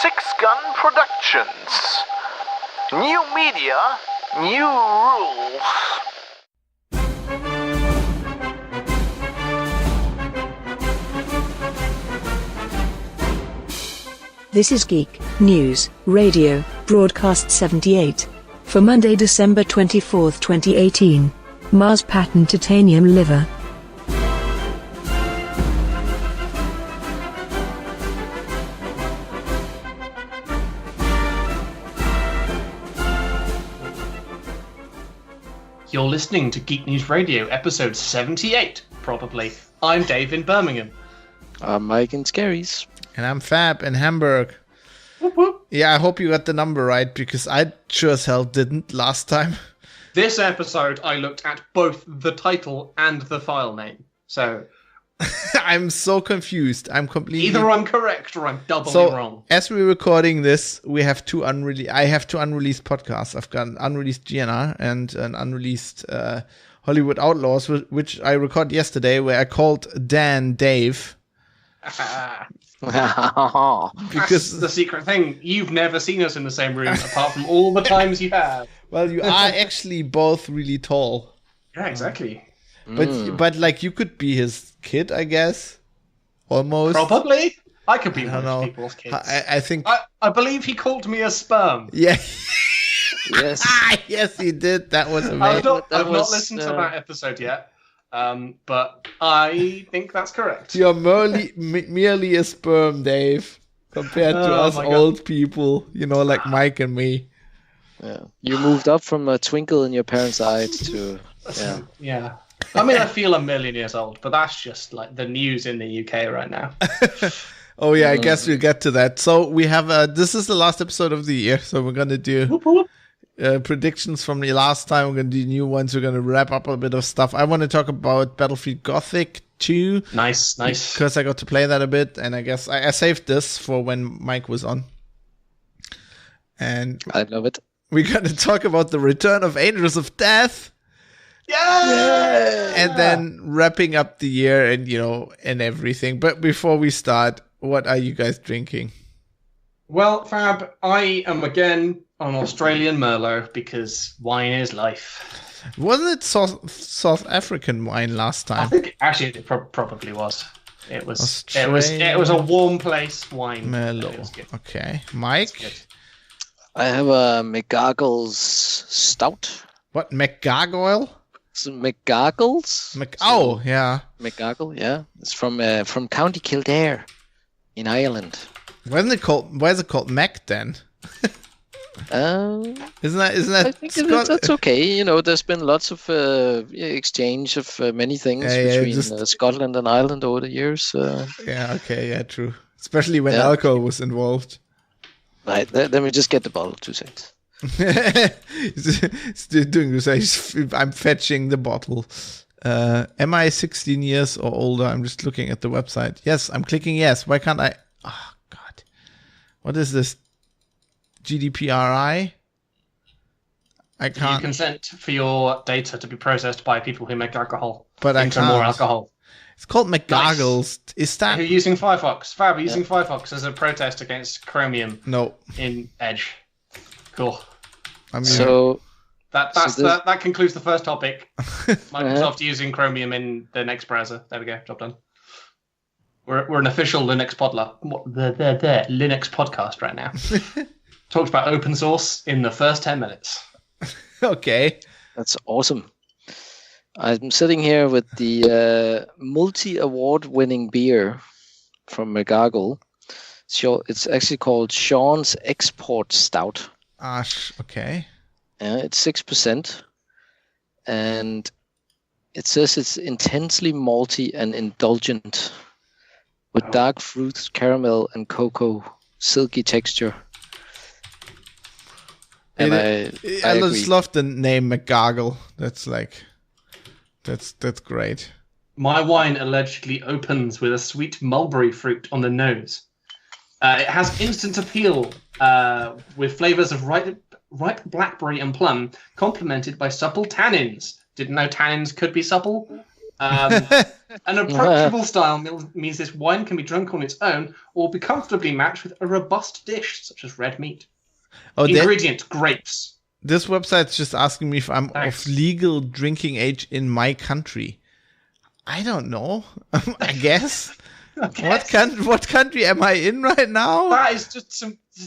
Six Gun Productions. New media, new rules. This is Geek News Radio, Broadcast 78. For Monday, December 24th, 2018. Mars patent titanium liver. You're listening to Geek News Radio, episode 78, probably. I'm Dave in Birmingham. I'm Mike in Scaries. And I'm Fab in Hamburg. Whoop, whoop. Yeah, I hope you got the number right, because I sure as hell didn't last time. This episode, I looked at both the title and the file name. So I'm so confused. I'm completely... either I'm correct or I'm doubly wrong. As we're recording this, we have I have two unreleased podcasts. I've got an unreleased GNR and an unreleased Hollywood Outlaws, which I recorded yesterday, where I called Dan Dave. Because the secret thing, you've never seen us in the same room, apart from all the times you have. Well, you are actually both really tall. Yeah, exactly. But like, you could be his kid, I guess. Almost. Probably. I could be I don't one of know. people's kids. I think... I believe he called me a sperm. Yeah. Yes. Yes, he did. That was amazing. I've not was, listened to that episode yet, but I think that's correct. You're merely a sperm, Dave, compared to us my God. old people, like Mike and me. Yeah. You moved up from a twinkle in your parents' eyes to... Yeah. Yeah. I mean, I feel a million years old, but that's just like the news in the UK right now. Oh, yeah, I guess we'll get to that. So we have, this is the last episode of the year, so we're going to do predictions from the last time. We're going to do new ones. We're going to wrap up a bit of stuff. I want to talk about Battlefleet Gothic 2. Nice. Because I got to play that a bit, and I guess I saved this for when Mike was on. And I love it. we're going to talk about the return of Angels of Death. Yeah! And then wrapping up the year and, and everything. But before we start, what are you guys drinking? Well, Fab, I am again on Australian Merlot because wine is life. Wasn't it South African wine last I time? think actually it probably was. It was Australian it was a warm place wine. Merlot. It was good. Okay. It's Mike? good. I have a McGargles Stout. What? McGargoyle? McGargles? Oh, yeah. McGargle, yeah. It's from County Kildare in Ireland. Why is it called Mac then? Isn't that I think that's okay. There's been lots of exchange of many things between Scotland and Ireland over the years. Yeah, okay, yeah, true. Especially when alcohol was involved. Right, let me just get the bottle, 2 seconds. Still doing this. I'm fetching the bottle. Am I 16 years or older? I'm just looking at the website. Yes, I'm clicking yes. Why can't I? Oh, God. What is this? GDPRI? I Do you can't. consent for your data to be processed by people who make alcohol But I into can't. more alcohol? It's called McGargles. Is that? Who are using Firefox? Fab, using Firefox as a protest against Chromium No. in Edge. Cool. I mean, So That concludes the first topic. Microsoft using Chromium in the next browser. There we go. Job done. We're an official Linux Linux podcast right now. Talked about open source in the first 10 minutes. okay. that's awesome. I'm sitting here with the multi-award winning beer from McGargle. It's actually called Sean's Export Stout. Okay. It's 6%, and it says it's intensely malty and indulgent, with dark fruits, caramel, and cocoa, silky texture. And I agree. just love the name McGargle. That's great. My wine allegedly opens with a sweet mulberry fruit on the nose. It has instant appeal with flavors of ripe blackberry and plum, complemented by supple tannins. Didn't know tannins could be supple. An approachable style means this wine can be drunk on its own or be comfortably matched with a robust dish, such as red meat. Ingredient, grapes. This website's just asking me if I'm of legal drinking age in my country. I don't know. I guess. What country am I in right now? That is just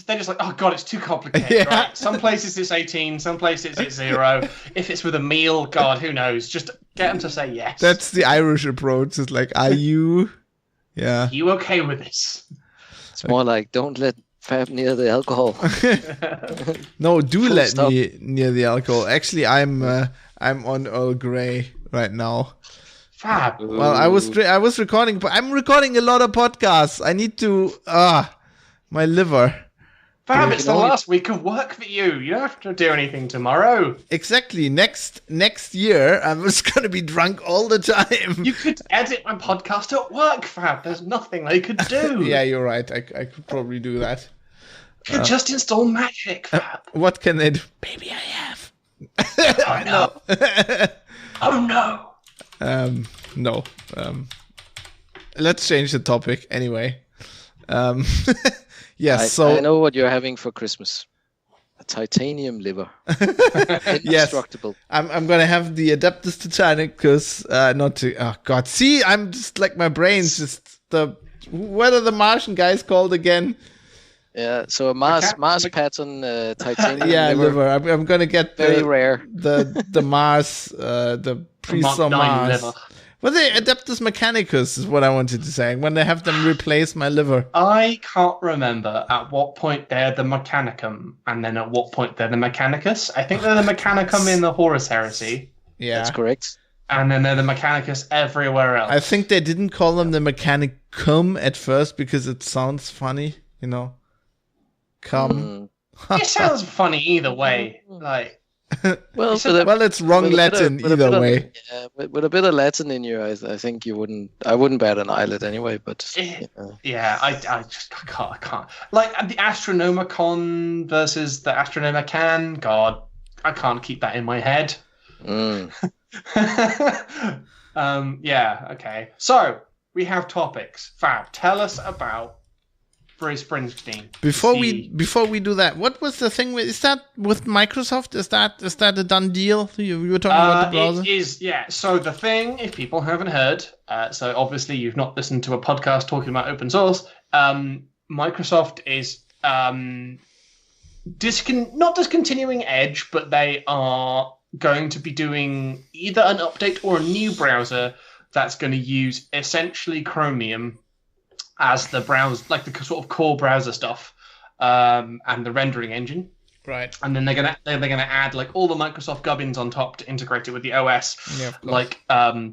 they're just like, oh god, it's too complicated. Yeah. Right? Some places it's 18, some places it's 0. If it's with a meal, god, who knows? Just get them to say yes. That's the Irish approach. It's like, are you? Yeah. Are you okay with this? It's more like, don't let Fab near the alcohol. No, let me near the alcohol. Actually, I'm on Earl Grey right now. Fab. Well, I was recording, but I'm recording a lot of podcasts. I need to my liver. Fab, it's the last week of work for you. You don't have to do anything tomorrow. Exactly. Next year, I'm just going to be drunk all the time. You could edit my podcast at work, Fab. There's nothing I could do. Yeah, you're right. I could probably do that. You could just install Magic, Fab. What can they do? Baby, I have. Oh, no. Oh, no. No. Let's change the topic anyway. Yes, I know what you're having for Christmas. A titanium liver. Indestructible. Yes. I'm gonna have the Adeptus Titanicus. Oh god. See, I'm just like my brain's just what are the Martian guys called again? Yeah, so a Mars pattern titanium liver. I'm gonna get very rare. The Mars, the priest on Mars. Liver. Well, the Adeptus Mechanicus is what I wanted to say. When they have them replace my liver. I can't remember at what point they're the Mechanicum and then at what point they're the Mechanicus. I think they're the Mechanicum in the Horus Heresy. Yeah, that's correct. And then they're the Mechanicus everywhere else. I think they didn't call them the Mechanicum at first because it sounds funny, you know. It sounds funny either way. Like. It's wrong Latin either way. With a bit of Latin in you, I think you wouldn't. I wouldn't bat an eyelid anyway. But I can't. Like the Astronomicon versus the Astronomican. God, I can't keep that in my head. Yeah. Okay. So we have topics. Fab, tell us about Bruce Springsteen. Before we do that, what was the thing with? Is that with Microsoft? Is that a done deal? You were talking about the browser. It is, yeah. So the thing, if people haven't heard, so obviously you've not listened to a podcast talking about open source. Microsoft is not discontinuing Edge, but they are going to be doing either an update or a new browser that's going to use essentially Chromium as the browser, like the sort of core browser stuff, and the rendering engine. Right. And then they're gonna add like all the Microsoft gubbins on top to integrate it with the OS, like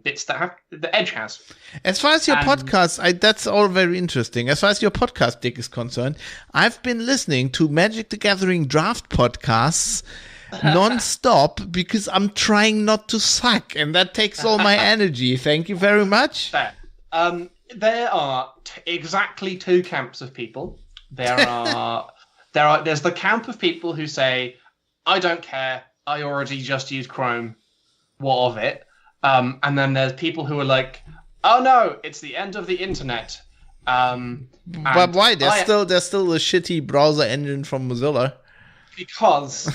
bits that the Edge has. As far as your podcast, that's all very interesting. As far as your podcast dig is concerned, I've been listening to Magic the Gathering draft podcasts non-stop because I'm trying not to suck, and that takes all my energy. Thank you very much. Fair. There are exactly two camps of people. There's the camp of people who say, I don't care, I already just used Chrome, what of it? And then there's people who are like, oh no, it's the end of the internet. But why? There's still a shitty browser engine from Mozilla. Because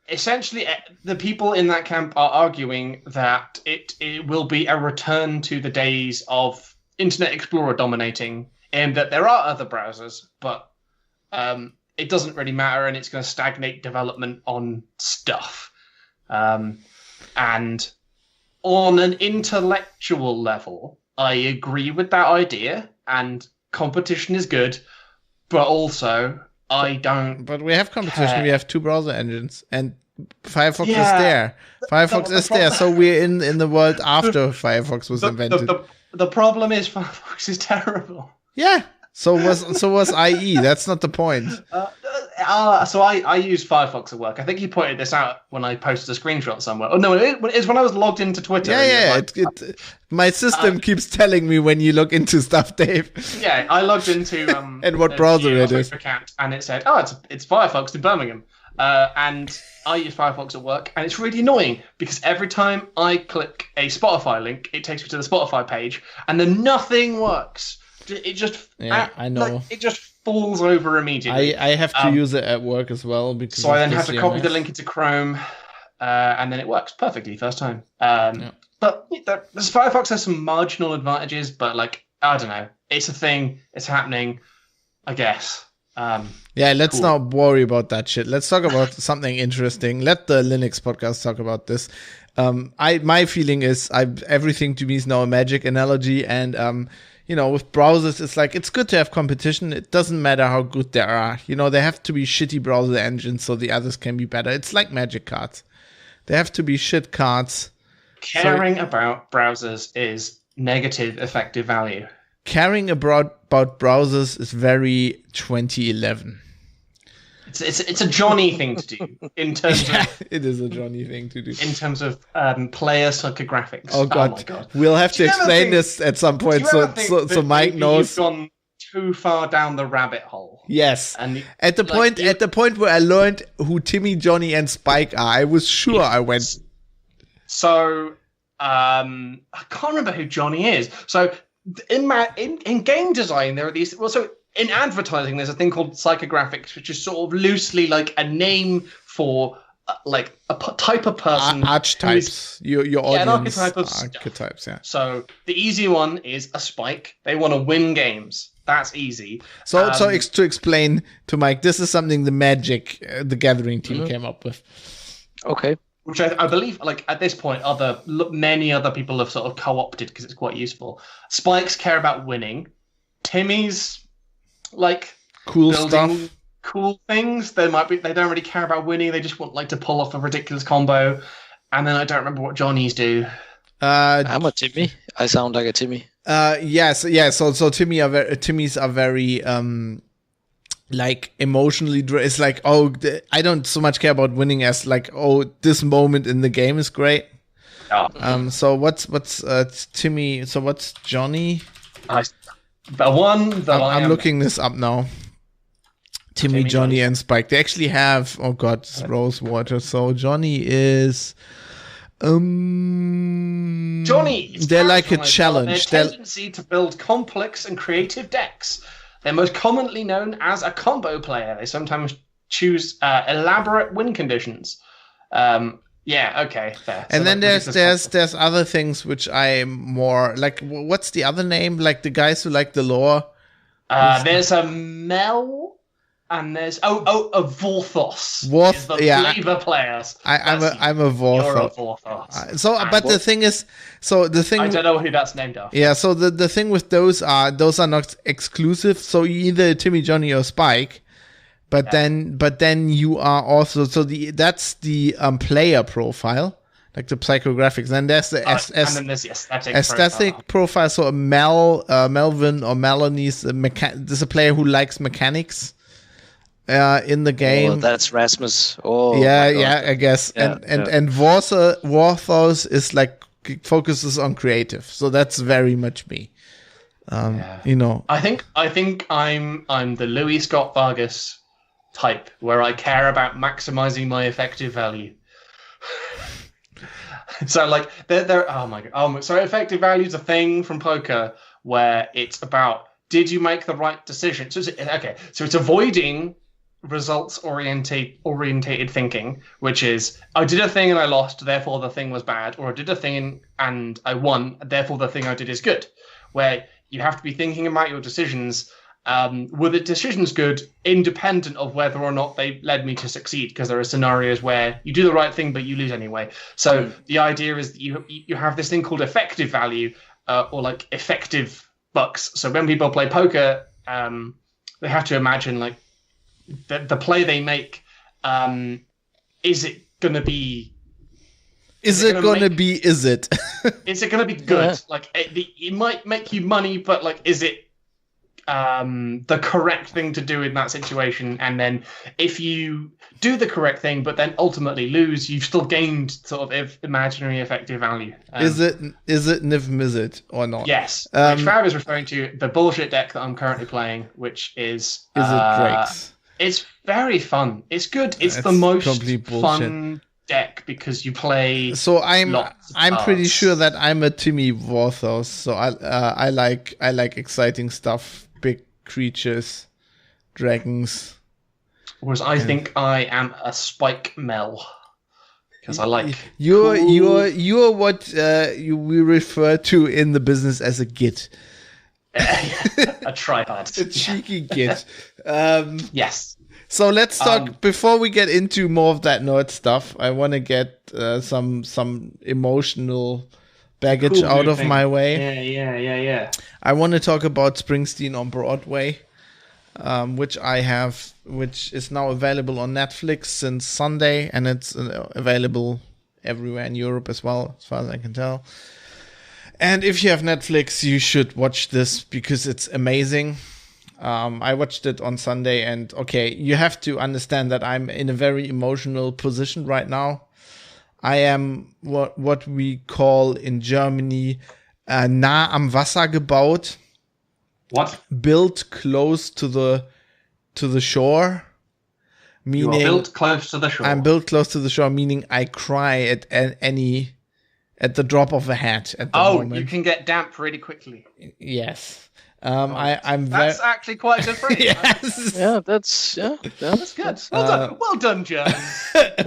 essentially the people in that camp are arguing that it will be a return to the days of Internet Explorer dominating, and that there are other browsers, but it doesn't really matter, and it's going to stagnate development on stuff. And on an intellectual level, I agree with that idea, and competition is good, but also I don't. But we have competition. Care. We have two browser engines, and Firefox is there. Firefox is there, so we're in the world after Firefox was invented. The problem is Firefox is terrible. Yeah. So was IE. That's not the point. So I use Firefox at work. I think you pointed this out when I posted a screenshot somewhere. Oh no, it's when I was logged into Twitter. Yeah. My system keeps telling me when you log into stuff, Dave. Yeah, I logged into and what browser it is, account, and it said, "Oh, it's Firefox in Birmingham." and I use Firefox at work, and it's really annoying because every time I click a Spotify link, it takes me to the Spotify page, and then nothing works. It just I know. It just falls over immediately. I have to use it at work as well because. So I then have to copy the link into Chrome, and then it works perfectly first time. But Firefox has some marginal advantages, but like I don't know, it's a thing, it's happening, I guess. Let's not worry about that shit. Let's talk about something interesting. Let the Linux podcast talk about this. My feeling is everything to me is now a magic analogy, and with browsers, it's like it's good to have competition. It doesn't matter how good they are. They have to be shitty browser engines so the others can be better. It's like magic cards. They have to be shit cards. Caring about browsers is negative effective value. Caring about browsers is very 2011. It's a Johnny thing to do in terms of. It is a Johnny thing to do in terms of player psychographics. Oh god. My god, we'll have to explain this at some point so Mike knows. You've gone too far down the rabbit hole. Yes, and at the point where I learned who Timmy, Johnny, and Spike are, I was sure I went. So I can't remember who Johnny is. So in game design, there are these. Well, so in advertising, there's a thing called psychographics, which is sort of loosely like a name for like a type of person. Archetypes. Your audience. An archetype of archetypes. Yeah. So the easy one is a Spike. They want to win games. That's easy. So to explain to Mike, this is something the Magic the Gathering team came up with. Okay. Which I believe, like at this point, many other people have sort of co-opted because it's quite useful. Spikes care about winning. Timmy's like cool stuff, cool things. They don't really care about winning. They just want like to pull off a ridiculous combo. And then I don't remember what Johnnies do. I'm a Timmy. I sound like a Timmy. Yes. So Timmys are very like emotionally. It's like I don't so much care about winning as like this moment in the game is great. Oh. So what's Timmy? So what's Johnny? I'm looking this up now. Timmy, Johnny, and Spike. They actually have. Oh god, Rosewater. So Johnny is. Johnny. They're like a challenge. Their tendency to build complex and creative decks. They're most commonly known as a combo player. They sometimes choose elaborate win conditions. Yeah, okay, fair. And then there's other things which I'm more like. What's the other name? Like the guys who like the lore. There's a Mel, and there's a Vorthos. Flavor players. I'm a Vorthos. You're a Vorthos. But the thing is, I don't know who that's named after. Yeah, so the thing with those are not exclusive. So either Timmy, Johnny, or Spike. But then you are also that's the player profile, like the psychographics. Then there's the and then there's the aesthetic profile. So Melvin or Melanie's there's a player who likes mechanics in the game. Oh, that's Rasmus. Oh yeah, I guess. Yeah, and Vorthos is like focuses on creative. So that's very much me. I think I'm the Louis Scott Vargas type where I care about maximizing my effective value. So like oh my god. So effective value is a thing from poker where it's about did you make the right decision? So it's avoiding results orientated thinking, which is I did a thing and I lost, therefore the thing was bad, or I did a thing and I won, therefore the thing I did is good. Where you have to be thinking about your decisions. Were the decisions good independent of whether or not they led me to succeed? Because there are scenarios where you do the right thing but you lose anyway. So the idea is that you have this thing called effective value or like effective bucks. So when people play poker, they have to imagine like the play they make. Is it going to be? Is it going to be good? Like it might make you money, but like, is it the correct thing to do in that situation? And then if you do the correct thing but then ultimately lose, you've still gained sort of imaginary effective value. Is it Niv Mizzet or not? Yes. Which Fab is referring to the bullshit deck that I'm currently playing, which is it Drake's? It's very fun. It's good. It's the most fun deck because you play. So I'm pretty sure that I'm a Timmy Warthos. So I like exciting stuff, big creatures, dragons. Whereas I think I am a Spike Mel because I like. You're what we refer to in the business as a git. A tryhard. A cheeky git. Yes. So let's talk before we get into more of that nerd stuff. I want to get some emotional baggage out of my way. Yeah. I want to talk about Springsteen on Broadway, which is now available on Netflix since Sunday, and it's available everywhere in Europe as well, as far as I can tell. And if you have Netflix, you should watch this because it's amazing. I watched it on Sunday, and okay, you have to understand that I'm in a very emotional position right now. I am what we call in Germany nah am Wasser gebaut. What? Built close to the shore. Meaning, you are built close to the shore. I'm built close to the shore, meaning I cry at the drop of a hat at the moment. You can get damp really quickly. Yes. That's actually quite a good phrase. Yes. Yeah, that's good. Well done, John.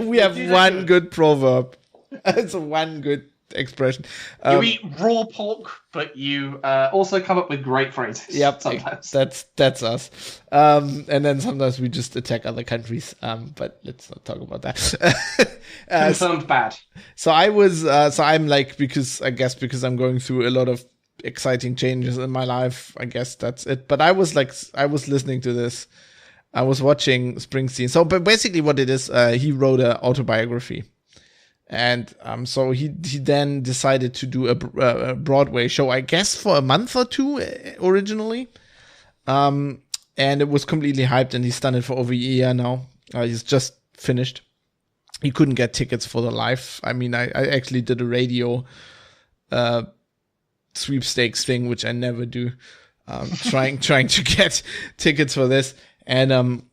We have one good proverb. It's one good expression. You eat raw pork, but you also come up with great phrases. Yep, sometimes. That's us. And then sometimes we just attack other countries. But let's not talk about that. Confirmed bad. So I'm like, because I'm going through a lot of exciting changes in my life. I guess that's it. But I was listening to this. I was watching Springsteen. So, but basically what it is, he wrote an autobiography. And so he then decided to do a Broadway show, I guess, for a month or two originally. And it was completely hyped, and he's done it for over a year now. He's just finished. He couldn't get tickets for the live. I mean, I actually did a radio sweepstakes thing, which I never do. Trying to get tickets for this. And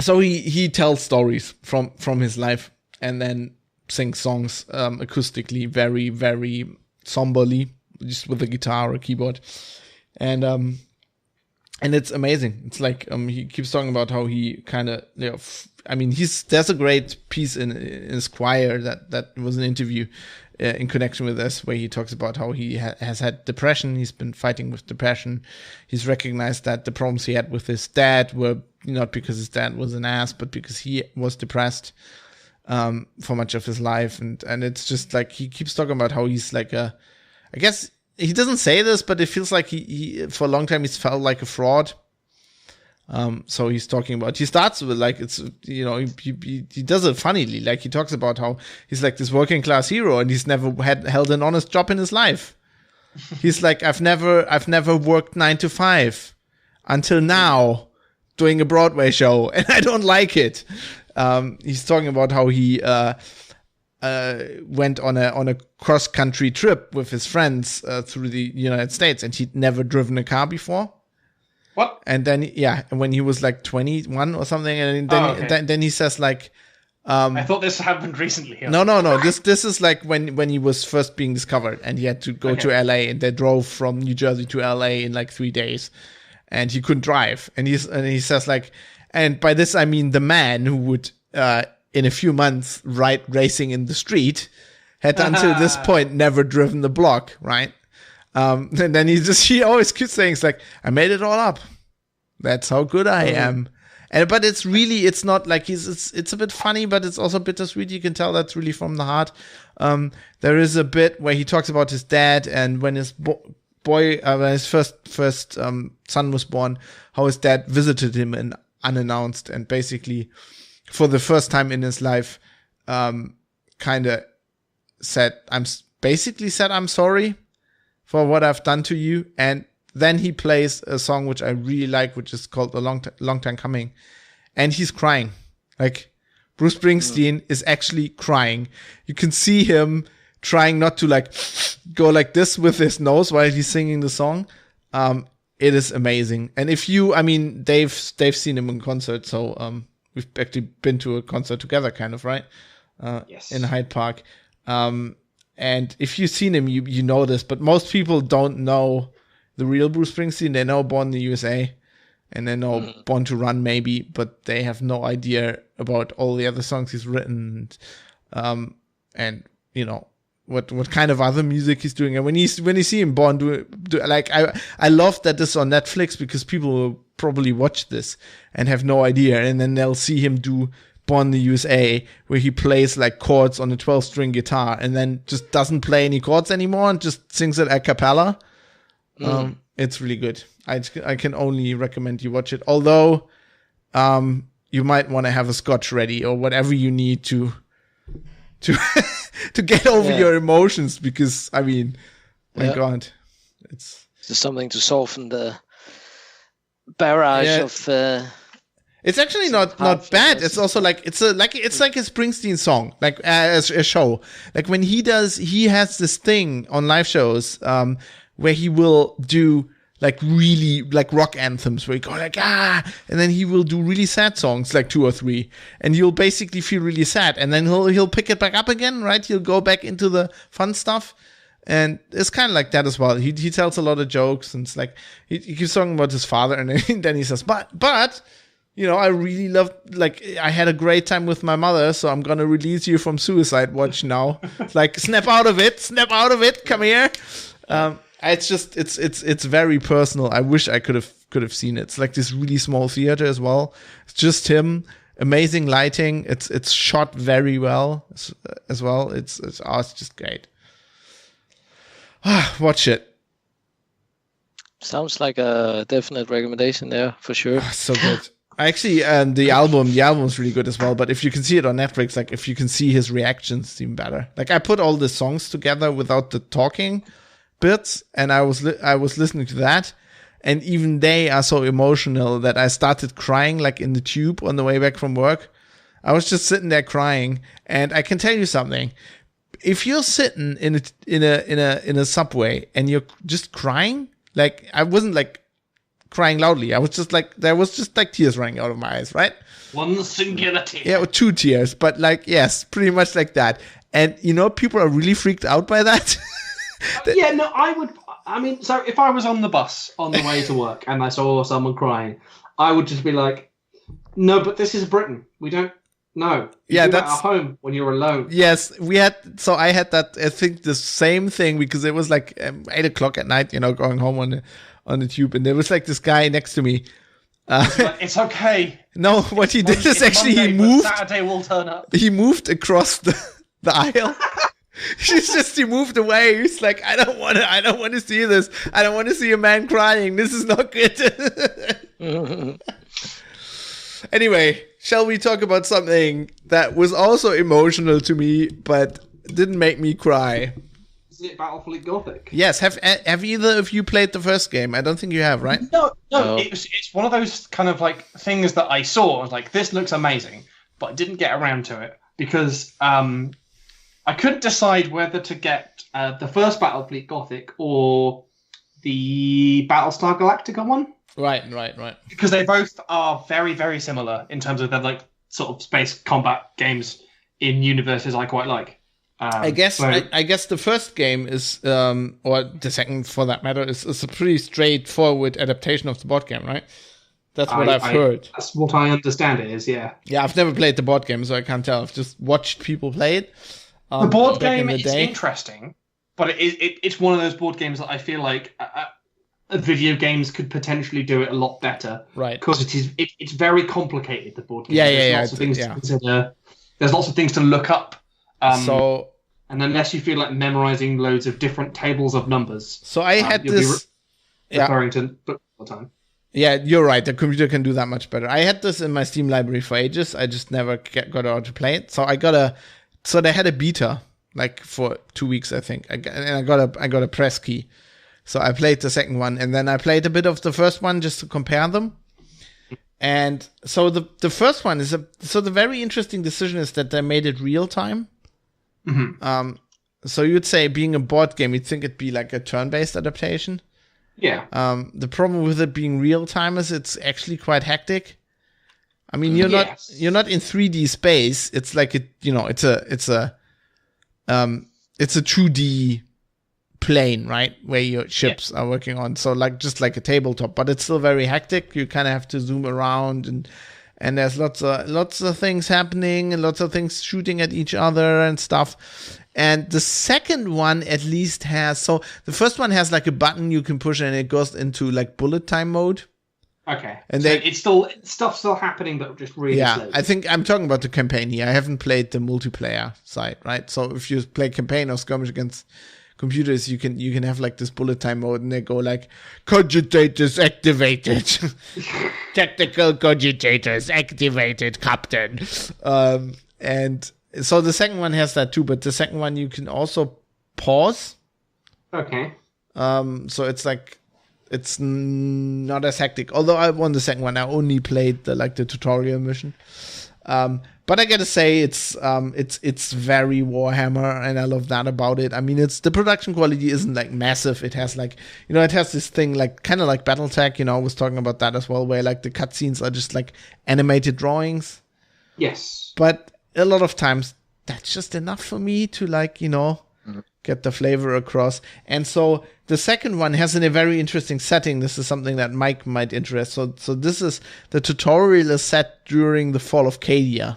so he tells stories from his life, and then sings songs acoustically, very, very somberly, just with a guitar or keyboard, and it's amazing. It's like he keeps talking about how he kind of, there's a great piece in Esquire that was an interview in connection with this, where he talks about how he has had depression. He's been fighting with depression. He's recognized that the problems he had with his dad were not because his dad was an ass, but because he was depressed for much of his life. And it's just like, he keeps talking about how he's like I guess he doesn't say this, but it feels like he for a long time he's felt like a fraud. So he's talking about, he starts with like, it's, he does it funnily. Like he talks about how he's like this working class hero, and he's never held an honest job in his life. He's like, I've never worked 9 to 5 until now doing a Broadway show, and I don't like it. He's talking about how he went on a cross country trip with his friends through the United States, and he'd never driven a car before. What? And then when he was like 21 or something, and then he says like, I thought this happened recently. No. This is like when he was first being discovered, and he had to go to LA, and they drove from New Jersey to LA in like 3 days, and he couldn't drive, and he says like, and by this I mean the man who would in a few months racing in the street had until this point never driven the block, right? And then he always keeps saying, it's like, I made it all up. That's how good I am. But it's not like it's a bit funny, but it's also bittersweet. You can tell that's really from the heart. There is a bit where he talks about his dad, and when his when his first son was born, how his dad visited him unannounced, and basically for the first time in his life, kind of said, I'm sorry for what I've done to you. And then he plays a song which I really like, which is called A Long Time Coming. And he's crying. Like, Bruce Springsteen is actually crying. You can see him trying not to like go like this with his nose while he's singing the song. it is amazing. And if you, I mean, they've seen him in concert, so we've actually been to a concert together, kind of, right? Yes. In Hyde Park. And if you've seen him, you know this, but most people don't know the real Bruce Springsteen. They know Born in the USA, and they know Born to Run maybe, but they have no idea about all the other songs he's written, and you know what kind of other music he's doing. And when you see him Born do like, I love that this is on Netflix, because people will probably watch this and have no idea, and then they'll see him do Born in the USA, where he plays like chords on a 12-string guitar and then just doesn't play any chords anymore and just sings it a cappella. It's really good. I can only recommend you watch it. Although, you might want to have a scotch ready or whatever you need to get over your emotions, because I mean, my God, it's just something to soften the barrage of. It's actually not bad. It's also like it's like a Springsteen song, like as a show. Like when he has this thing on live shows where he will do like really like rock anthems where he go like and then he will do really sad songs, like 2 or 3, and you'll basically feel really sad, and then he'll pick it back up again, right? He'll go back into the fun stuff. And it's kind of like that as well. He tells a lot of jokes, and it's like he keeps talking about his father, and then he says, but you know, I really loved, like, I had a great time with my mother, so I'm gonna release you from suicide watch now. It's like, snap out of it, come here. It's just, it's very personal. I wish I could have seen it. It's like this really small theater as well. It's just him, amazing lighting. It's shot very well as well. It's just great. Watch it. Sounds like a definite recommendation there for sure. So good. Actually, the album's really good as well. But if you can see it on Netflix, like if you can see his reactions, it's even better. Like I put all the songs together without the talking bits, and I was listening to that, and even they are so emotional that I started crying, like in the tube on the way back from work. I was just sitting there crying, and I can tell you something. If you're sitting in a subway and you're just crying, like I wasn't like crying loudly. I was just like, there was just like tears running out of my eyes, right? One singular tear. Yeah, 2 tears, but like, yes, pretty much like that. And, you know, people are really freaked out by that. Yeah, no, I mean, so if I was on the bus on the way to work and I saw someone crying, I would just be like, no, but this is Britain. We don't know. Yeah, that's at home when you're alone. Yes, I had that, I think the same thing, because it was like 8 o'clock at night, you know, going home on the tube, and there was like this guy next to me. It's okay. No, what he did is actually Monday, he moved. Saturday will turn up. He moved across the aisle. He moved away. He's like, I don't want to see this. I don't want to see a man crying. This is not good. Anyway, shall we talk about something that was also emotional to me, but didn't make me cry? Is it Battlefleet Gothic? Yes. Have either of you played the first game? I don't think you have, right? No. It's one of those kind of like things that I saw. I was like, this looks amazing, but I didn't get around to it because I couldn't decide whether to get the first Battlefleet Gothic or the Battlestar Galactica one. Right. Because they both are very, very similar in terms of their like sort of space combat games in universes I quite like. I guess the first game is, or the second for that matter, is a pretty straightforward adaptation of the board game, right? That's what I've heard. That's what I understand it is, yeah. Yeah, I've never played the board game, so I can't tell. I've just watched people play it. The board game is interesting, but it's one of those board games that I feel like video games could potentially do it a lot better, right? Because it's very complicated. The board game. There's lots of things to consider. There's lots of things to look up. And unless you feel like memorizing loads of different tables of numbers, so I had this referring to book all the time. Yeah, you're right. The computer can do that much better. I had this in my Steam library for ages. I just never got out to play it. So they had a beta like for 2 weeks, I think. I got a press key. So I played the second one, and then I played a bit of the first one just to compare them. And so the first one is the very interesting decision is that they made it real time. Mm-hmm. So you'd say, being a board game, you'd think it'd be like a turn-based adaptation. Yeah. The problem with it being real time is it's actually quite hectic. I mean, you're not in 3D space. It's like it's a 2D plane, right? Where your ships are working on. So just like a tabletop, but it's still very hectic. You kind of have to zoom around and there's lots of things happening and lots of things shooting at each other and stuff. And the second one at least has, so the first one has like a button you can push and it goes into like bullet time mode. Okay. And so it's stuff's still happening, but just really slowly. I think I'm talking about the campaign here. I haven't played the multiplayer side, right? So if you play campaign or skirmish against computers, you can have like this bullet time mode and they go like, cogitators activated. Tactical cogitators activated, Captain. And so the second one has that too, but the second one you can also pause. Okay. So it's like, it's not as hectic. Although I won the second one, I only played the tutorial mission. But I gotta say, it's very Warhammer, and I love that about it. I mean, the production quality isn't like massive. It has it has this thing like kind of like BattleTech. I was talking about that as well, where like the cutscenes are just like animated drawings. Yes. But a lot of times that's just enough for me to get the flavor across. And so the second one has a very interesting setting. This is something that Mike might interest. So this is the tutorial is set during the fall of Cadia.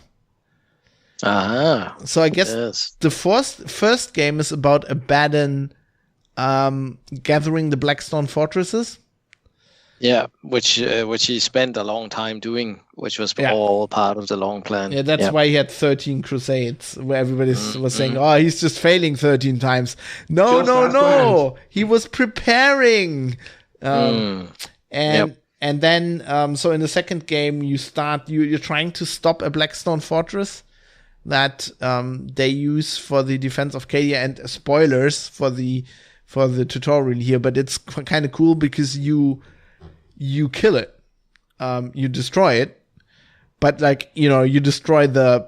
So I guess the first game is about Abaddon gathering the Blackstone fortresses. Yeah, which he spent a long time doing, which was all part of the long plan. Yeah, that's why he had 13 crusades, where everybody was saying, "Oh, he's just failing 13 times." No, he was preparing. And then, so in the second game, you're trying to stop a Blackstone fortress that they use for the defense of Cadia, and spoilers for the tutorial here, but it's kind of cool because you kill it, you destroy it, but you destroy the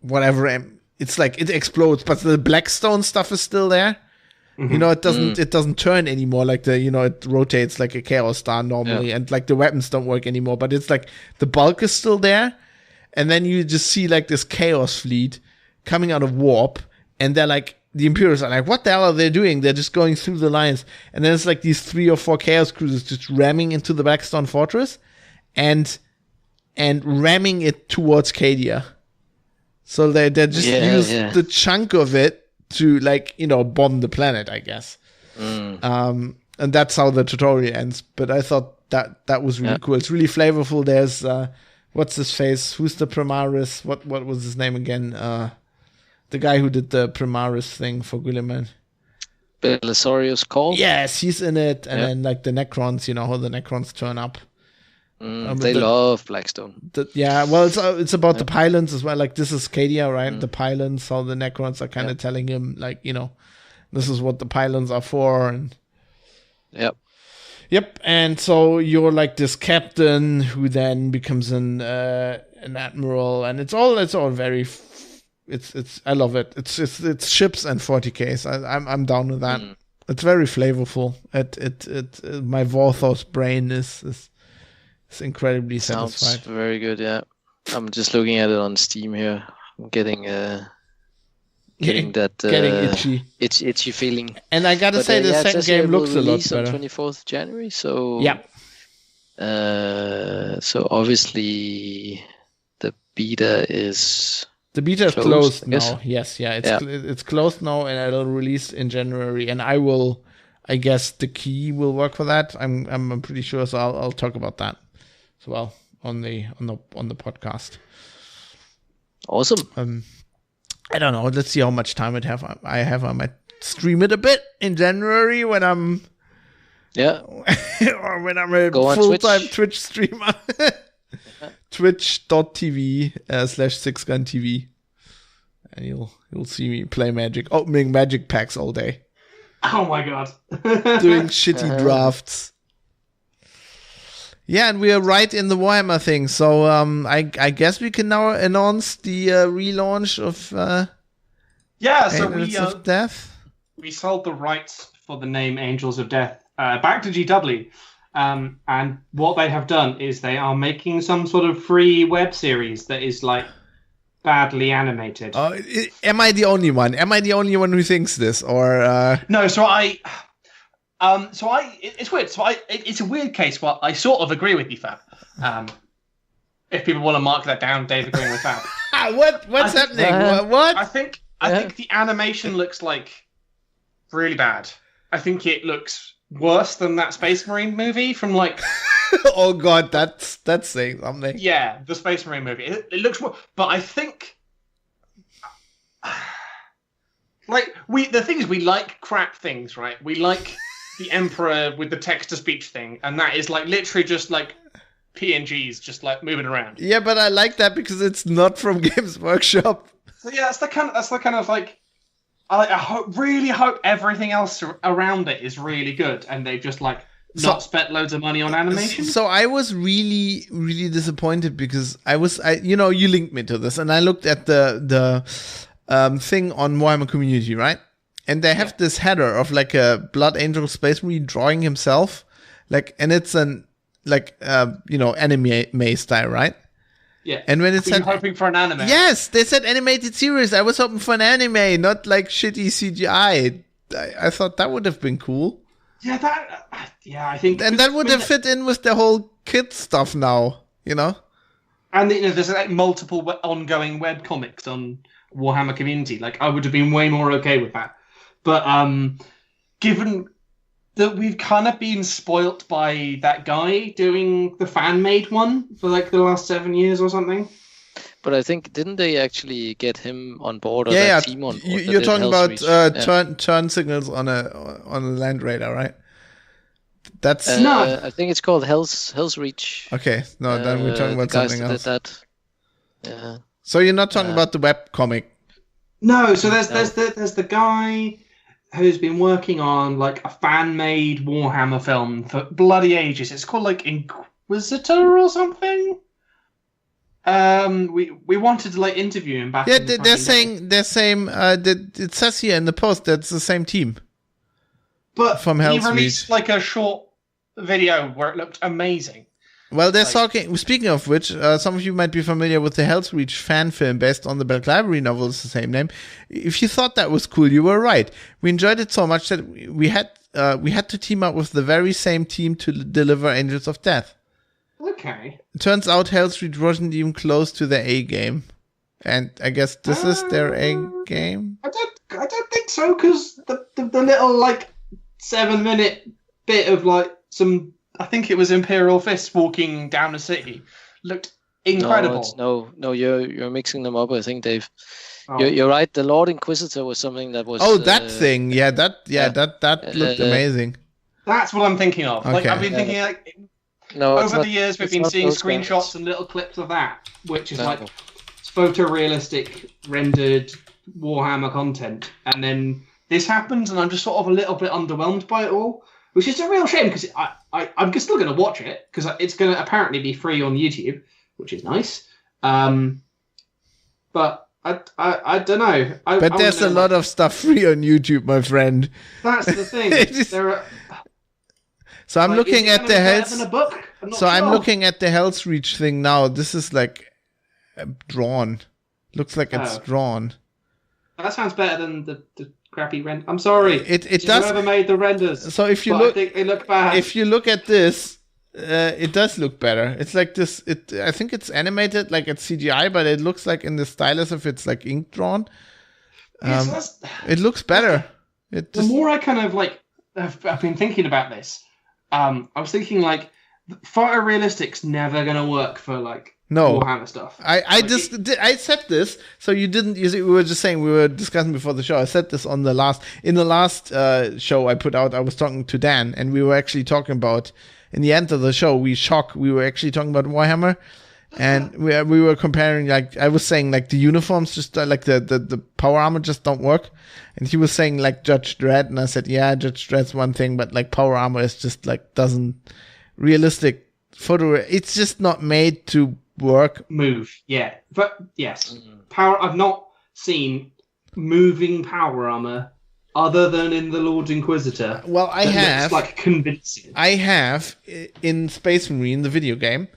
whatever. It's like it explodes, but the Blackstone stuff is still there. Mm-hmm. It doesn't turn anymore. Like it rotates like a Chaos Star normally, and like the weapons don't work anymore. But it's like the bulk is still there, and then you just see like this Chaos fleet coming out of warp, and they're like. The Imperials are like, what the hell are they doing? They're just going through the lines. And then it's like these 3 or 4 Chaos Cruisers just ramming into the Blackstone Fortress and ramming it towards Cadia. So they just use the chunk of it to bomb the planet, I guess. And that's how the tutorial ends. But I thought that was really cool. It's really flavorful. There's what's his face? Who's the Primaris? What was his name again? The guy who did the Primaris thing for Guilliman. Belisarius Call? Yes, he's in it. And then like the Necrons, how the Necrons turn up. They love Blackstone. It's about the pylons as well. Like this is Cadia, right? The pylons, so the Necrons are kind of telling him this is what the pylons are for. And Yep, and so you're like this captain who then becomes an admiral, and it's all very... It's I love it. It's ships and 40Ks. I'm down with that. It's very flavorful. My Vorthos brain is incredibly satisfied. Sounds very good. Yeah, I'm just looking at it on Steam here. I'm getting that getting itchy feeling. And I gotta say, the second game looks a lot better. On 24th January. So yeah. So obviously the beta is. The beta is closed now. Yes, it's closed now, and it'll release in January. And I guess the key will work for that. I'm pretty sure. So I'll talk about that as well on the podcast. Awesome. I don't know. Let's see how much time I have. I might stream it a bit in January when I'm or when I'm a full-time Twitch streamer. Twitch.tv/6guntv, and you'll see me play Magic, opening Magic packs all day. Oh my god. Doing shitty drafts. Yeah, and we are right in the Warhammer thing, so I guess we can now announce the relaunch of so of Death. We sold the rights for the name Angels of Death back to GW. And what they have done is they are making some sort of free web series that is like badly animated. Am I the only one? Am I the only one who thinks this? Or no? It's weird. It's a weird case. Well, I sort of agree with you, Fab. If people want to mark that down, Dave agreeing with Fab. What's happening? What? I think the animation looks like really bad. I think it looks worse than that Space Marine movie from like. Oh God, that's saying something. Yeah, the Space Marine movie. It looks worse, but I think. Like the thing is, we like crap things, right? We like the Emperor with the text-to-speech thing, and that is like literally just like PNGs, just like moving around. Yeah, but I like that because it's not from Games Workshop. So yeah, that's the kind of like. I really hope everything else around it is really good, and they've just like not spent loads of money on animation. So I was really, really disappointed because you linked me to this, and I looked at the thing on Warhammer Community, right? And they have this header of like a Blood Angel Space Marine drawing himself, like, and it's anime style, right? Yeah. And when it said hoping for an anime. Yes, they said animated series. I was hoping for an anime, not like shitty CGI. I thought that would have been cool. Yeah, I think. And that would have fit in with the whole kid stuff now, you know? And there's like multiple ongoing web comics on Warhammer Community. Like, I would have been way more okay with that. But given that we've kind of been spoilt by that guy doing the fan-made one for like the last 7 years or something. But I think, didn't they actually get him on board? Or that team on board? You're talking about turn signals on a land radar, right? That's no. I think it's called Hell's Reach. Okay, no, then we're talking about something else. That. Yeah. So you're not talking about the web comic? No. So there's the guy who's been working on like a fan-made Warhammer film for bloody ages. It's called like Inquisitor or something. We wanted to like interview him back. Yeah, they're saying it says here in the post that's the same team. But from he released like a short video where it looked amazing. Well, they're talking. Speaking of which, some of you might be familiar with the Hell's Reach fan film based on the Black Library novel. It's the same name. If you thought that was cool, you were right. We enjoyed it so much that we had to team up with the very same team to deliver Angels of Death. Okay. It turns out Hell's Reach wasn't even close to their A game, and I guess this is their A game. I don't think so, because the little like 7-minute bit of like some. I think it was Imperial Fists walking down a city. Looked incredible. No, you're mixing them up. I think, Dave. Oh. You're right. The Lord Inquisitor was something that was. Oh, that thing. Yeah, that looked amazing. That's what I'm thinking of. Okay. Like I've been thinking like. No, over the years, we've been seeing screenshots and little clips of that, which is like photorealistic rendered Warhammer content, and then this happens, and I'm just sort of a little bit underwhelmed by it all. Which is a real shame because I'm still going to watch it because it's going to apparently be free on YouTube, which is nice. But I don't know. But there's a lot of stuff free on YouTube, my friend. That's the thing. So I'm looking at the Hell's. I'm looking at the Hell's Reach thing now. This is like drawn. Looks like it's drawn. That sounds better than the crappy render. I'm sorry. It does. Whoever made the renders. So if you look, I think they look bad. If you look at this, it does look better. It's like this. I think it's animated like it's CGI, but it looks like in the style as if it's like ink drawn. It looks better. The more I kind of like, I've been thinking about this. I was thinking like, photorealistic's never gonna work for like. No, Warhammer stuff. I said this, so you didn't. We were just saying, we were discussing before the show. I said this in the last show I put out. I was talking to Dan, and we were actually talking about in the end of the show. We were actually talking about Warhammer, and we were comparing. Like I was saying, like the uniforms just like the power armor just don't work, and he was saying like Judge Dredd, and I said, yeah, Judge Dredd's one thing, but like power armor is just like doesn't realistic photo. It's just not made to move, yeah, but yes, power. I've not seen moving power armor other than in The Lord Inquisitor? Well, I have. Looks like convincing. I have in Space Marine, the video game.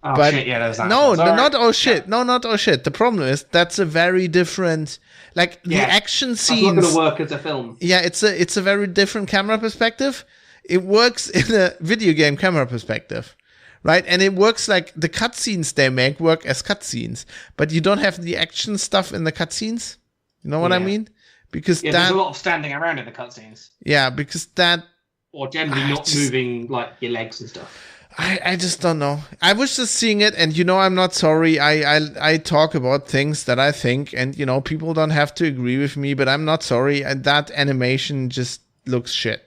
Oh but shit! Yeah, there's that. No, Sorry. not oh shit. Yeah. No, not oh shit. The problem is that's a very different. Like the action scenes. It's not going to work as a film. Yeah, it's a very different camera perspective. It works in a video game camera perspective, right? And it works like the cutscenes they make work as cutscenes, but you don't have the action stuff in the cutscenes. You know what I mean? Because there's a lot of standing around in the cutscenes. Yeah, because that. Or generally not moving like your legs and stuff. I just don't know. I was just seeing it, and I'm not sorry. I talk about things that I think, and people don't have to agree with me, but I'm not sorry. And that animation just looks shit.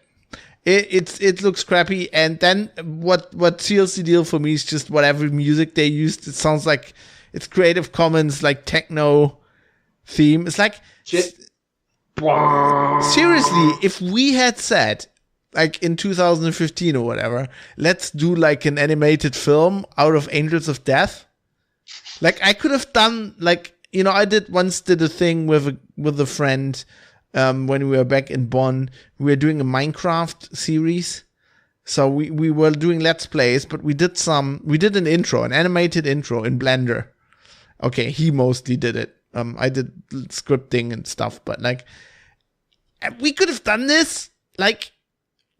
It looks crappy. And then what seals the deal for me is just whatever music they used. It sounds like it's Creative Commons like techno theme. It's like shit. Seriously, if we had said, like in 2015 or whatever, let's do like an animated film out of Angels of Death. Like I could have done like, I did a thing with a friend when we were back in Bonn. We were doing a Minecraft series. So we were doing Let's Plays, but we did an intro, an animated intro in Blender. Okay, he mostly did it. I did scripting and stuff, but like we could have done this like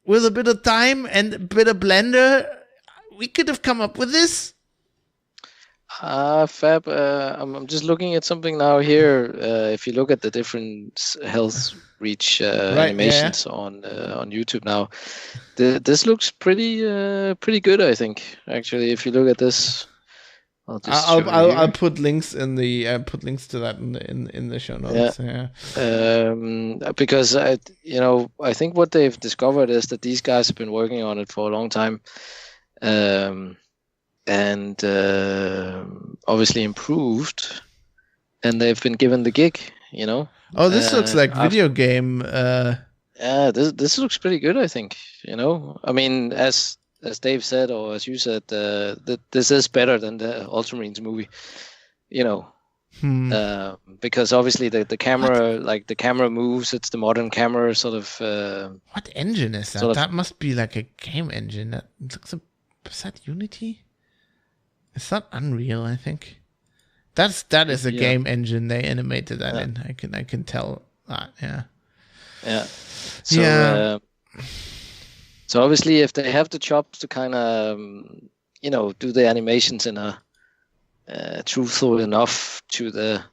with a bit of time and a bit of Blender, we could have come up with this. Fab, I'm just looking at something now here. If you look at the different health reach animations on YouTube now, this looks pretty good, I think. Actually, if you look at this, I'll put links in the to that in the show notes. Yeah. Because I think what they've discovered is that these guys have been working on it for a long time, and obviously improved, and they've been given the gig. Oh, this looks like video game. Yeah, this looks pretty good, I think. I mean, as Dave said, or as you said, that this is better than the Ultramarines movie, because obviously the camera, like the camera moves. It's the modern camera sort of. What engine is that? That must be like a game engine. That looks. Is that Unity? It's not Unreal, I think. That is a game engine they animated that in. I can tell that. Yeah. Yeah. So, So obviously, if they have the chops to kind of, do the animations in a truthful enough to the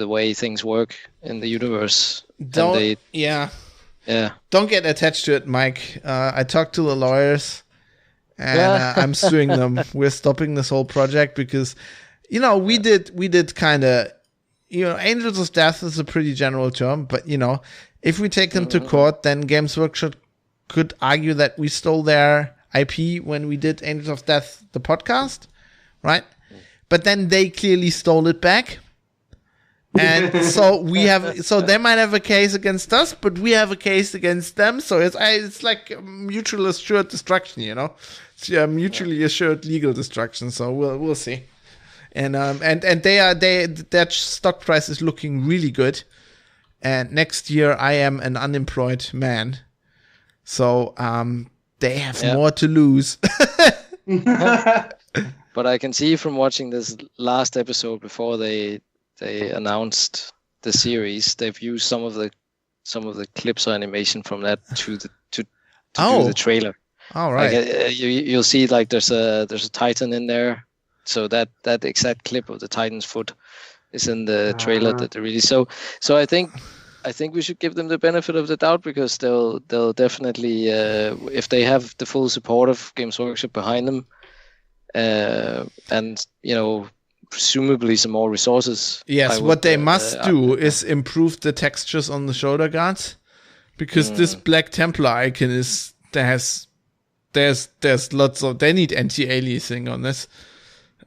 way things work in the universe, don't get attached to it, Mike. I talked to the lawyers, and I'm suing them. We're stopping this whole project because, we did kind of, Angels of Death is a pretty general term, but if we take them to court, then Games Workshop could argue that we stole their IP when we did Angels of Death, the podcast, right? But then they clearly stole it back. And so they might have a case against us, but we have a case against them. So it's like mutual assured destruction, It's mutually assured legal destruction. So we'll see. And their stock price is looking really good. And next year I am an unemployed man. So they have more to lose. But I can see from watching this last episode before they announced the series, they've used some of the clips or animation from that to do the trailer. All right. Like, you'll see like there's a Titan in there, so that exact clip of the Titan's foot is in the trailer that they released. So I think we should give them the benefit of the doubt, because they'll definitely, if they have the full support of Games Workshop behind them, and presumably some more resources. Yes, what they must do is improve the textures on the shoulder guards, because this Black Templar icon there's lots of, they need anti-aliasing on this.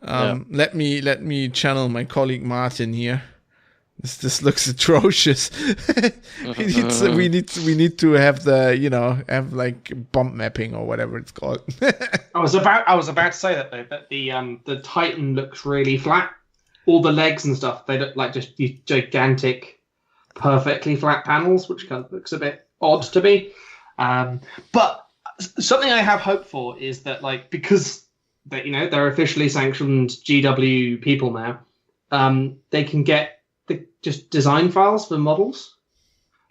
Let me channel my colleague Martin here. This looks atrocious. we need to have the have like bump mapping or whatever it's called. I was about to say that though, that the Titan looks really flat. All the legs and stuff, they look like just these gigantic perfectly flat panels, which kind of looks a bit odd to me. But something I have hope for is that, like, because they're officially sanctioned GW people now, they can get just design files for models,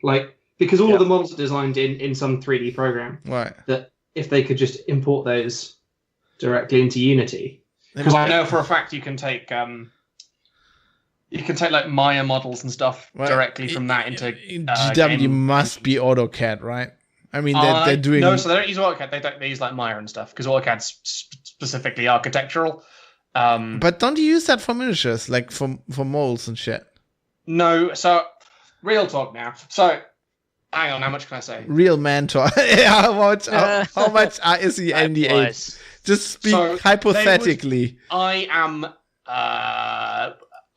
like, because all of the models are designed in some 3D program. Right. That if they could just import those directly into Unity, because I know for a fact you can take like Maya models and stuff directly from that into GW must be AutoCAD, right? I mean, they're doing... No, so they don't use AutoCAD. They use like Maya and stuff, because AutoCAD's specifically architectural. But don't you use that for miniatures, like for molds and shit? No, so real talk now. So, hang on, how much can I say? Real man talk. How much is he NDA? Just speak hypothetically. I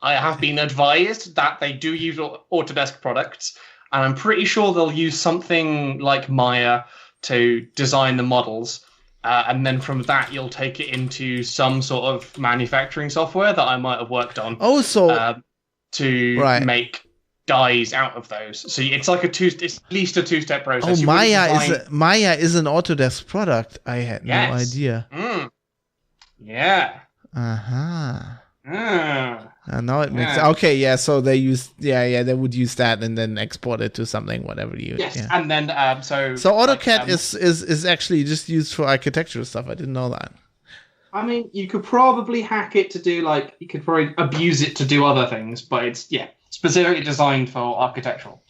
have been advised that they do use Autodesk products, and I'm pretty sure they'll use something like Maya to design the models. And then from that, you'll take it into some sort of manufacturing software that I might have worked on. Oh, so... to make dies out of those. So it's like it's at least a two-step process. Oh, Maya is an Autodesk product. I had no idea. Yeah. Now it makes okay. Yeah, so they use they would use that and then export it to something, whatever you. Yes, yeah. and then so AutoCAD is actually just used for architectural stuff. I didn't know that. I mean, you could probably hack it to do you could probably abuse it to do other things, but it's specifically designed for architectural.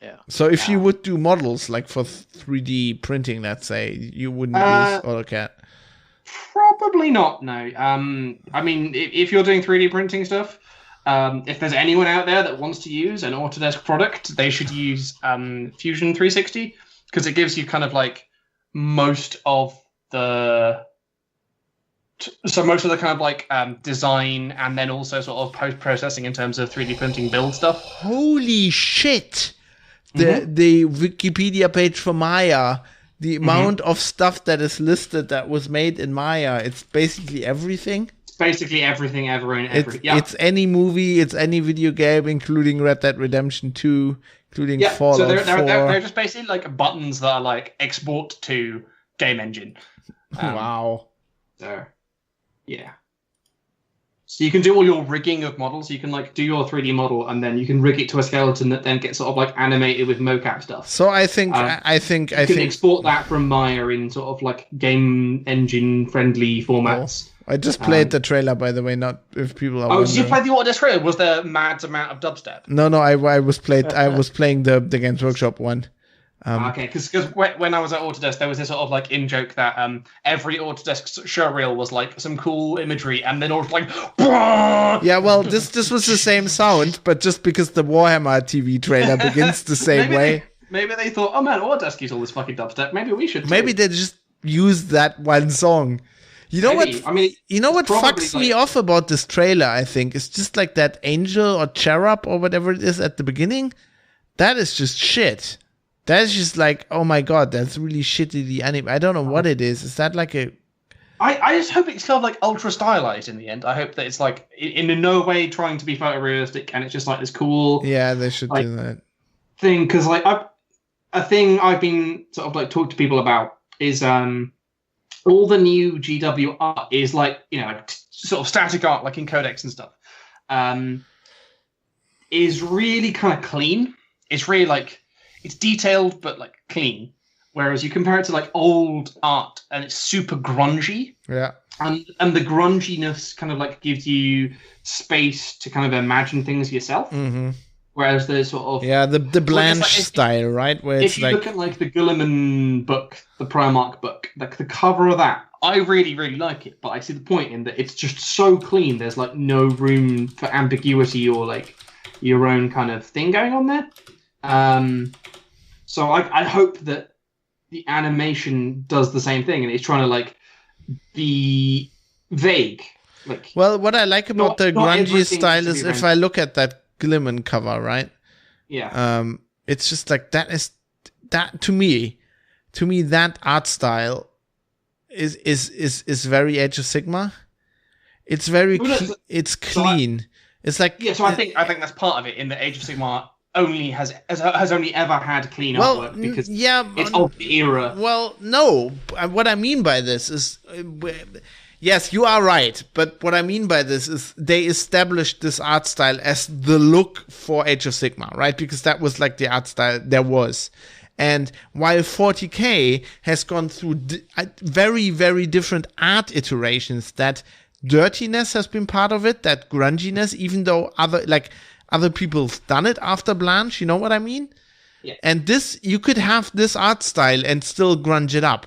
Yeah. So if you would do models like for 3D printing, let's say, you wouldn't use AutoCAD. Probably not. No. I mean, if you're doing 3D printing stuff, if there's anyone out there that wants to use an Autodesk product, they should use Fusion 360, because it gives you kind of like most of the kind of like design, and then also sort of post-processing in terms of 3D printing build stuff. Holy shit! The Wikipedia page for Maya, the amount of stuff that is listed that was made in Maya, it's basically everything. It's basically everything ever in every. It's any movie, it's any video game, including Red Dead Redemption 2, including Fallout 4. They're just basically like buttons that are like export to game engine. Wow. So, yeah. So you can do all your rigging of models. You can like do your 3D model, and then you can rig it to a skeleton that then gets sort of like animated with mocap stuff. So I think you can export that from Maya in sort of like game engine friendly formats. Oh, I just played the trailer, by the way. Not if people are. Oh, did you play the Autodesk trailer? Was there a mad amount of dubstep? No. I was playing the Games Workshop one. Okay, because when I was at Autodesk, there was this sort of like in-joke that every Autodesk showreel was like some cool imagery, and then all like, Bruh! Yeah, well, this was the same sound, but just because the Warhammer TV trailer begins the same way. Maybe they thought, oh man, Autodesk used all this fucking dubstep. Maybe we should. Maybe they just used that one song. You know what? I mean, you know what fucks me off about this trailer? I think it's just like that angel or cherub or whatever it is at the beginning. That is just shit. That's just like, oh my god, that's really shitty. The anime. I don't know what it is. Is that like a? I just hope it's kind of like ultra stylized in the end. I hope that it's like in no way trying to be photorealistic, and it's just like this cool. Yeah, they should do that thing, because like a thing I've been sort of like talked to people about is all the new GW art is like like sort of static art, like in codecs and stuff. Is really kind of clean. It's really like. It's detailed, but like clean. Whereas you compare it to like old art and it's super grungy. Yeah. And the grunginess kind of like gives you space to kind of imagine things yourself. Mm-hmm. Whereas there's sort of... Yeah, the Blanche style, right? Where if you look at like the Gulliman book, the Primarch book, like the cover of that, I really, really like it. But I see the point in that it's just so clean. There's like no room for ambiguity or like your own kind of thing going on there. So I hope that the animation does the same thing, and it's trying to like be vague. Like, well, what I like about the grungy style is if I look at that Glimmin cover, right? Yeah. It's just like that to me that art style is very Age of Sigmar. It's very it's clean. It's like So I think that's part of it in the Age of Sigmar. only has only ever had clean artwork because it's of the era. Well, no. What I mean by this is, yes, you are right. But what I mean by this is they established this art style as the look for Age of Sigmar, right? Because that was like the art style there was. And while 40K has gone through very, very different art iterations, that dirtiness has been part of it, that grunginess, even though other people've done it after Blanche, you know what I mean? Yeah. And this, you could have this art style and still grunge it up.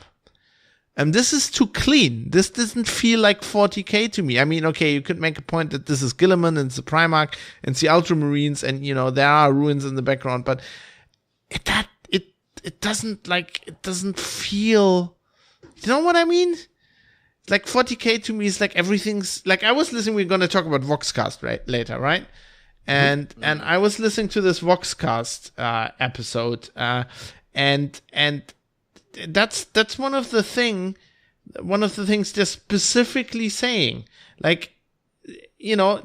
And this is too clean. This doesn't feel like 40K to me. I mean, okay, you could make a point that this is Guilliman and it's the Primarch and it's the Ultramarines and, you know, there are ruins in the background, but it doesn't feel, you know what I mean? Like 40K to me is like everything's like, I was listening, we're going to talk about Voxcast later, right? And I was listening to this Voxcast episode, and that's one of the things they're specifically saying, like, you know,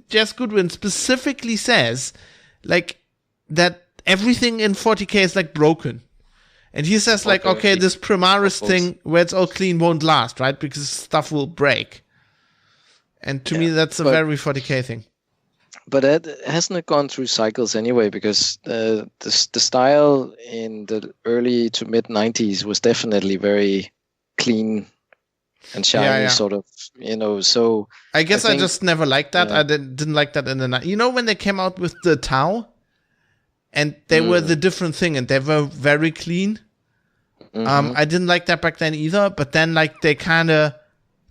Jess Goodwin specifically says like that everything in 40K is like broken. And he says like, okay, this Primaris thing where it's all clean won't last, right? Because stuff will break. And to me, that's a very 40K thing. But hasn't it gone through cycles anyway? Because the style in the early to mid 90s was definitely very clean and shiny, sort of, you know. So I guess I just never liked that. I didn't like that in the night. You know, when they came out with the Tau, and they were the different thing, and they were very clean. I didn't like that back then either. But then, like, they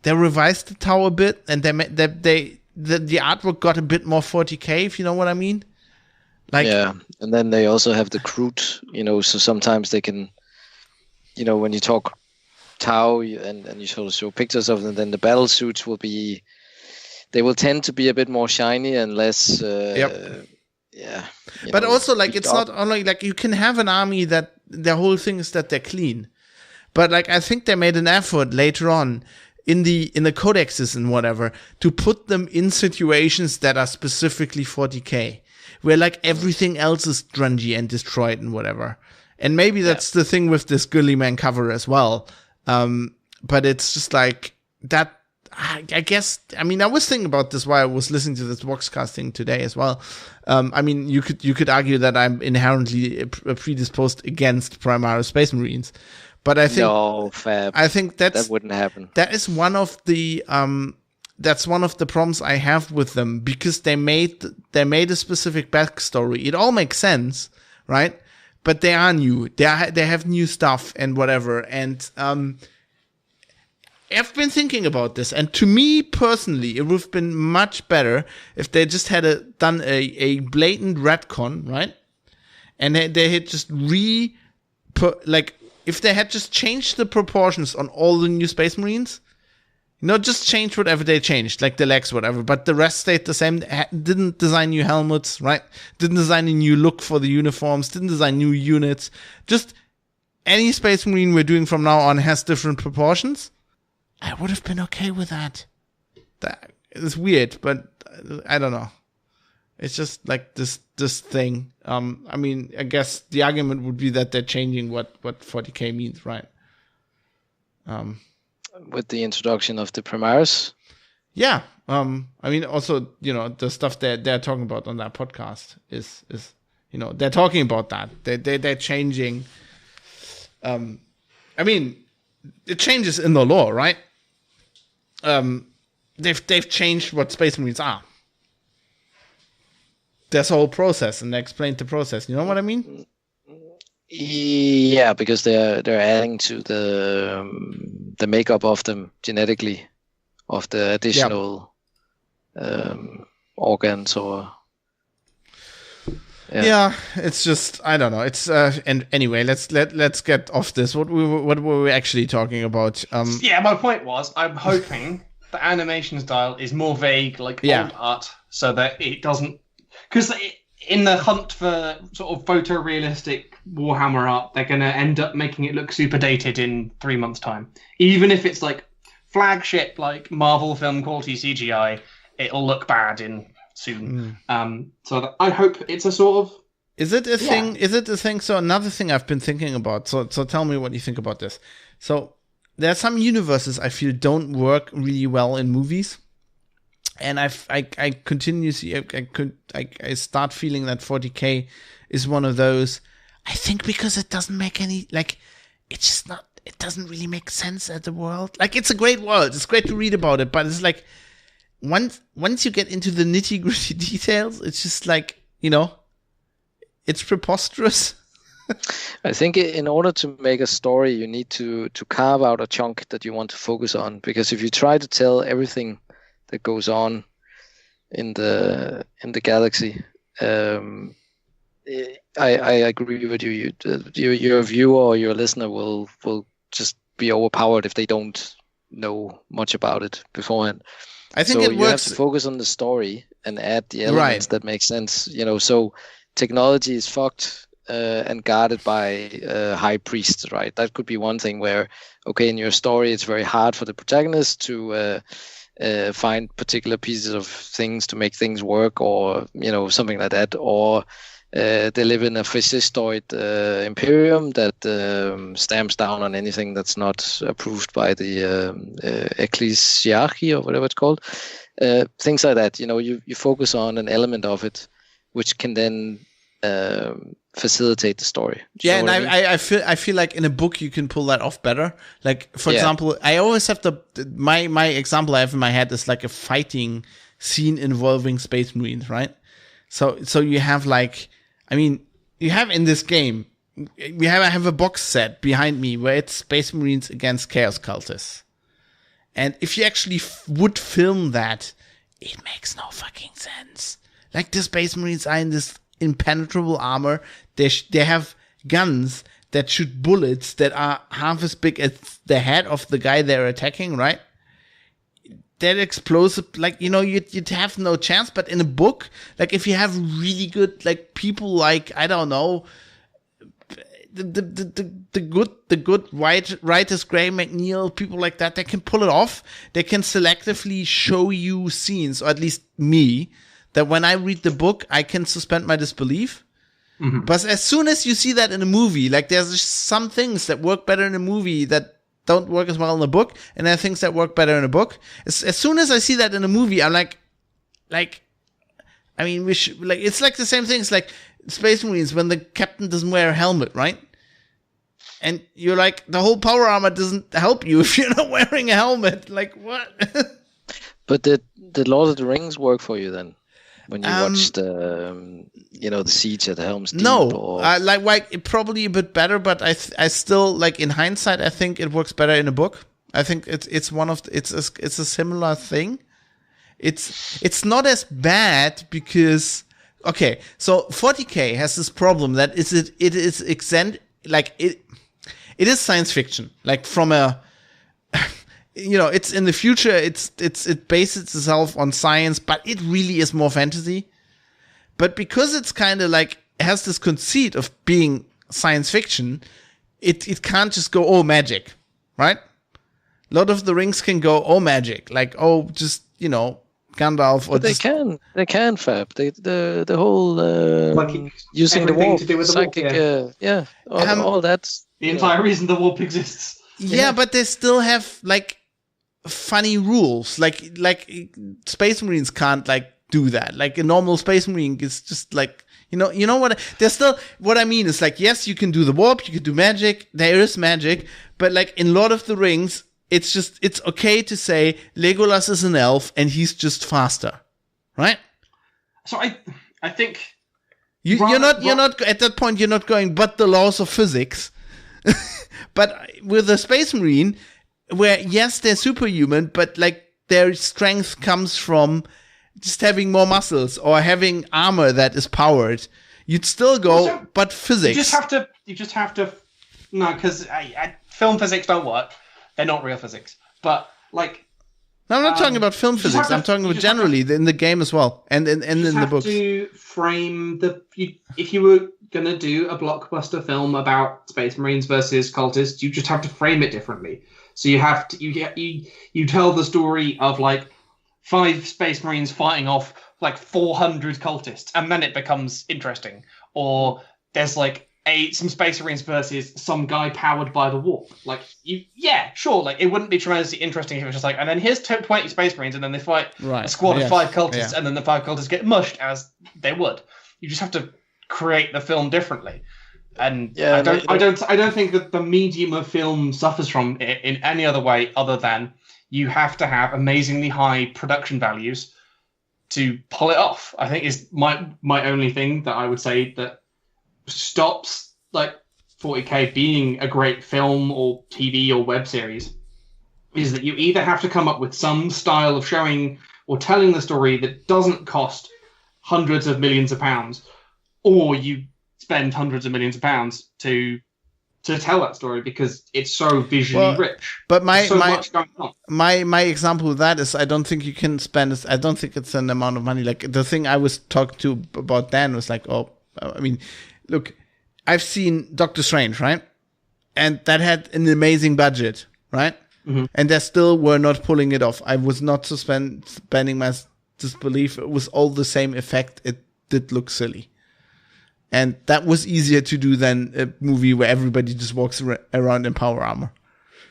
revised the Tau a bit, and the artwork got a bit more 40K, if you know what I mean. Like, yeah, and then they also have the crude, you know. So sometimes they can, you know, when you talk Tau and you sort of show pictures of them, then the battle suits they will tend to be a bit more shiny and less. Yeah. But also, like, it's not only like you can have an army that the whole thing is that they're clean. But like, I think they made an effort later on in the codexes and whatever to put them in situations that are specifically 40K, where like everything else is grungy and destroyed and whatever. And maybe that's the thing with this Gilliman cover as well. But it's just like that. I guess, I mean, I was thinking about this while I was listening to this Voxcast thing today as well. I mean, you could argue that I'm inherently predisposed against Primaris Space Marines, but I think I think that wouldn't happen. That is one of the that's one of the problems I have with them, because they made a specific backstory. It all makes sense, right? But they are new. They have new stuff and whatever, and I've been thinking about this, and to me personally, it would have been much better if they just had done a blatant retcon, right? And they had just if they had just changed the proportions on all the new Space Marines, you know, just change whatever they changed, like the legs, whatever, but the rest stayed the same. Didn't design new helmets, right? Didn't design a new look for the uniforms, didn't design new units. Just any Space Marine we're doing from now on has different proportions. I would have been okay with that. That is weird, but I don't know. It's just like this thing. I mean, I guess the argument would be that they're changing what 40K means, right? With the introduction of the Primaris. Yeah. I mean, also, you know, the stuff they're talking about on that podcast is you know, they're talking about that. They're changing. I mean, it changes in the lore, right? They've changed what Space Marines are. There's a whole process, and they explained the process. You know what I mean? Yeah, because they're adding to the makeup of them genetically, of the additional organs or. Yeah, it's just, I don't know. It's and anyway, let's get off this. What were we actually talking about? Yeah, my point was, I'm hoping the animation style is more vague, like old art, so that it doesn't, because in the hunt for sort of photorealistic Warhammer art, they're going to end up making it look super dated in 3 months' time. Even if it's like flagship, like Marvel film quality CGI, it'll look bad in soon. So I hope it's a sort of. Is it a thing? Is it a thing? So another thing I've been thinking about. So tell me what you think about this. So there are some universes I feel don't work really well in movies, and I continuously I start feeling that 40K is one of those. I think because it doesn't make any it's just not. It doesn't really make sense as a world. Like, it's a great world. It's great to read about it, but it's like once you get into the nitty gritty details, it's just like, it's preposterous. I think in order to make a story, you need to carve out a chunk that you want to focus on. Because if you try to tell everything that goes on in the galaxy, I agree with you. Your viewer or your listener will just be overpowered if they don't know much about it beforehand. I think so it you works. have to focus on the story and add the elements that make sense. So technology is fucked and guarded by high priests, right? That could be one thing where, okay, in your story, it's very hard for the protagonist to find particular pieces of things to make things work, or something like that, or they live in a fascistoid imperium that stamps down on anything that's not approved by the ecclesiarchy or whatever it's called. Things like that. You focus on an element of it, which can then facilitate the story. Yeah, and I feel like in a book you can pull that off better. Like, for example, I always have my example I have in my head is like a fighting scene involving Space Marines, right? So you have you have in this game, I have a box set behind me where it's Space Marines against Chaos Cultists. And if you actually would film that, it makes no fucking sense. Like, the Space Marines are in this impenetrable armor. They have guns that shoot bullets that are half as big as the head of the guy they're attacking, right? That explosive, you'd have no chance. But in a book, if you have really good, people I don't know, the good writers, Graham McNeil, people like that, they can pull it off. They can selectively show you scenes, or at least me, that when I read the book, I can suspend my disbelief. Mm-hmm. But as soon as you see that in a movie, there's just some things that work better in a movie that don't work as well in the book, and there are things that work better in a book. As soon as I see that in a movie, I'm we should, it's like the same thing. It's like Space Marines when the captain doesn't wear a helmet, right? And you're like, the whole power armor doesn't help you if you're not wearing a helmet. Like, what? But did Lord of the Rings work for you then? When you watched, the Siege at Helm's Deep? No, it probably a bit better, but I still, in hindsight, I think it works better in a book. I think it's one of it's a similar thing. It's not as bad because, okay, so 40K has this problem that it is it is science fiction, from a. It's in the future. It bases itself on science, but it really is more fantasy. But because it's kind of has this conceit of being science fiction, it can't just go magic, right? Lord of the Rings can go magic, just Gandalf. Or but they can Fab. The whole using the warp, to do with the warp, all that. The entire reason the warp exists. Yeah, but they still have funny rules. Like Space Marines can't do that. A normal Space Marine is just you know what? There's still, what I mean is yes, you can do the warp, you can do magic. There is magic, but in Lord of the Rings, it's okay to say Legolas is an elf and he's just faster, right? So I think you're not at that point. You're not going, but the laws of physics. But with a Space Marine, where yes, they're superhuman, but their strength comes from just having more muscles or having armor that is powered, you'd still go, but physics. You just have to. No, because film physics don't work. They're not real physics. But No, I'm not talking about film physics. I'm talking about generally in the game as well, and in the books. You have to frame if you were gonna do a blockbuster film about Space Marines versus cultists, you just have to frame it differently. So you have to you tell the story of 5 Space Marines fighting off like 400 cultists, and then it becomes interesting. Or there's like some Space Marines versus some guy powered by the warp. Like, sure. Like, it wouldn't be tremendously interesting if it was just like, and then here's 20 Space Marines, and then they fight a squad of 5 cultists, and then the 5 cultists get mushed as they would. You just have to create the film differently. And I don't think that the medium of film suffers from it in any other way other than you have to have amazingly high production values to pull it off. I think is my only thing that I would say that stops like 40K being a great film or TV or web series is that you either have to come up with some style of showing or telling the story that doesn't cost hundreds of millions of pounds, or you spend hundreds of millions of pounds to tell that story because it's so visually rich. But much going on. My example with that is I don't think you can spend this. I don't think it's an amount of money. Like the thing I was talking to about Dan was like, look, I've seen Doctor Strange, right? And that had an amazing budget, right? Mm-hmm. And they still were not pulling it off. I was not suspending my disbelief. It was all the same effect. It did look silly. And that was easier to do than a movie where everybody just walks around in power armor.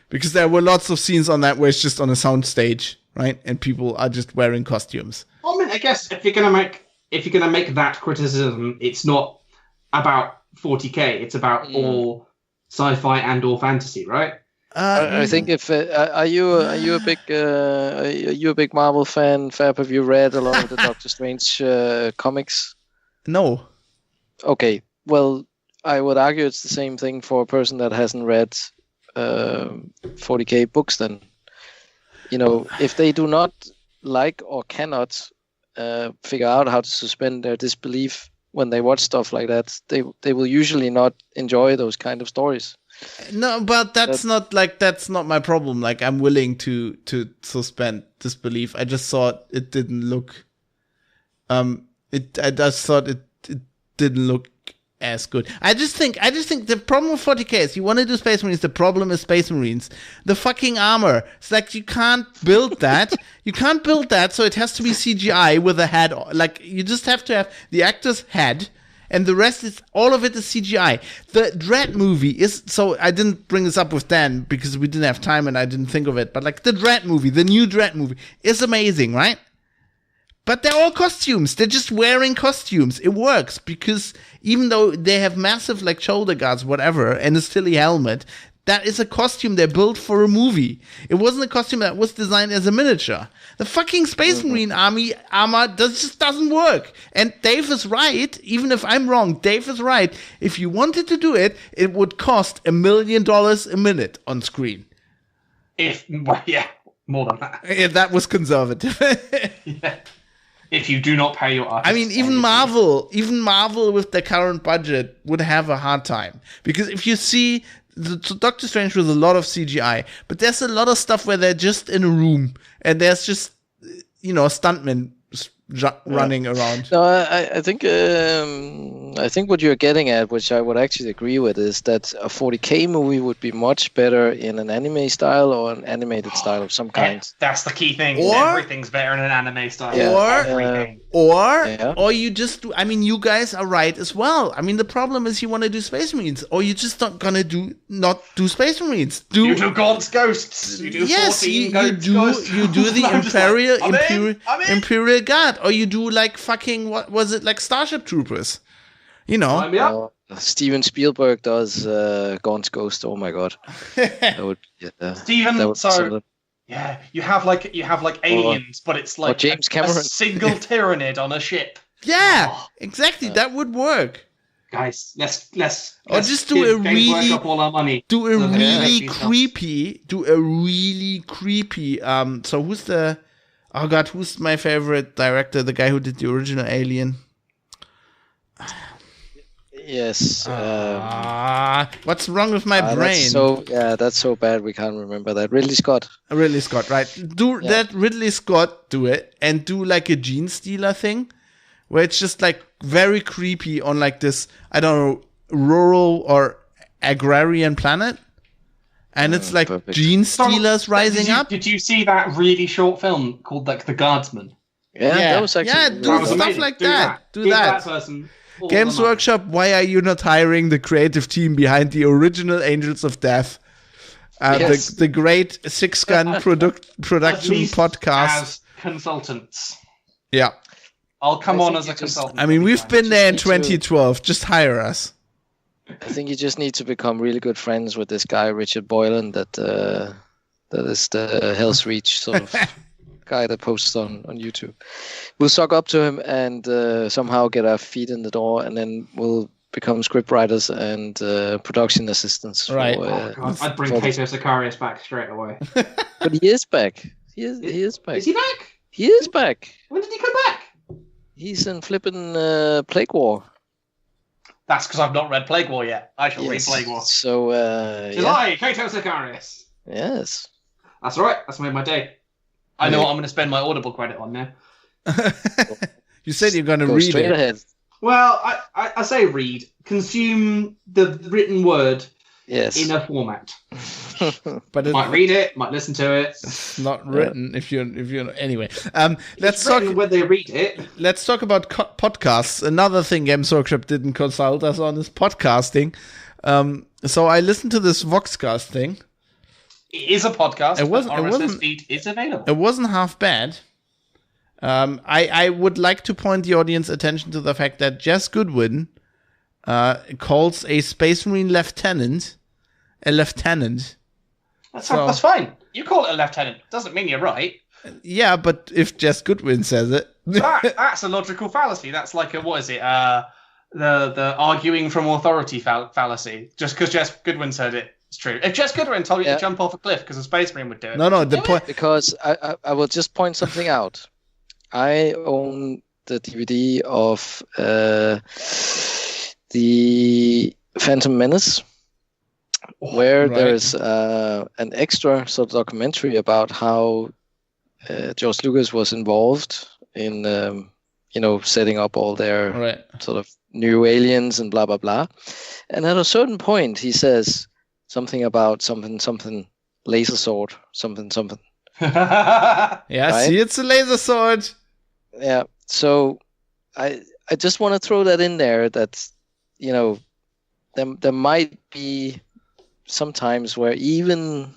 Because there were lots of scenes on that where it's just on a sound stage, right? And people are just wearing costumes. I mean, I guess if you're gonna make that criticism, it's not about 40K. It's about all sci-fi and or fantasy, right? I think if are you a big Marvel fan? Fab, have you read a lot of the Doctor Strange comics? No. Okay, well, I would argue it's the same thing for a person that hasn't read 40K books. Then, if they do not like or cannot figure out how to suspend their disbelief when they watch stuff like that, they will usually not enjoy those kind of stories. No, but that's not my problem. Like, I'm willing to suspend disbelief. I just thought it didn't look. I just thought it didn't look as good. I just think the problem with 40K is you want to do Space Marines. The problem is Space Marines. The fucking armor. It's like you can't build that. So it has to be CGI with a head. Like, you just have to have the actor's head, and the rest is all of it is CGI. The Dread movie is so. I didn't bring this up with Dan because we didn't have time and I didn't think of it. But like the Dread movie, the new Dread movie is amazing, right? But they're all costumes. They're just wearing costumes. It works because even though they have massive like shoulder guards, whatever, and a silly helmet, that is a costume they built for a movie. It wasn't a costume that was designed as a miniature. The fucking Space Marine armor just doesn't work. And Dave is right. Even if I'm wrong, Dave is right. If you wanted to do it, it would cost $1 million a minute on screen. More than that. Yeah, that was conservative. Yeah. If you do not pay your artists. I mean, even Marvel with the current budget would have a hard time. Because if you see Doctor Strange with a lot of CGI, but there's a lot of stuff where they're just in a room and there's just, stuntmen running around. No, I think what you're getting at, which I would actually agree with, is that a 40K movie would be much better in an anime style or an animated style of some kind. That's the key thing. Everything's better in an anime style. Or you just do, I mean, you guys are right as well. I mean, the problem is you want to do Space Marines, or you're just not gonna not do Space Marines. You do Gaunt's Ghosts. You do 14 Ghosts. You do the Imperial Guard. Or you do like fucking, what was it, like Starship Troopers? Steven Spielberg does Gaunt's Ghost. Oh my god. You have like aliens, but it's like James Cameron. a single Tyranid on a ship. Yeah, exactly. That would work. Guys, let's just do a really up all our money. Do a really creepy. So who's my favorite director? The guy who did the original Alien. Yes. What's wrong with my brain? That's so bad we can't remember that. Ridley Scott, right? That Ridley Scott do it and do like a Gene Stealer thing, where it's just like very creepy on like this, I don't know, rural or agrarian planet. And it's like perfect. Gene Stealers rising up. Did you see that really short film called like The Guardsman? that was actually do stuff like that. Do that. Person Games Workshop, why are you not hiring the creative team behind the original Angels of Death? The great Six Gun production podcast. As consultants. Yeah. I'll come on as a consultant. I mean, we've been there in 2012. Just hire us. I think you just need to become really good friends with this guy, Richard Boylan, that is the Hell's Reach sort of guy that posts on YouTube. We'll suck up to him and somehow get our feet in the door, and then we'll become scriptwriters and production assistants. Right. I'd bring Kato Sicarius back straight away. But he is back. He is back. Is he back? He is back. When did he come back? He's in flipping Plague War. That's because I've not read Plague War yet. I shall read Plague War. So, July, Kato Sicarius. Yes. That's right. That's made my day. I know what I'm going to spend my Audible credit on now. You said you're going to read straight it. Ahead. Well, I say read. Consume the written word in a format. But might read it, might listen to it. It's not written if you're anyway. Let's talk when they read it. Let's talk about podcasts. Another thing Games Workshop didn't consult us on is podcasting. So I listened to this Voxcast thing. It is a podcast. It wasn't. RSS feed is available. It wasn't half bad. I would like to point the audience attention to the fact that Jess Goodwin calls a Space Marine lieutenant a lieutenant. That's fine. You call it a lieutenant. Doesn't mean you're right. Yeah, but if Jess Goodwin says it, that's a logical fallacy. That's like a what is it? The arguing from authority fallacy. Just because Jess Goodwin said it. It's true. If Jess Goodwin told you to jump off a cliff because a Space Marine would do it. No, the point. Because I will just point something out. I own the DVD of the Phantom Menace, where there is an extra sort of documentary about how George Lucas was involved in, setting up all their sort of new aliens and blah, blah, blah. And at a certain point, he says something about something laser sword, something. Yeah, right? See, it's a laser sword. Yeah, so I just want to throw that in there that, there might be sometimes where even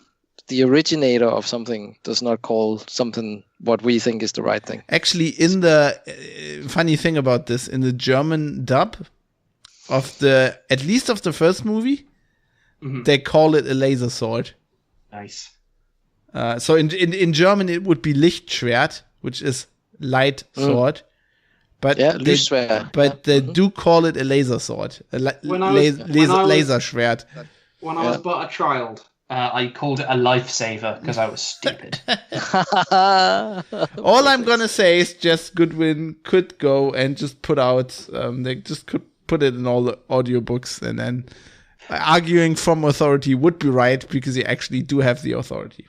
the originator of something does not call something what we think is the right thing. Actually, in the funny thing about this, in the German dub of at least of the first movie, they call it a laser sword. Nice. So in German it would be Lichtschwert, which is light sword. But they do call it a laser sword, laser schwert. When I was but a child, I called it a lifesaver because I was stupid. All I'm gonna say is Jess Goodwin could go and just put out. They just could put it in all the audiobooks, and then arguing from authority would be right because you actually do have the authority.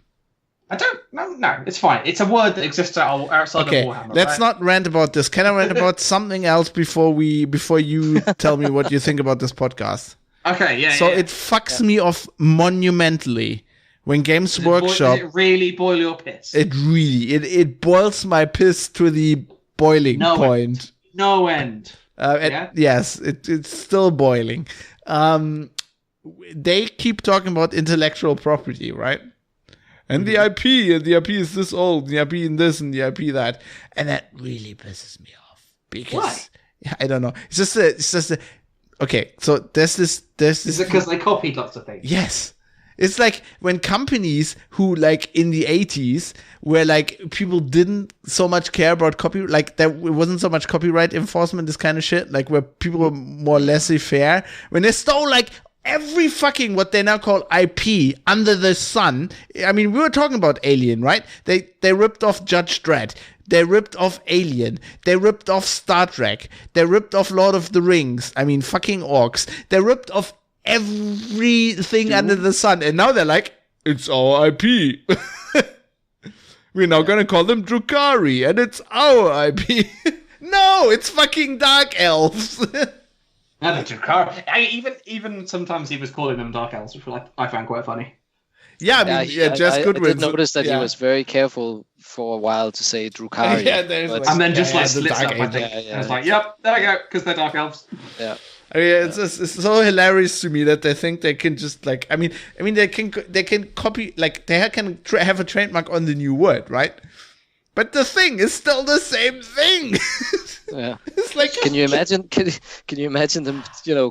I don't. No, it's fine. It's a word that exists outside of Warhammer. Let's not rant about this. Can I rant about something else before you tell me what you think about this podcast? Okay, yeah. So it fucks me off monumentally when Games Workshop. Does it really boil your piss? It really it boils my piss to the boiling point. No end. Yes, it's still boiling. They keep talking about intellectual property, right? And the IP is this old, the IP in this, and the IP that. And that really pisses me off. Because, I don't know. It's just okay, so there's this. Is it because they copied lots of things? Yes. It's like when companies who, like, in the 80s, where, like, people didn't so much care about copyright, like, there wasn't so much copyright enforcement, this kind of shit, like, where people were more laissez-faire, when they stole, like, every fucking what they now call IP under the sun. I mean, we were talking about Alien, right? They ripped off Judge Dredd. They ripped off Alien. They ripped off Star Trek. They ripped off Lord of the Rings. I mean, fucking orcs. They ripped off everything under the sun. And now they're like, it's our IP. We're now going to call them Drukhari. And it's our IP. No, it's fucking Dark Elves. Even sometimes he was calling them Dark Elves, which I found quite funny. Yeah, I mean, Jess Goodwin. I did notice that he was very careful for a while to say Drukhari. And then just splits up, I think. And it's like, yep, there we go, because they're dark elves. Yeah. I mean, it's so hilarious to me that they think they can just like. I mean, they can copy, like they can have a trademark on the new word, right? But the thing is still the same thing. Yeah. It's like, can you imagine? Can you imagine them?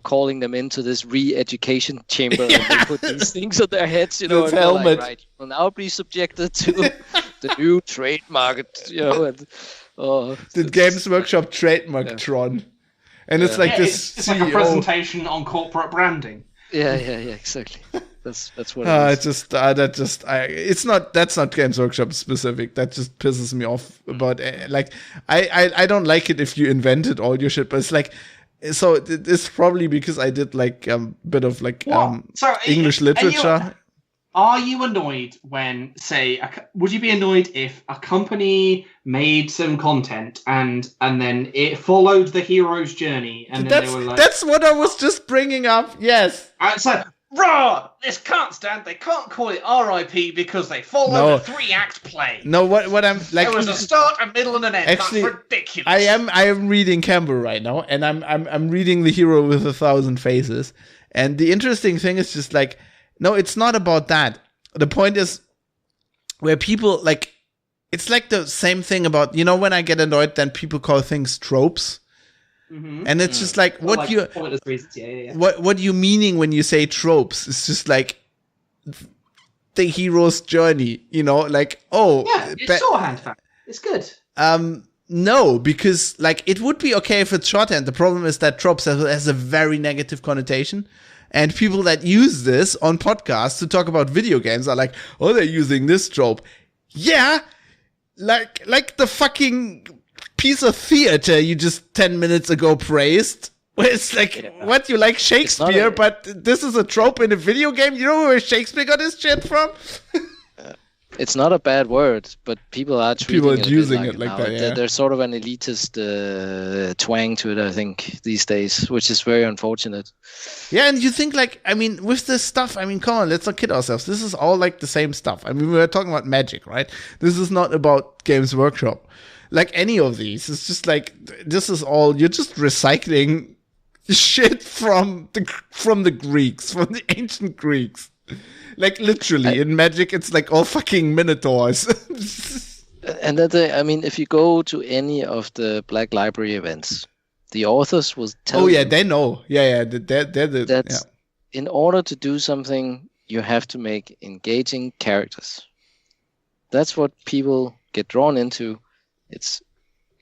Calling them into this re-education chamber and they put these things on their heads. And helmet. Like, right, will now be subjected to the new trademark. And the Games Workshop trademark Tron. And it's like this. It's like a presentation on corporate branding. Yeah, exactly. That's what it is. That's not Games Workshop specific. That just pisses me off about I don't like it if you invented all your shit, but it's like, so it's probably because I did like a bit of like English literature. Are you annoyed when, say, would you be annoyed if a company made some content and then it followed the hero's journey and then they were like... That's what I was just bringing up, yes. It's like, raw, this can't stand, they can't call it RIP because they followed a 3-act play. No, what I'm like... There was a start, a middle, and an end. Actually, that's ridiculous. I am reading Campbell right now, and I'm reading The Hero with 1,000 Faces. And the interesting thing is just like, no, it's not about that. The point is where people like, it's like the same thing about, when I get annoyed, then people call things tropes. Mm-hmm. And it's just like, what you meaning when you say tropes? It's just like the hero's journey, like, it's shorthand fact. It's good. No, because like it would be okay if it's shorthand. The problem is that tropes has a very negative connotation. And people that use this on podcasts to talk about video games are like, oh, they're using this trope. Yeah, like the fucking piece of theater you just 10 minutes ago praised. Where it's like, what, you like Shakespeare, but this is a trope in a video game? You know where Shakespeare got his shit from? It's not a bad word, but people are using it like that. Yeah. There's sort of an elitist twang to it, I think, these days, which is very unfortunate. Yeah, and you think like, I mean, with this stuff, I mean, come on, let's not kid ourselves. This is all like the same stuff. I mean, we were talking about Magic, right? This is not about Games Workshop. Like any of these, it's just like, this is all, you're just recycling shit from the Greeks, from the ancient Greeks. Like literally in Magic, it's like all fucking minotaurs. And I mean, if you go to any of the Black Library events, the authors will tell. Oh yeah, they know. Yeah. That in order to do something, you have to make engaging characters. That's what people get drawn into. It's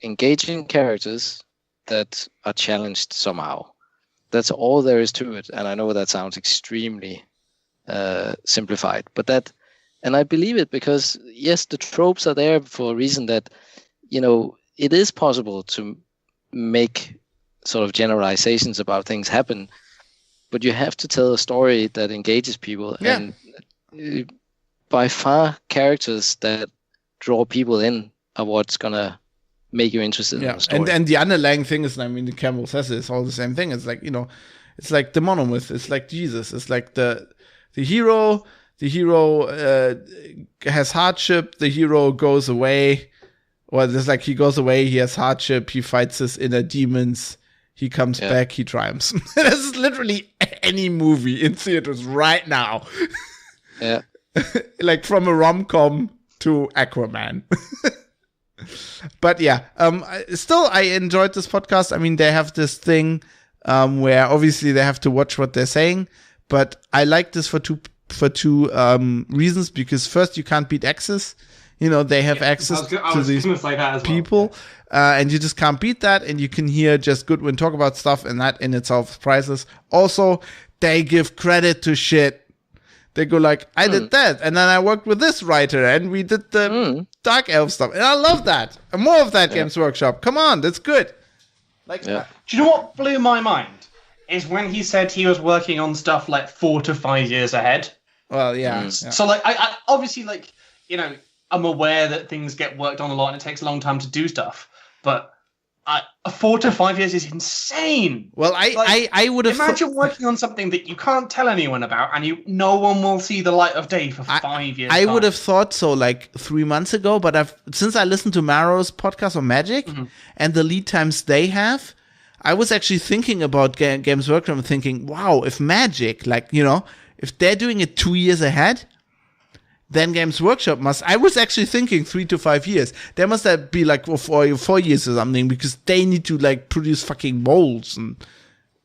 engaging characters that are challenged somehow. That's all there is to it. And I know that sounds extremely simplified, but and I believe it because yes, the tropes are there for a reason that, it is possible to make sort of generalizations about things happen, but you have to tell a story that engages people. And by far characters that draw people in are what's gonna make you interested in the story. And the underlying thing is, I mean, the Campbell says it's all the same thing. It's like, it's like the monomyth. It's like Jesus. It's like the hero has hardship. The hero goes away. Or there's like, he goes away. He has hardship. He fights his inner demons. He comes back. He triumphs. This is literally any movie in theaters right now. Yeah. Like from a rom-com to Aquaman. But yeah, still, I enjoyed this podcast. I mean, they have this thing where obviously they have to watch what they're saying, but I like this for two reasons. Because first, you can't beat access. They have access to these people, and you just can't beat that. And you can hear Jess Goodwin talk about stuff, and that in itself is priceless. Also, they give credit to shit. They go like, I did that, and then I worked with this writer, and we did the Dark Elf stuff, and I love that. And more of that, Games Workshop. Come on, that's good. Like, do you know what blew my mind? Is when he said he was working on stuff like 4 to 5 years ahead. Well, yeah. So like, I obviously like, I'm aware that things get worked on a lot and it takes a long time to do stuff, but 4 to 5 years is insane. Well, I would have imagine working on something that you can't tell anyone about, and no one will see the light of day for 5 years. I would have thought so like 3 months ago, but since I listened to Maro's podcast on Magic and the lead times they have, I was actually thinking about Games Workshop and thinking, wow, if Magic, if they're doing it 2 years ahead, then Games Workshop I was actually thinking 3 to 5 years. There must be like 4 years or something, because they need to like produce fucking molds and,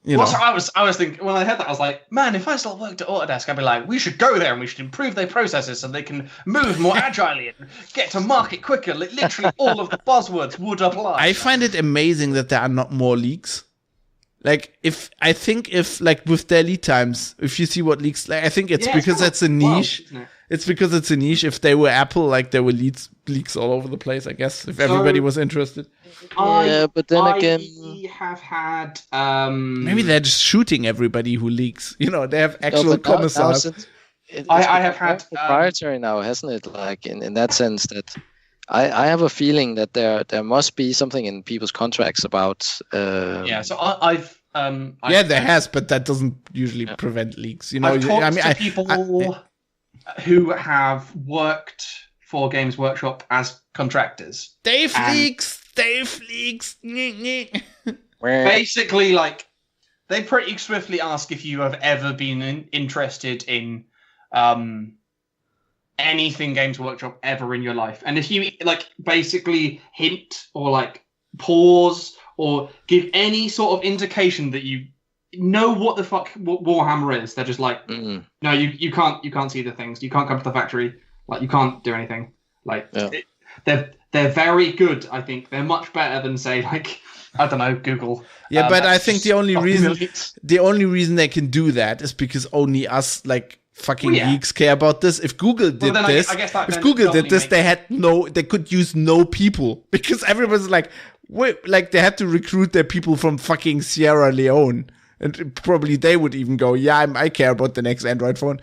Well, so I was thinking, when I heard that, I was like, man, if I still worked at Autodesk, I'd be like, we should go there and we should improve their processes so they can move more agilely and get to market quicker. Literally all of the buzzwords would apply. I find it amazing that there are not more leaks. Like, if with their lead times, if you see what leaks, I think it's because it's a niche. It's because it's a niche. If they were Apple, there were leaks all over the place, I guess, if everybody was interested. But then again, we have had maybe they're just shooting everybody who leaks. They have actual commissars. I have had proprietary now, hasn't it? Like in that sense that I have a feeling that there must be something in people's contracts about. So I've there has, but that doesn't usually prevent leaks. I've talked to people who have worked for Games Workshop as contractors. Dave leaks. Basically, they pretty swiftly ask if you have ever been interested in anything Games Workshop ever in your life. And if you, basically hint or, pause or give any sort of indication that you know what the fuck Warhammer is, they're just like, no, you can't see the things. You can't come to the factory. You can't do anything. They're very good, I think. They're much better than, say, I don't know, Google. Yeah, but I think the only reason they can do that is because only us, fucking geeks care about this. If Google did this, they could use no people, because everyone's they had to recruit their people from fucking Sierra Leone. And probably they would even go, I care about the next Android phone.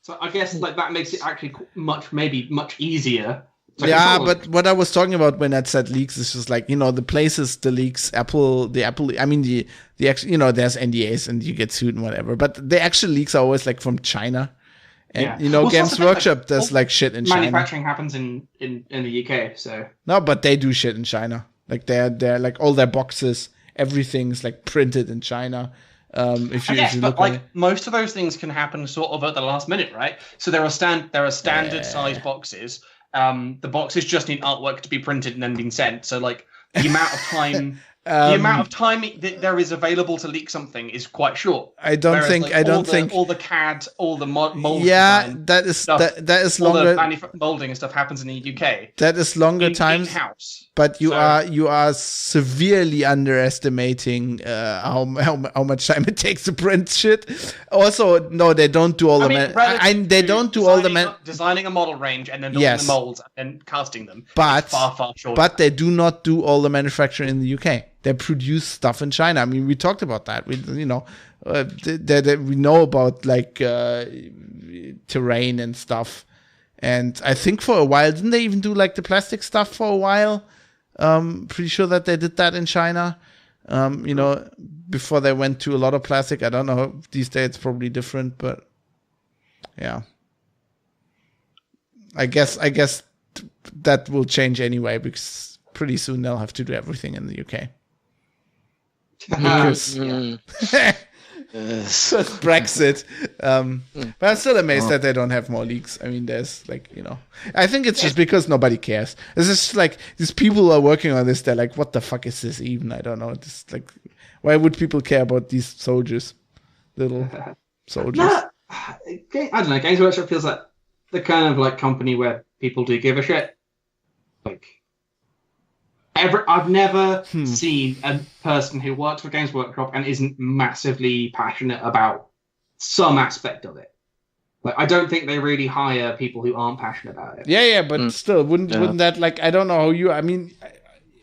So I guess that makes it actually much easier. But what I was talking about when I said leaks is just the places, the leaks, Apple, I mean, the actual, there's NDAs and you get sued and whatever. But the actual leaks are always from China. And, Games Workshop does shit in China. Manufacturing happens in the UK, so. No, but they do shit in China. They're all their boxes, everything's printed in China. Most of those things can happen sort of at the last minute, right? So there are standard size boxes. The boxes just need artwork to be printed and then being sent. So the amount of time that there is available to leak something is quite short. I don't think all the CAD, all the mold. Yeah, design that is longer. All the molding and stuff happens in the UK. That is longer times. In-house. But you are severely underestimating how much time it takes to print shit. Also, no, they don't do all they don't do all the designing a model range and then building the molds and casting them. But far shorter. But they do not do all the manufacturing in the UK. They produce stuff in China. I mean, we talked about that. We know about terrain and stuff. And I think for a while, didn't they even do the plastic stuff for a while? Pretty sure that they did that in China. Before they went to a lot of plastic. I don't know. These days it's probably different, but yeah. I guess that will change anyway, because pretty soon they'll have to do everything in the UK. Brexit. But I'm still amazed that they don't have more leaks. I mean, there's I think it's just because nobody cares. It's just these people who are working on this, they're like, what the fuck is this even? I don't know. It's why would people care about these soldiers? Little soldiers. No, I don't know. Games Workshop feels like the kind of company where people do give a shit. I've never seen a person who works for Games Workshop and isn't massively passionate about some aspect of it. I don't think they really hire people who aren't passionate about it. Yeah, but still, wouldn't that I don't know how you? I mean,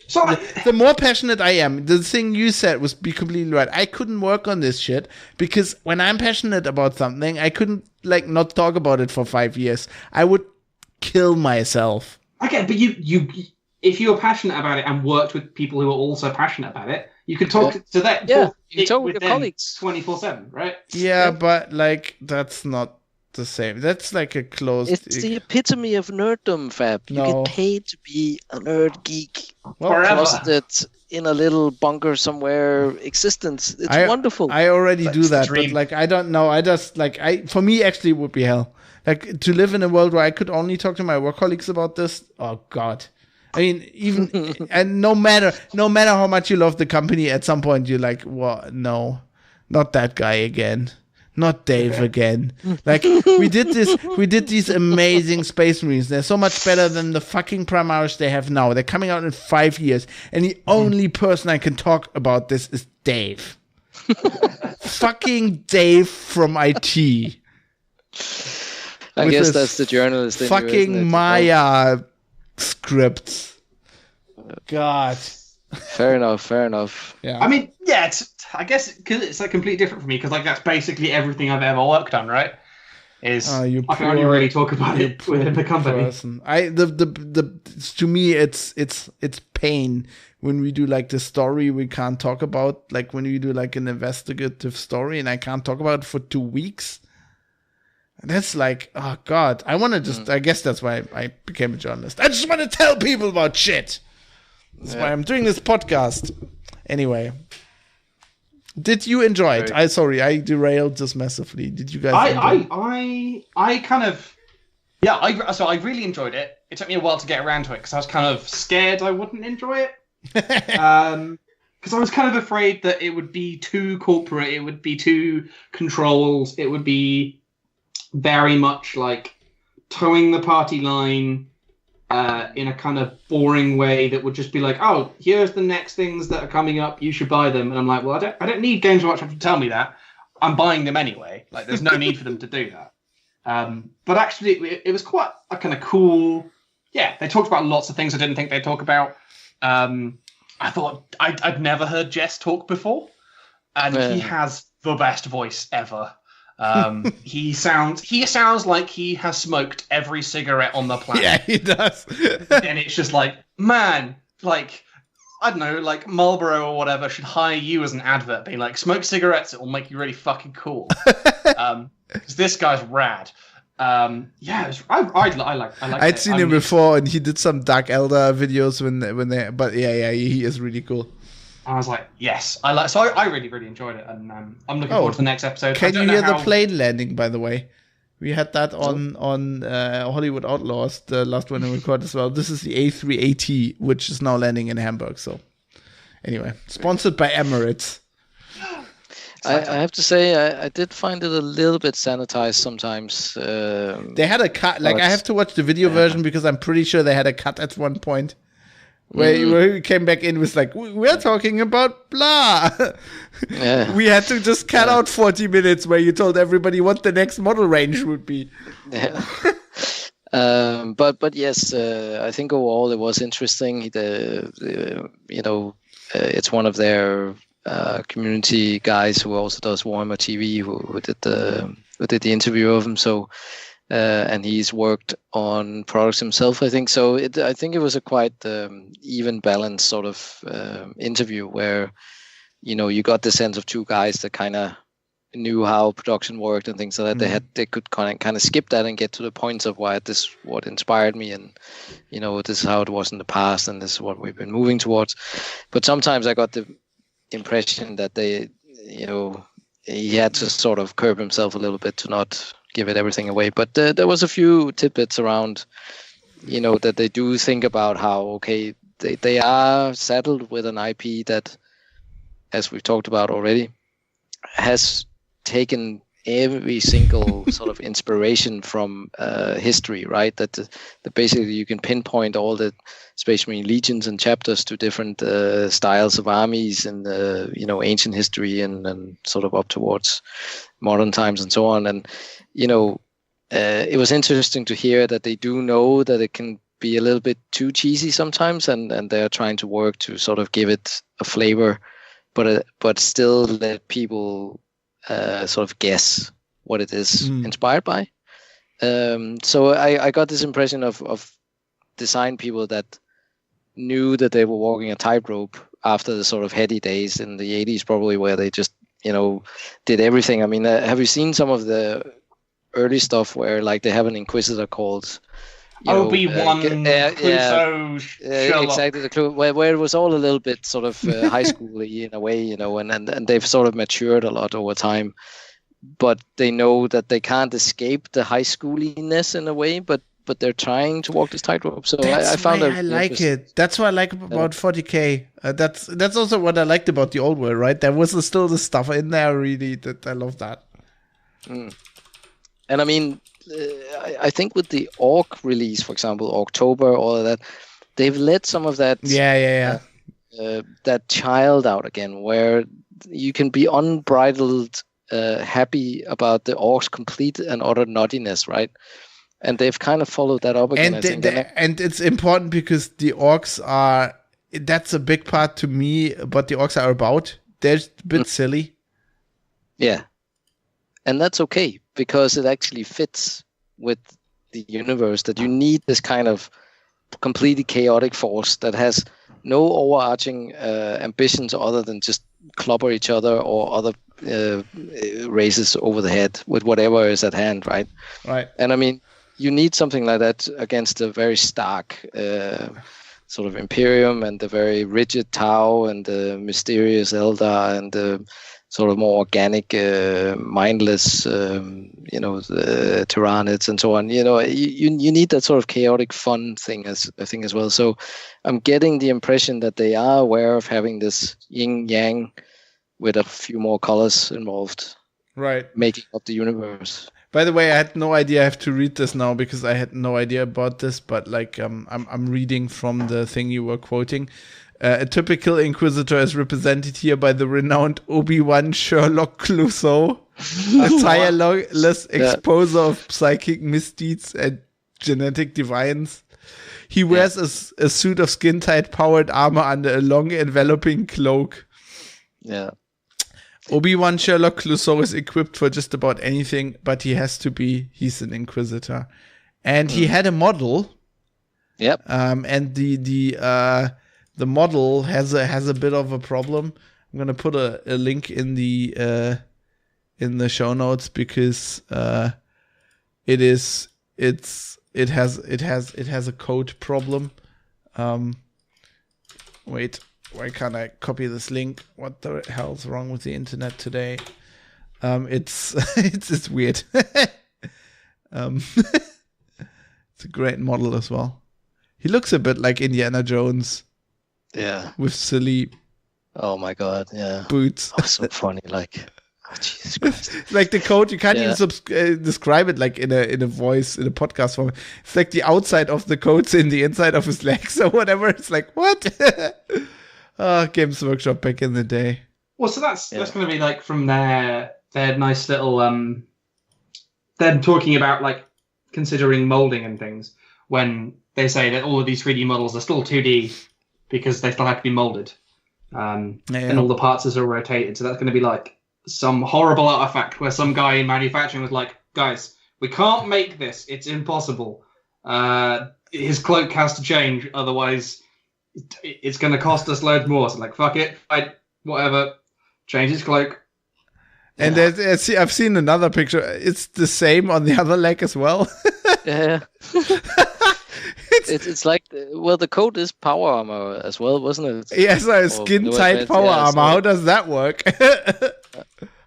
the more passionate I am, the thing you said was be completely right. I couldn't work on this shit because when I'm passionate about something, I couldn't not talk about it for 5 years. I would kill myself. Okay, but you if you were passionate about it and worked with people who are also passionate about it, you could talk to them. Yeah, you talk with your colleagues 24/7, right? Yeah, but like that's not the same. That's like a closed. It's the epitome of nerddom, Fab. You No. get paid to be a nerd geek, Forever. closeted in a little bunker somewhere existence. It's wonderful. I already do that, dream. but like I don't know. I just like for me actually it would be hell. Like to live in a world where I could only talk to my work colleagues about this. Oh God. I mean, even and no matter how much you love the company, at some point you're like, what? No, not that guy again. Not Dave again. Like we did these amazing Space Marines. They're so much better than the fucking Primaris they have now. They're coming out in 5 years, and the only person I can talk about this is Dave. Fucking Dave from IT. I guess that's the journalist. in you, isn't Fucking it? Maya scripts. God. Fair enough. Yeah. I mean, yeah, I guess because it's like completely different for me because like that's basically everything I've ever worked on, right? I can only really talk about it within the company. Person. To me it's pain when we do like the story we can't talk about, like when we do like an investigative story and I can't talk about it for 2 weeks. And that's like, oh God, I want to just, I guess that's why I became a journalist. I just want to tell people about shit. That's why I'm doing this podcast. Anyway, did you enjoy it? I derailed this massively. Did you guys enjoy it? I kind of, yeah, I really enjoyed it. It took me a while to get around to it because I was kind of scared I wouldn't enjoy it. Because I was kind of afraid that it would be too corporate, it would be too controlled, it would be very much like towing the party line in a kind of boring way that would just be like, oh, here's the next things that are coming up, you should buy them. And I'm like, well, I don't need Games Workshop to tell me that. I'm buying them anyway. Like, there's no need for them to do that. But actually, it was quite a kind of cool. Yeah, they talked about lots of things I didn't think they'd talk about. I thought I'd never heard Jess talk before, and he has the best voice ever. He sounds like he has smoked every cigarette on the planet. Yeah, he does. And it's just like, man, like, I don't know, like Marlboro or whatever should hire you as an advert, being like, smoke cigarettes, it will make you really fucking cool. Because this guy's rad. Yeah, I like. I'd seen him before, and he did some Dark Elder videos when they. But yeah, he is really cool. I was like, yes, So I really, really enjoyed it, and I'm looking forward to the next episode. Can you hear the plane landing? By the way, we had that on Hollywood Outlaws, the last one we recorded as well. This is the A380, which is now landing in Hamburg. So, anyway, sponsored by Emirates. I have to say, I did find it a little bit sanitized sometimes. They had a cut. Like, I have to watch the video version because I'm pretty sure they had a cut at one point. Where he came back in was like, we're talking about blah. Yeah. We had to just cut out 40 minutes where you told everybody what the next model range would be. Yeah. But yes, I think overall it was interesting. It's one of their community guys who also does Warhammer TV who did the interview of him. So. And he's worked on products himself, I think. So I think it was a quite even balanced sort of interview where, you got the sense of two guys that kind of knew how production worked and things like that. They could kind of skip that and get to the points of why this what inspired me, and this is how it was in the past, and this is what we've been moving towards. But sometimes I got the impression that they, he had to sort of curb himself a little bit to not give it everything away. But there was a few tidbits around, that they do think about how, okay, they are saddled with an IP that, as we've talked about already, has taken every single sort of inspiration from history, right? That basically you can pinpoint all the Space Marine legions and chapters to different styles of armies and ancient history and sort of up towards modern times and so on. And it was interesting to hear that they do know that it can be a little bit too cheesy sometimes, and they're trying to work to sort of give it a flavor, but still let people sort of guess what it is inspired by. So I got this impression of design people that knew that they were walking a tightrope after the sort of heady days in the 80s, probably, where they just, did everything. I mean, have you seen some of the early stuff where like they have an Inquisitor called Obi-Wan Clouseau Sherlock. Exactly, where it was all a little bit sort of high schooly in a way, and they've sort of matured a lot over time, but they know that they can't escape the high schooliness in a way, but they're trying to walk this tightrope. So I found that I like it. That's what I like about 40K. That's also what I liked about the old world, right? There was still the stuff in there, really, that I love that. And I mean, I think with the Orc release, for example, October, all of that, they've let some of that that child out again, where you can be unbridled happy about the Orcs' complete and utter naughtiness, right? And they've kind of followed that up again. And it's important because the Orcs that's a big part to me, what the Orcs are about. They're a bit silly. Yeah. And that's okay, because it actually fits with the universe, that you need this kind of completely chaotic force that has no overarching ambitions other than just clobber each other or other races over the head with whatever is at hand, right? Right. And I mean, you need something like that against a very stark sort of Imperium and the very rigid Tau and the mysterious Eldar and the sort of more organic, mindless, the Tyranids and so on. You need that sort of chaotic fun thing, I think as well. So I'm getting the impression that they are aware of having this yin-yang with a few more colors involved. Right. Making up the universe. By the way, I had no idea. I have to read this now because I had no idea about this. But like, I'm reading from the thing you were quoting. A typical Inquisitor is represented here by the renowned Obi-Wan Sherlock Clouseau, a tireless exposer of psychic misdeeds and genetic deviance. He wears a suit of skin-tight powered armor under a long enveloping cloak. Yeah. Obi-Wan Sherlock Clouseau is equipped for just about anything, but he's an Inquisitor. And he had a model. Yep. And the model has a bit of a problem. I'm gonna put a link in the show notes because it has a code problem. Wait, why can't I copy this link? What the hell's wrong with the internet today? It's weird. It's a great model as well. He looks a bit like Indiana Jones. Yeah. With silly. Oh my God! Yeah. Boots. Oh, so funny! Like, oh, Jesus Christ! Like the coat, you can't even describe it like in a voice in a podcast form. It's like the outside of the coat's in the inside of his legs or whatever. It's like what? Games Workshop back in the day. Well, so that's going to be like from their nice little them talking about like considering molding and things when they say that all of these 3D models are still 2D. Because they still have to be molded. And all the parts are rotated. So that's going to be like some horrible artifact where some guy in manufacturing was like, guys, we can't make this. It's impossible. His cloak has to change. Otherwise, it's going to cost us loads more. So like, fuck it. Whatever. Change his cloak. And I've seen another picture. It's the same on the other leg as well. Yeah. It's like, the coat is power armor as well, wasn't it? Yes, skin-tight power armor. How does that work?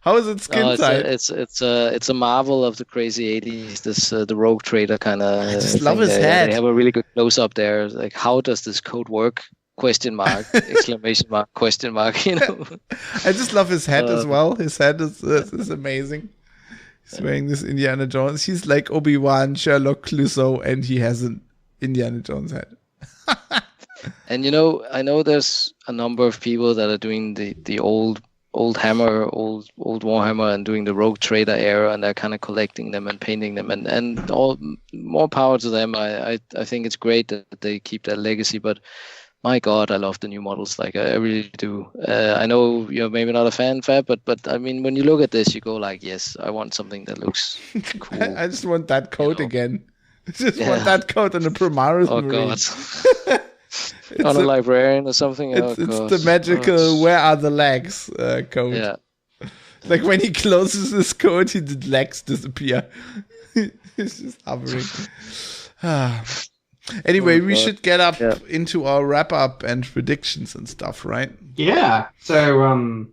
How is it skin-tight? It's a marvel of the crazy 80s, this the Rogue Trader kind of I just love his head. They have a really good close-up there. Like, how does this coat work? Question mark, exclamation mark, question mark, I just love his head as well. His head is amazing. He's wearing this Indiana Jones. He's like Obi-Wan, Sherlock Clouseau, and he has an Indiana Jones head. And I know there's a number of people that are doing the old Hammer, old Warhammer, and doing the Rogue Trader era, and they're kind of collecting them and painting them, and all more power to them. I think it's great that they keep that legacy, but my God, I love the new models. Like, I really do. I know you're maybe not a fan, Fab, but I mean, when you look at this, you go like, yes, I want something that looks cool. I just want that coat again. I just want that coat and the Primaris. Oh Marine. God. on a librarian or something. It's the magical "where are the legs" code. Yeah. Like when he closes his code, the legs disappear. It's just hovering. Anyway, we should get up into our wrap up and predictions and stuff, right? Yeah. So,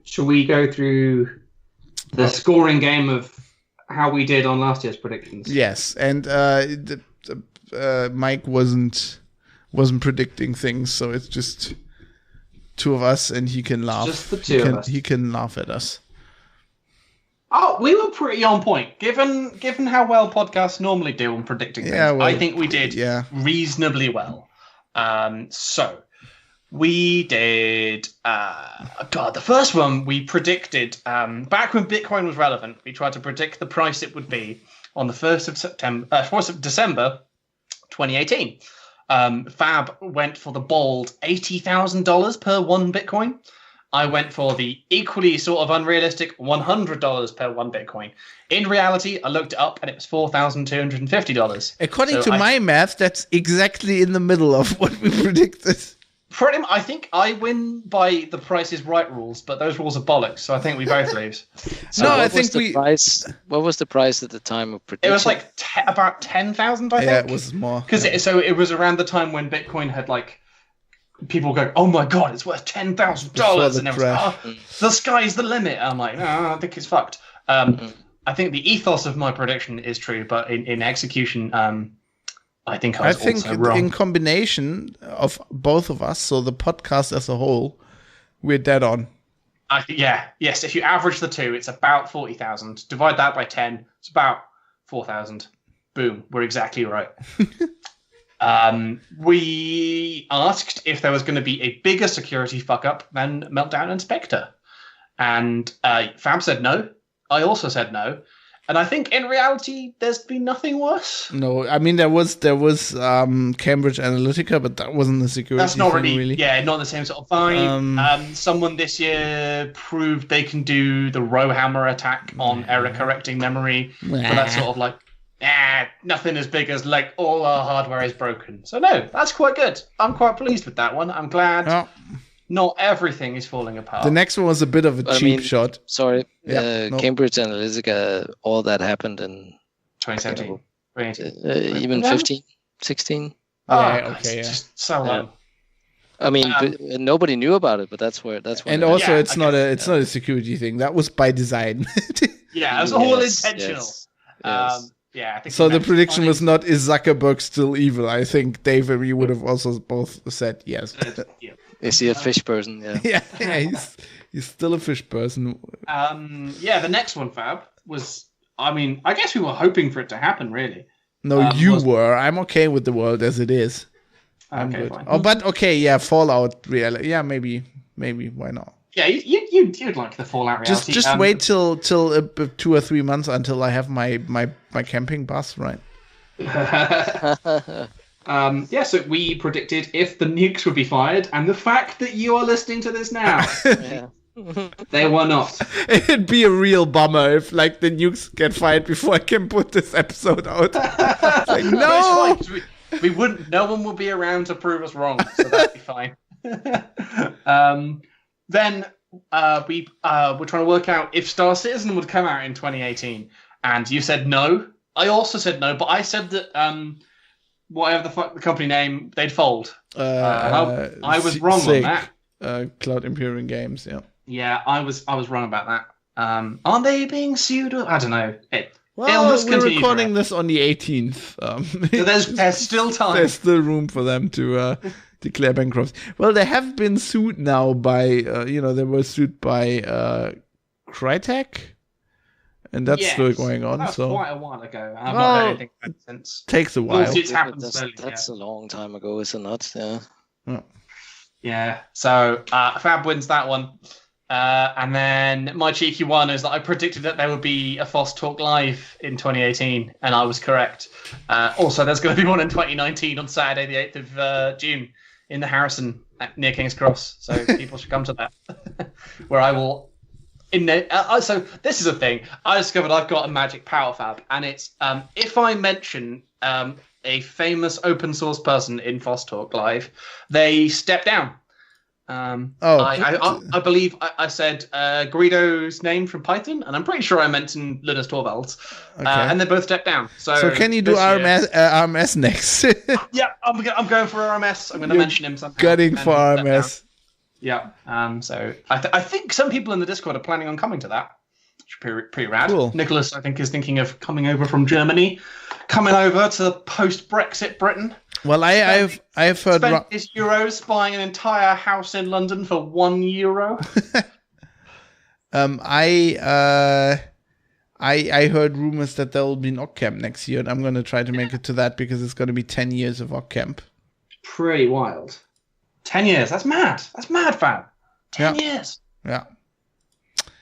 shall we go through the scoring game of how we did on last year's predictions? Yes, and Mike wasn't predicting things, so it's just two of us, and he can laugh. Just the two of us. He can laugh at us. Oh, we were pretty on point. Given how well podcasts normally do on predicting things, I think we did reasonably well. So we did. The first one we predicted back when Bitcoin was relevant. We tried to predict the price it would be on the 1st of December, 2018. Fab went for the bold $80,000 per one Bitcoin. I went for the equally sort of unrealistic $100 per one Bitcoin. In reality, I looked it up and it was $4,250. According to my math, that's exactly in the middle of what we predicted. Pretty much, I think I win by the Price is Right rules, but those rules are bollocks, so I think we both lose. So no, I think what was the price at the time of prediction? It was like about 10,000, I think. Yeah, it was more. Because it was around the time when Bitcoin had like people going, "Oh my god, it's worth $10,000," and everyone's the sky's the limit. I'm like, no, I think it's fucked. I think the ethos of my prediction is true, but in execution, I think I was also wrong. In combination of both of us, so the podcast as a whole, we're dead on. Yes. If you average the two, it's about 40,000. Divide that by 10, it's about 4,000. Boom, we're exactly right. We asked if there was going to be a bigger security fuck up than Meltdown and Spectre, and Fab said no. I also said no. And I think in reality, there's been nothing worse. No, I mean there was Cambridge Analytica, but that wasn't the security. That's not thing, really, not the same sort of vibe. Someone this year proved they can do the Rowhammer attack on error correcting memory, but that's sort of like, nothing as big as like all our hardware is broken. So no, that's quite good. I'm quite pleased with that one. I'm glad. Not everything is falling apart. The next one was a bit of a cheap shot. Sorry, Cambridge Analytica, all that happened in 2017. Even 15, 16. Just so long. I mean, nobody knew about it, but that's where. And also, it's not a security thing. That was by design. It was all intentional. Yes. I think so the prediction was not, is Zuckerberg still evil? I think Dave and me would have also both said yes. Is he a fish person? Yeah. He's still a fish person. The next one, Fab, was, I mean, I guess we were hoping for it to happen, really. No, you were. I'm okay with the world as it is. I'm good. Fine. Oh, but okay, Fallout reality. Yeah, maybe, why not? Yeah, you'd like the Fallout reality. Just wait till 2 or 3 months until I have my camping bus, right? So we predicted if the nukes would be fired, and the fact that you are listening to this now, they were not. It'd be a real bummer if like the nukes get fired before I can put this episode out. Like, no, we wouldn't. No one will be around to prove us wrong, so that'd be fine. Then we were trying to work out if Star Citizen would come out in 2018, and you said no. I also said no, but I said that whatever the fuck the company name, they'd fold. I was wrong on that. Cloud Imperium Games, yeah. Yeah, I was wrong about that. Aren't they being sued? I don't know. We're recording this on the 18th. So there's still time. There's still room for them to declare bankruptcy. Well, they have been sued now by, they were sued by Crytek. And that's still going on. That's so quite a while ago. I've not heard anything since. Takes a while. It's happened slowly. That's a long time ago, is it not? Yeah. Yeah. So Fab wins that one. And then my cheeky one is that I predicted that there would be a FOSS Talk Live in 2018, and I was correct. Also, there's going to be one in 2019 on Saturday, the 8th of June, in the Harrison near King's Cross. So people should come to that, where I will. So this is a thing. I discovered I've got a magic power, Fab, and it's if I mention a famous open source person in FOSS Talk Live, they stepped down. I believe I said Guido's name from Python, and I'm pretty sure I mentioned Linus Torvalds, and they both stepped down. So can you do RMS next? Yeah, I'm going for RMS. I'm going to mention him somehow. Gunning for RMS. Yeah. So I think some people in the Discord are planning on coming to that. Pretty rad. Cool. Nicholas, I think, is thinking of coming over from Germany, coming over to post-Brexit Britain. Well, I've heard spend his euros buying an entire house in London for €1. I heard rumors that there will be an OggCamp next year, and I'm going to try to make it to that because it's going to be 10 years of OggCamp. Pretty wild. 10 years. That's mad. That's mad, fam. 10 years. Yeah.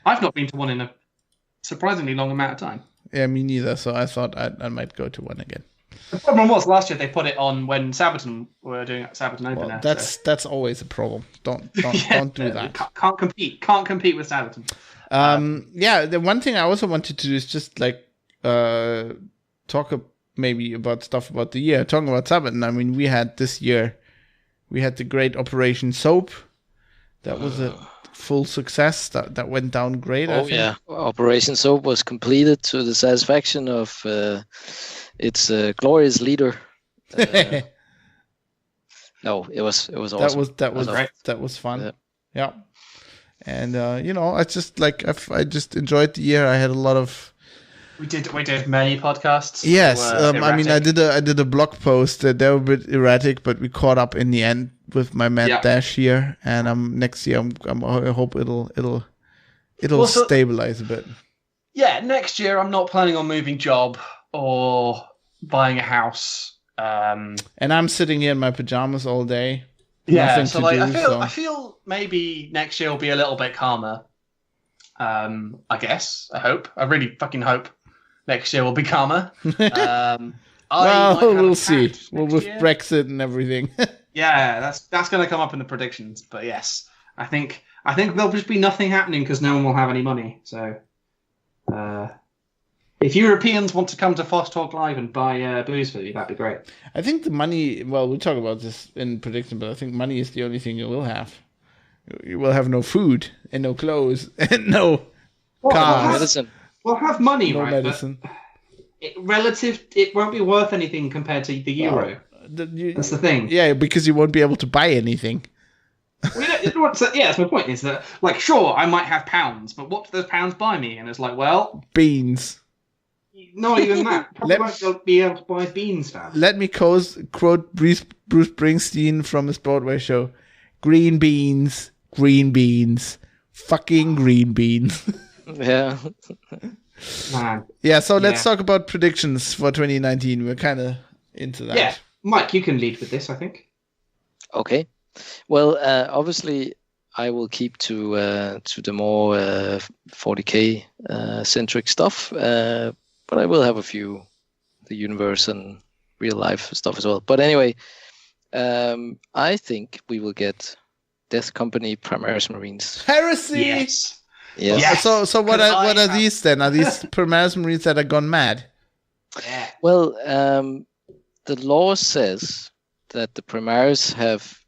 I've not been to one in a surprisingly long amount of time. Yeah, me neither. So I thought I might go to one again. The problem was last year they put it on when Sabaton were doing Sabaton Open Air. That's always a problem. Don't do that. Can't compete. Can't compete with Sabaton. The one thing I also wanted to do is just like talk maybe about stuff about the year. Talking about Sabaton, I mean, we had the great Operation Soap. That was a full success. That went down great. I think. Yeah, Operation Soap was completed to the satisfaction of its glorious leader. No, it was awesome. That was fun. Yeah. And I just I just enjoyed the year. I had a lot of. We did many podcasts. Yes, I mean, I did a blog post that they were a bit erratic, but we caught up in the end with my Mad Dash here, and next year I hope it'll stabilize a bit. Yeah, next year I'm not planning on moving job or buying a house. And I'm sitting here in my pajamas all day. Yeah, so I feel maybe next year will be a little bit calmer. I guess. I hope. I really fucking hope next year will be calmer. We'll see. With Brexit and everything. Yeah, that's going to come up in the predictions. But yes, I think there'll just be nothing happening because no one will have any money. So, if Europeans want to come to FOSS Talk Live and buy booze for you, that'd be great. I think the money. Well, we'll talk about this in prediction, but I think money is the only thing you will have. You will have no food and no clothes and no cars. Medicine. We'll have money, no right? medicine. But it won't be worth anything compared to the euro. That's the thing. Yeah, because you won't be able to buy anything. That's my point. Is that sure, I might have pounds, but what do those pounds buy me? And it's beans. Not even that. Probably won't be able to buy beans, fam. Let me quote Bruce Springsteen from his Broadway show: "Green beans, fucking green beans." Yeah. Man. Yeah. So let's talk about predictions for 2019. We're kind of into that. Yeah, Mike, you can lead with this, I think. Okay. Well, obviously, I will keep to the more 40K centric stuff, but I will have a few the universe and real life stuff as well. But anyway, I think we will get Death Company Primaris Marines. Heresy. Yes. Yes. So what are these then? Are these Primaris Marines that are gone mad? Yeah. Well, the law says that the Primaris have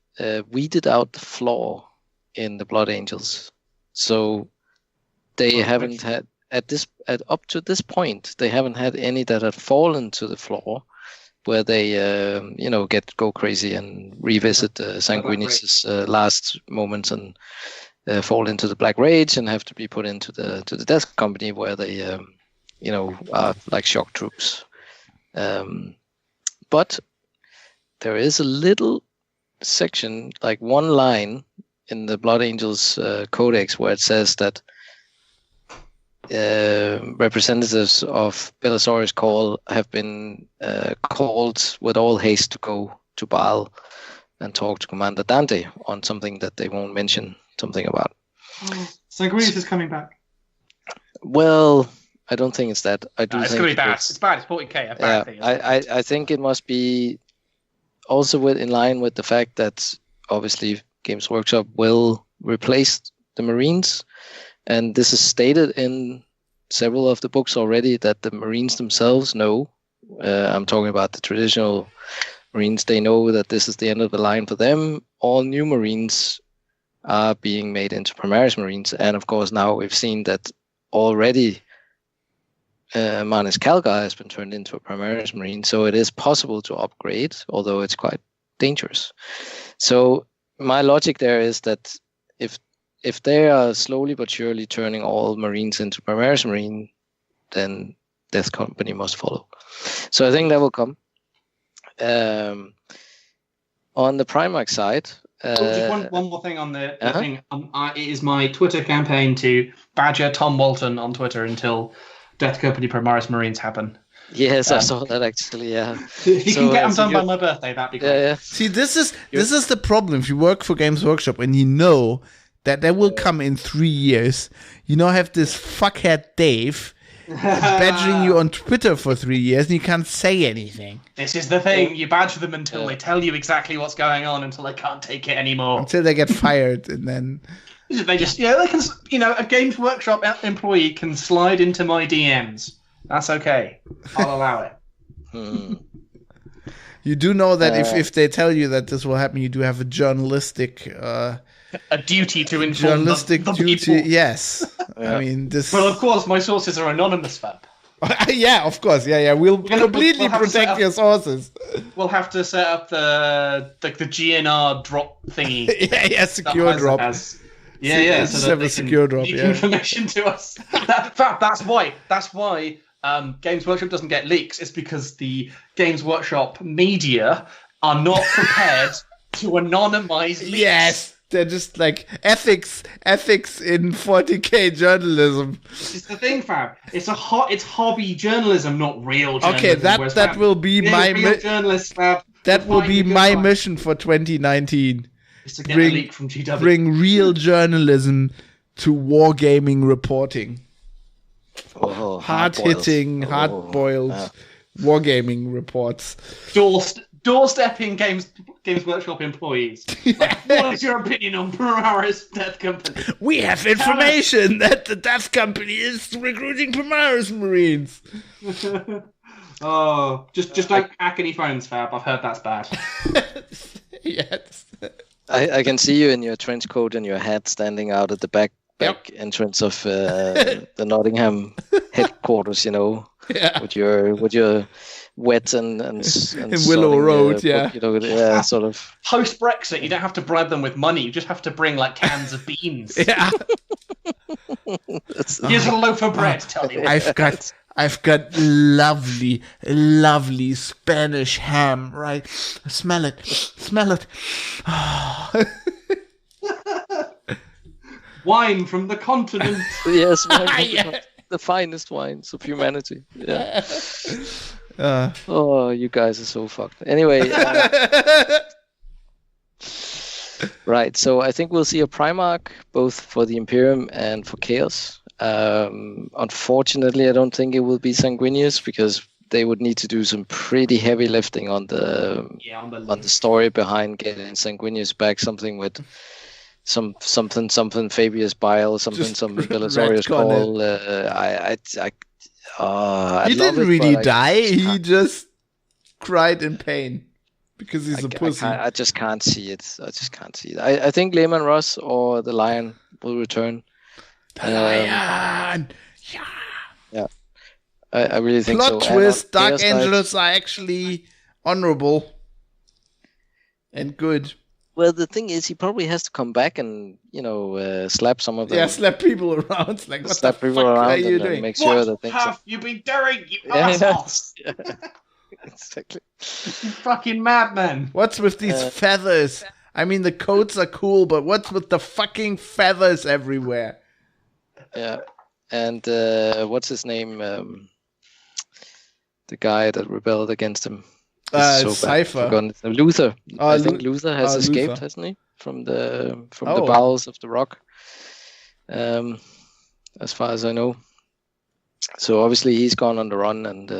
weeded out the flaw in the Blood Angels, so they haven't had up to this point they haven't had any that have fallen to the flaw, where they go crazy and revisit Sanguinius' last moments and fall into the Black Rage and have to be put into the Death Company, where they are like shock troops. But there is a little section, like one line in the Blood Angels Codex, where it says that representatives of Belisarius Call have been called with all haste to go to Baal and talk to Commander Dante on something that they won't mention something about. Sanguinius is coming back. Well, I don't think it's that. It's going to be bad. It's bad. It's 40K. I think it must be also in line with the fact that obviously Games Workshop will replace the Marines, and this is stated in several of the books already, that the Marines themselves know I'm talking about the traditional Marines. They know that this is the end of the line for them. All new Marines are being made into Primaris Marines. And of course, now we've seen that already Manus Calgar has been turned into a Primaris Marine. So it is possible to upgrade, although it's quite dangerous. So my logic there is that if they are slowly but surely turning all Marines into Primaris Marine, then Death Company must follow. So I think that will come. On the Primarch side... just one more thing on the thing. It is my Twitter campaign to badger Tom Walton on Twitter until Death Company Primaris Marines happen. Yes, I saw that actually. Yeah, if you can get them done by my birthday, that'd be great. Yeah. See, this is the problem. If you work for Games Workshop and you know that will come in 3 years, have this fuckhead Dave badgering you on Twitter for 3 years and you can't say anything. This is the thing. You badger them until they tell you exactly what's going on, until they can't take it anymore. Until they get fired, and then they just they can a Games Workshop employee can slide into my DMs. That's okay. I'll allow it. You do know that if they tell you that this will happen, you do have a journalistic a duty to inform the duty. people. Yes, I mean this. Well, of course, my sources are anonymous, Fab. Yeah, of course. Yeah. We'll completely protect your sources. We'll have to set up the GNR drop thingy. yeah, secure drop. So that they secure drop. Leak information to us. That's why. Games Workshop doesn't get leaks. It's because the Games Workshop media are not prepared to anonymize leaks. Yes, they're just like ethics in 40K journalism. This is the thing, Fab. It's hobby journalism, not real journalism. Okay, that will be my journalist, Fab. That will be my mission for 2019. Is to get a leak from GW. Bring real journalism to wargaming reporting. Hard-hitting, hard-boiled wargaming reports. Doorstepping Games Workshop employees. What is your opinion on Primaris Death Company? We have information that the Death Company is recruiting Primaris Marines. Oh, just don't hack any phones, Fab. I've heard that's bad. Yes. I can see you in your trench coat and your hat standing out at the back entrance of the Nottingham headquarters, with your wet and in Willow Road, sort of. Post Brexit, you don't have to bribe them with money. You just have to bring like cans of beans. Yeah. Here's a loaf of bread. Tell you. I've got lovely Spanish ham. Right, smell it. Wine from the continent. Yes, the finest wines of humanity. Yeah. You guys are so fucked. Anyway, right. So I think we'll see a Primarch both for the Imperium and for Chaos. Unfortunately, I don't think it will be Sanguinius because they would need to do some pretty heavy lifting on the story behind getting Sanguinius back. Something with something Fabius Bile, some Belisarius Call. He didn't really die. He just cried in pain because he's a pussy. I just can't see it. I think Lehman Russ or the Lion will return. The Lion! Yeah. I really think Plot so. twist, Dark Angels are actually honorable and good. Well, the thing is, he probably has to come back and, slap some of them. Yeah, slap people around. Like, what slap the fuck are you doing? Make sure that what have you been doing, you assholes? Yeah. Exactly. You fucking madman. What's with these feathers? I mean, the coats are cool, but what's with the fucking feathers everywhere? Yeah. And what's his name? The guy that rebelled against him. Cypher. Luther. I think Luther has escaped, hasn't he? From the bowels of the rock. As far as I know. So obviously he's gone on the run, and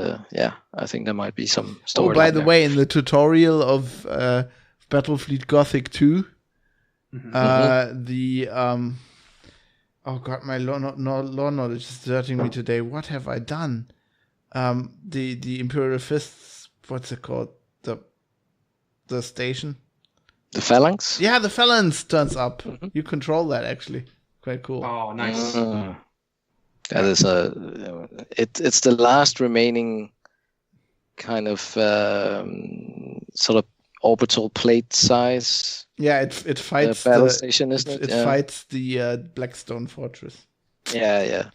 I think there might be some story. Oh, by the way, in the tutorial of Battlefleet Gothic 2, oh god, my law knowledge is deserting me today. What have I done? the Imperial Fists. What's it called? The station. The Phalanx. Yeah, the Phalanx turns up. Mm-hmm. You control that actually. Quite cool. Oh, nice. That is it's the last remaining kind of sort of orbital plate size. Yeah, it fights battle station, isn't it? It fights the Blackstone Fortress. Yeah.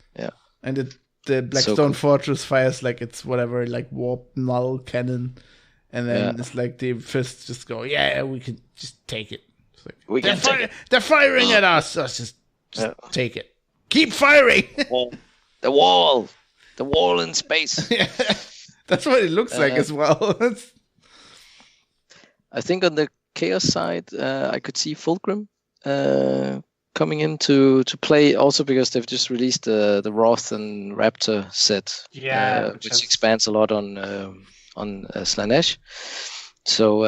And the Blackstone Fortress fires like it's whatever, like warp null cannon, and then it's like the fists just go, yeah, we can just take it. It's like, they're firing at us. So just take it. Keep firing. The wall in space. Yeah, that's what it looks like as well. I think on the Chaos side, I could see Fulgrim coming in to play, also because they've just released the Wrath and Raptor set, which expands a lot on Slanesh. So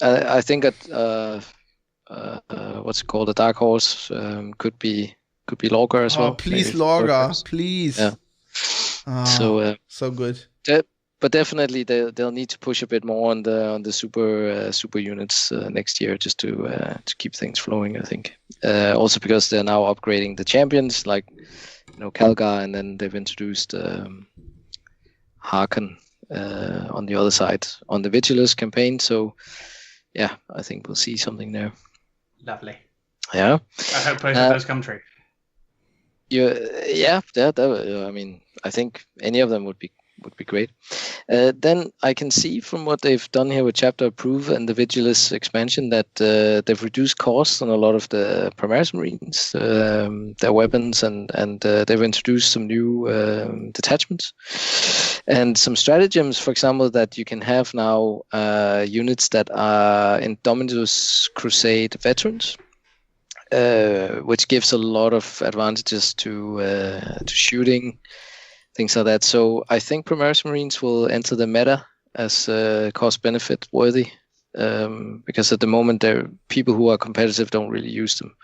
I think that what's it called, the Dark Horse could be Lorgar as well. Please, Lorgar, please. Yeah. So good. But definitely they'll need to push a bit more on the super units next year, just to keep things flowing, I think. Also because they're now upgrading the champions, like Calgar, and then they've introduced Harkon on the other side on the Vigilus campaign. So yeah, I think we'll see something there. Lovely. Yeah. I hope both of those come true. I mean, I think any of them would be great. Then I can see from what they've done here with Chapter Approve and the Vigilus expansion that they've reduced costs on a lot of the Primaris Marines, their weapons, and they've introduced some new detachments and some stratagems, for example, that you can have now units that are Indomitus Crusade veterans. Which gives a lot of advantages to shooting, things like that. So I think Primaris Marines will enter the meta as cost-benefit worthy, because at the moment people who are competitive don't really use them.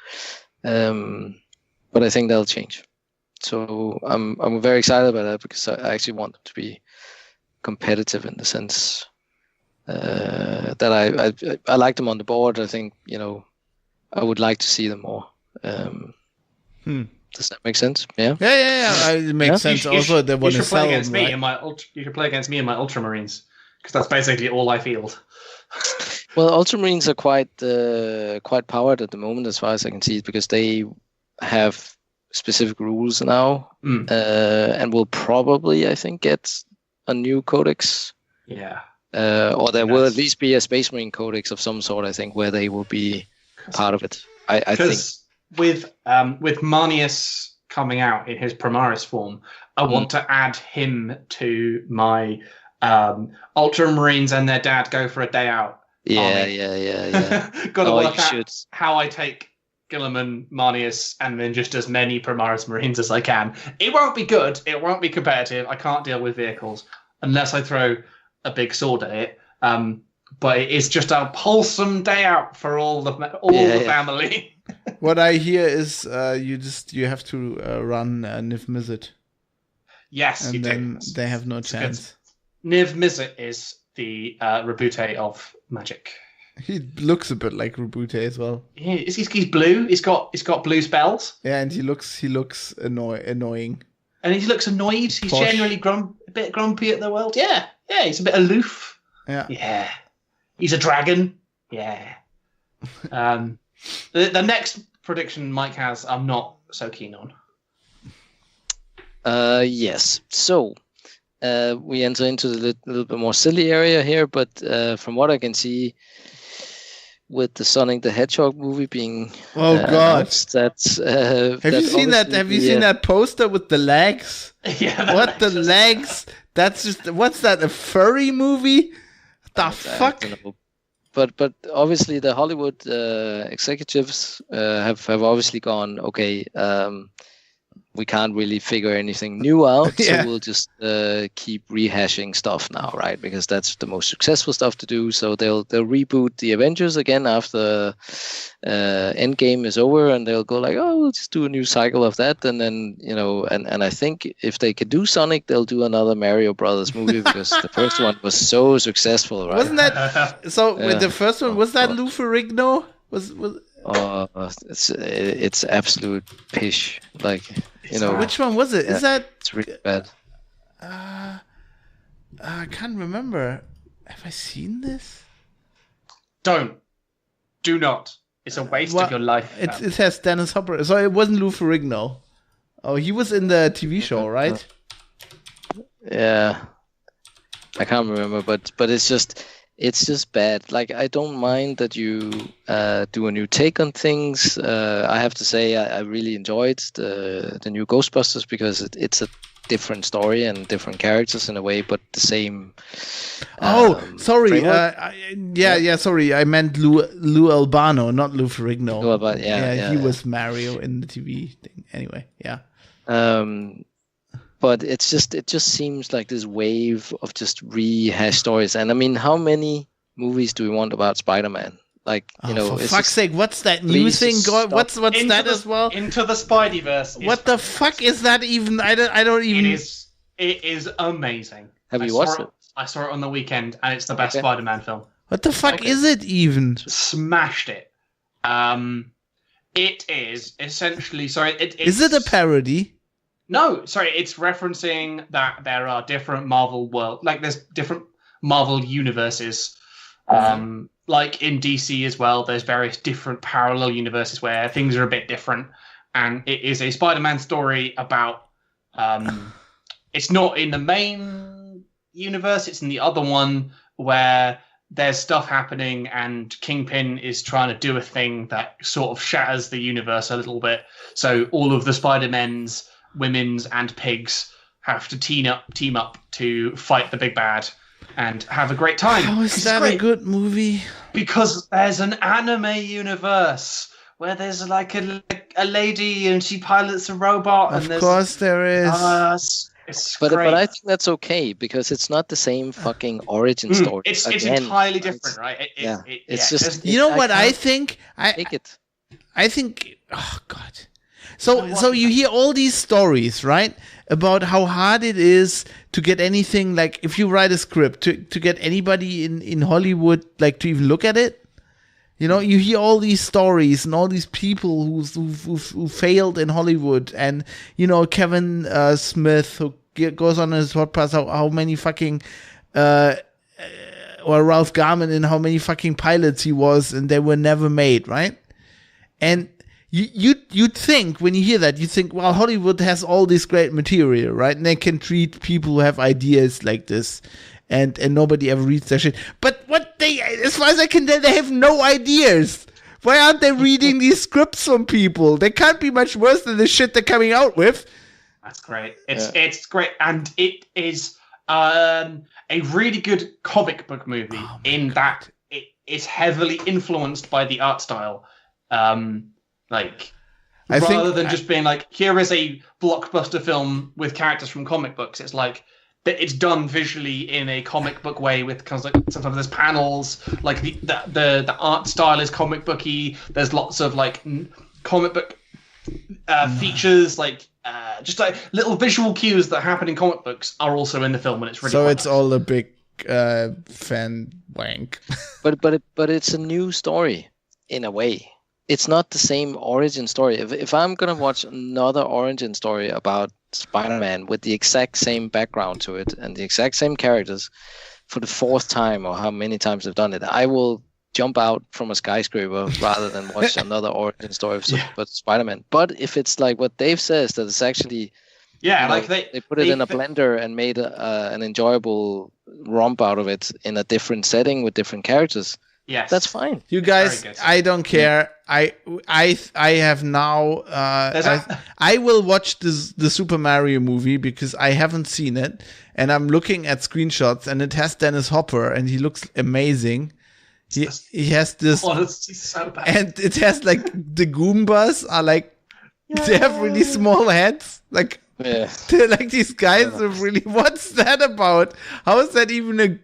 But I think that'll change. So I'm very excited about that, because I actually want them to be competitive in the sense that I like them on the board. I think I would like to see them more. Does that make sense? Yeah. Yeah. It makes sense. Also, they want to sell them. You should play against me in my Ultramarines, because that's basically all I field. Well, Ultramarines are quite powered at the moment, as far as I can see, because they have specific rules now, and will probably, I think, get a new codex. Yeah. Or there will at least be a Space Marine codex of some sort, I think, where they will be part of it. I think with Marnius coming out in his Primaris form, I want to add him to my Ultramarines and their dad go for a day out. Yeah. Got to work out how I take Guilliman, Marnius, and then just as many Primaris Marines as I can. It won't be good. It won't be competitive. I can't deal with vehicles unless I throw a big sword at it. But it is just a wholesome day out for all the family. What I hear is you have to run Niv Mizzet. Yes, and you then do. They have no chance. Niv Mizzet is the Rabute of Magic. He looks a bit like Rabute as well. He's blue. He's got blue spells. Yeah, and he looks annoying. And he looks annoyed. He's generally a bit grumpy at the world. Yeah, he's a bit aloof. Yeah. He's a dragon. Yeah. The next prediction Mike has, I'm not so keen on. Yes. So we enter into the little bit more silly area here, but from what I can see, with the Sonic the Hedgehog movie being that's have you seen that? Have you seen that poster with the legs? Yeah. What the legs? That's just what's that? A furry movie? The fuck? I don't know. But obviously the Hollywood executives have obviously gone, okay, we can't really figure anything new out, Yeah. so we'll just keep rehashing stuff now, right? Because that's the most successful stuff to do. So they'll reboot the Avengers again after Endgame is over, and they'll go like, oh, we'll just do a new cycle of that, and then and I think if they could do Sonic, they'll do another Mario Brothers movie because the first one was so successful, right? Wasn't that so? With the first one, was that Lou Ferrigno? Was it's absolute pish. Like, which one was it? Is that? It's really bad. I can't remember. Have I seen this? Do not. It's a waste of your life. It has Dennis Hopper. So it wasn't Lou Ferrigno. Oh, he was in the TV show, right? Yeah, I can't remember, but it's just bad. Like, I don't mind that you do a new take on things. I have to say I really enjoyed the new Ghostbusters because it's a different story and different characters in a way, but the same. Sorry. Sorry. I meant Lou Albano, not Lou Ferrigno. Lou Albano, he was Mario in the TV thing. Anyway, yeah. But it just seems like this wave of just rehash stories. And I mean, how many movies do we want about Spider-Man? Like, for fuck's sake, what's that new thing going? What's that as well? Into the Spideyverse. What the fuck is that even? I don't even. It is amazing. Have you watched it? I saw it on the weekend, and it's the best Spider-Man film. What the fuck is it even? Smashed it. It is essentially. Is it a parody? No, sorry. It's referencing that there are different Marvel there's different Marvel universes. Like in DC as well, there's various different parallel universes where things are a bit different, and it is a Spider-Man story about. It's not in the main universe; it's in the other one where there's stuff happening, and Kingpin is trying to do a thing that sort of shatters the universe a little bit. So all of the Spider-Men's, women's, and pigs have to team up to fight the big bad. And have a great time. How is that a good movie? Because there's an anime universe where there's like a lady and she pilots a robot. Of course there is. But I think that's okay because it's not the same fucking origin story. It's entirely different, right? It's just. You know what I think? I think. Oh God. So you hear all these stories, right, about how hard it is to get anything, like if you write a script, to get anybody in Hollywood, like to even look at it. You hear all these stories and all these people who failed in Hollywood, and Kevin Smith, who goes on his podcast how many fucking or Ralph Garman, and how many fucking pilots he was, and they were never made, right? And you'd think, when you hear that, you think, well, Hollywood has all this great material, right? And they can treat people who have ideas like this, and nobody ever reads their shit. But as far as I can tell, they have no ideas. Why aren't they reading these scripts from people? They can't be much worse than the shit they're coming out with. That's great. It's great, and it is a really good comic book movie that it is heavily influenced by the art style. Rather than just being like, here is a blockbuster film with characters from comic books, it's like that it's done visually in a comic book way with kind of like sometimes there's panels, like the art style is comic booky. There's lots of like comic book features, like just like little visual cues that happen in comic books are also in the film, and it's really so it's nice. All a big fan wank. but it's a new story in a way. It's not the same origin story. If I'm going to watch another origin story about Spider-Man with the exact same background to it and the exact same characters for the fourth time, or how many times they've done it, I will jump out from a skyscraper rather than watch another origin story of Spider-Man. But if it's like what Dave says, that it's actually... they put it in a blender and made an enjoyable romp out of it in a different setting with different characters. Yes, that's fine. You guys, I don't care. I have now. I will watch the Super Mario movie because I haven't seen it, and I'm looking at screenshots, and it has Dennis Hopper, and he looks amazing. He has this, so bad. And it has like the Goombas are like They have really small heads. Like, Yeah. they're like these guys are really. What's that about? How is that even a?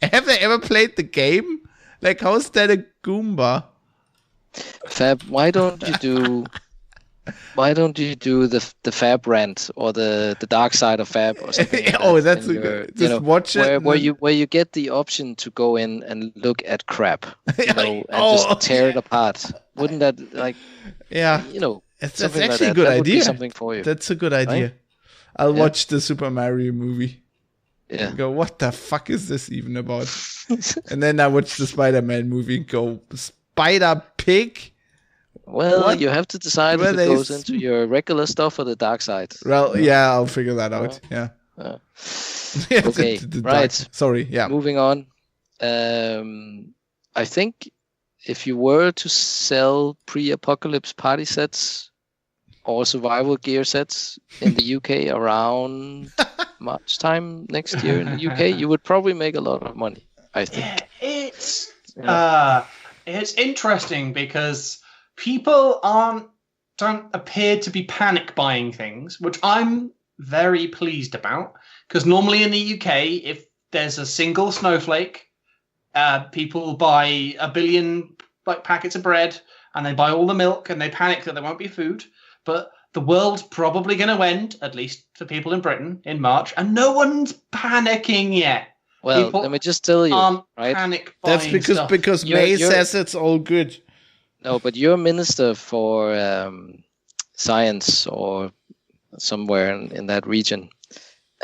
Have they ever played the game? Like, how is that a Goomba? Fab, why don't you do the Fab rant or the dark side of Fab or something? Like Oh, that, that's and a you're- good. Just watch it. where you get the option to go in and look at crap, and Oh, just tear it apart. Wouldn't that Yeah, That's that's actually a good that would be idea. something for you. That's a good idea. Right? I'll Yeah. watch the Super Mario movie. Yeah. And go, what the fuck is this even about? And then I watch the Spider-Man movie and go, Spider Pig? Well, What? you have to decide Were if it they goes s- into your regular stuff or the dark side. Well, yeah, I'll figure that out. Yeah. Uh, Yeah, Okay, dark- right. Sorry, yeah. Moving on. I think if you were to sell pre-apocalypse party sets or survival gear sets in the UK around March time next year in the UK, you would probably make a lot of money, I think. Yeah, it's interesting because people don't appear to be panic buying things, which I'm very pleased about. Because normally in the UK, if there's a single snowflake, people buy 1 billion packets of bread and they buy all the milk and they panic that there won't be food. But the world's probably going to end, at least for people in Britain, in March, and no one's panicking yet. Well, People let me just tell you, right? Panic buying That's because stuff. May You're- says it's all good. No, but your minister for science or somewhere in that region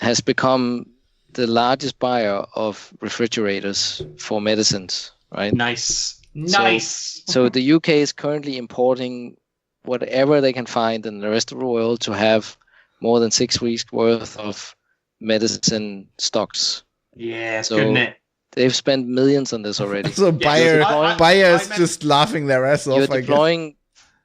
has become the largest buyer of refrigerators for medicines, right? Nice. Nice. So the UK is currently importing whatever they can find in the rest of the world to have more than 6 weeks worth of medicine stocks. Yeah, it's So- good, isn't it? They've spent millions on this already. So Bayer, I meant- just laughing their ass off, You're I guess. deploying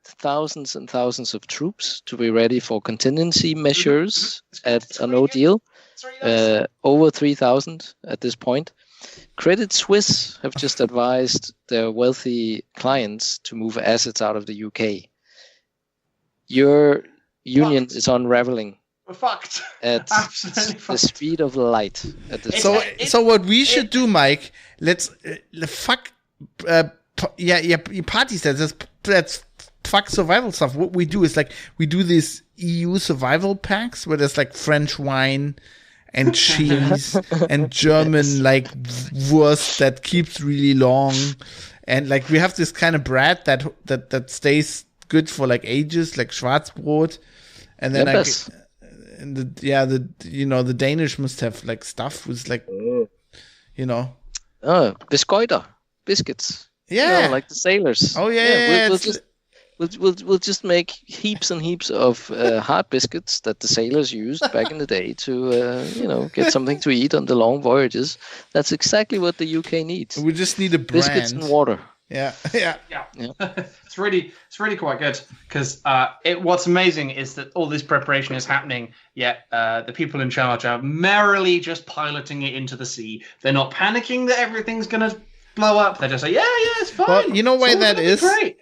thousands and thousands of troops to be ready for contingency measures at a no deal. It's really nice. Over 3,000 at this point. Credit Suisse have just advised their wealthy clients to move assets out of the UK. Your union Fucked. is unraveling We're fucked. at Absolutely the fucked. speed of light at this So, point. so what we should do, Mike? Let's fuck. Party sets. Let's fuck survival stuff. What we do is like we do these EU survival packs where there's like French wine and cheese and German like wurst that keeps really long, and like we have this kind of bread that stays good for like ages, like Schwarzbrot, and then Yes. and the Danish must have like stuff with like Oh, biscoiter, biscuits. yeah, Like the sailors. Oh, yeah, We'll it's- just we'll just make heaps and heaps of hard biscuits that the sailors used back in the day to get something to eat on the long voyages. That's exactly what the UK needs. we just need a brand. Biscuits and water. Yeah, yeah. Yeah. it's really quite good because what's amazing is that all this preparation is happening, yet the people in charge are merrily just piloting it into the sea. They're not panicking that everything's going to blow up. They just say, yeah, it's fine. Well, you know why It's all that gonna be is? great.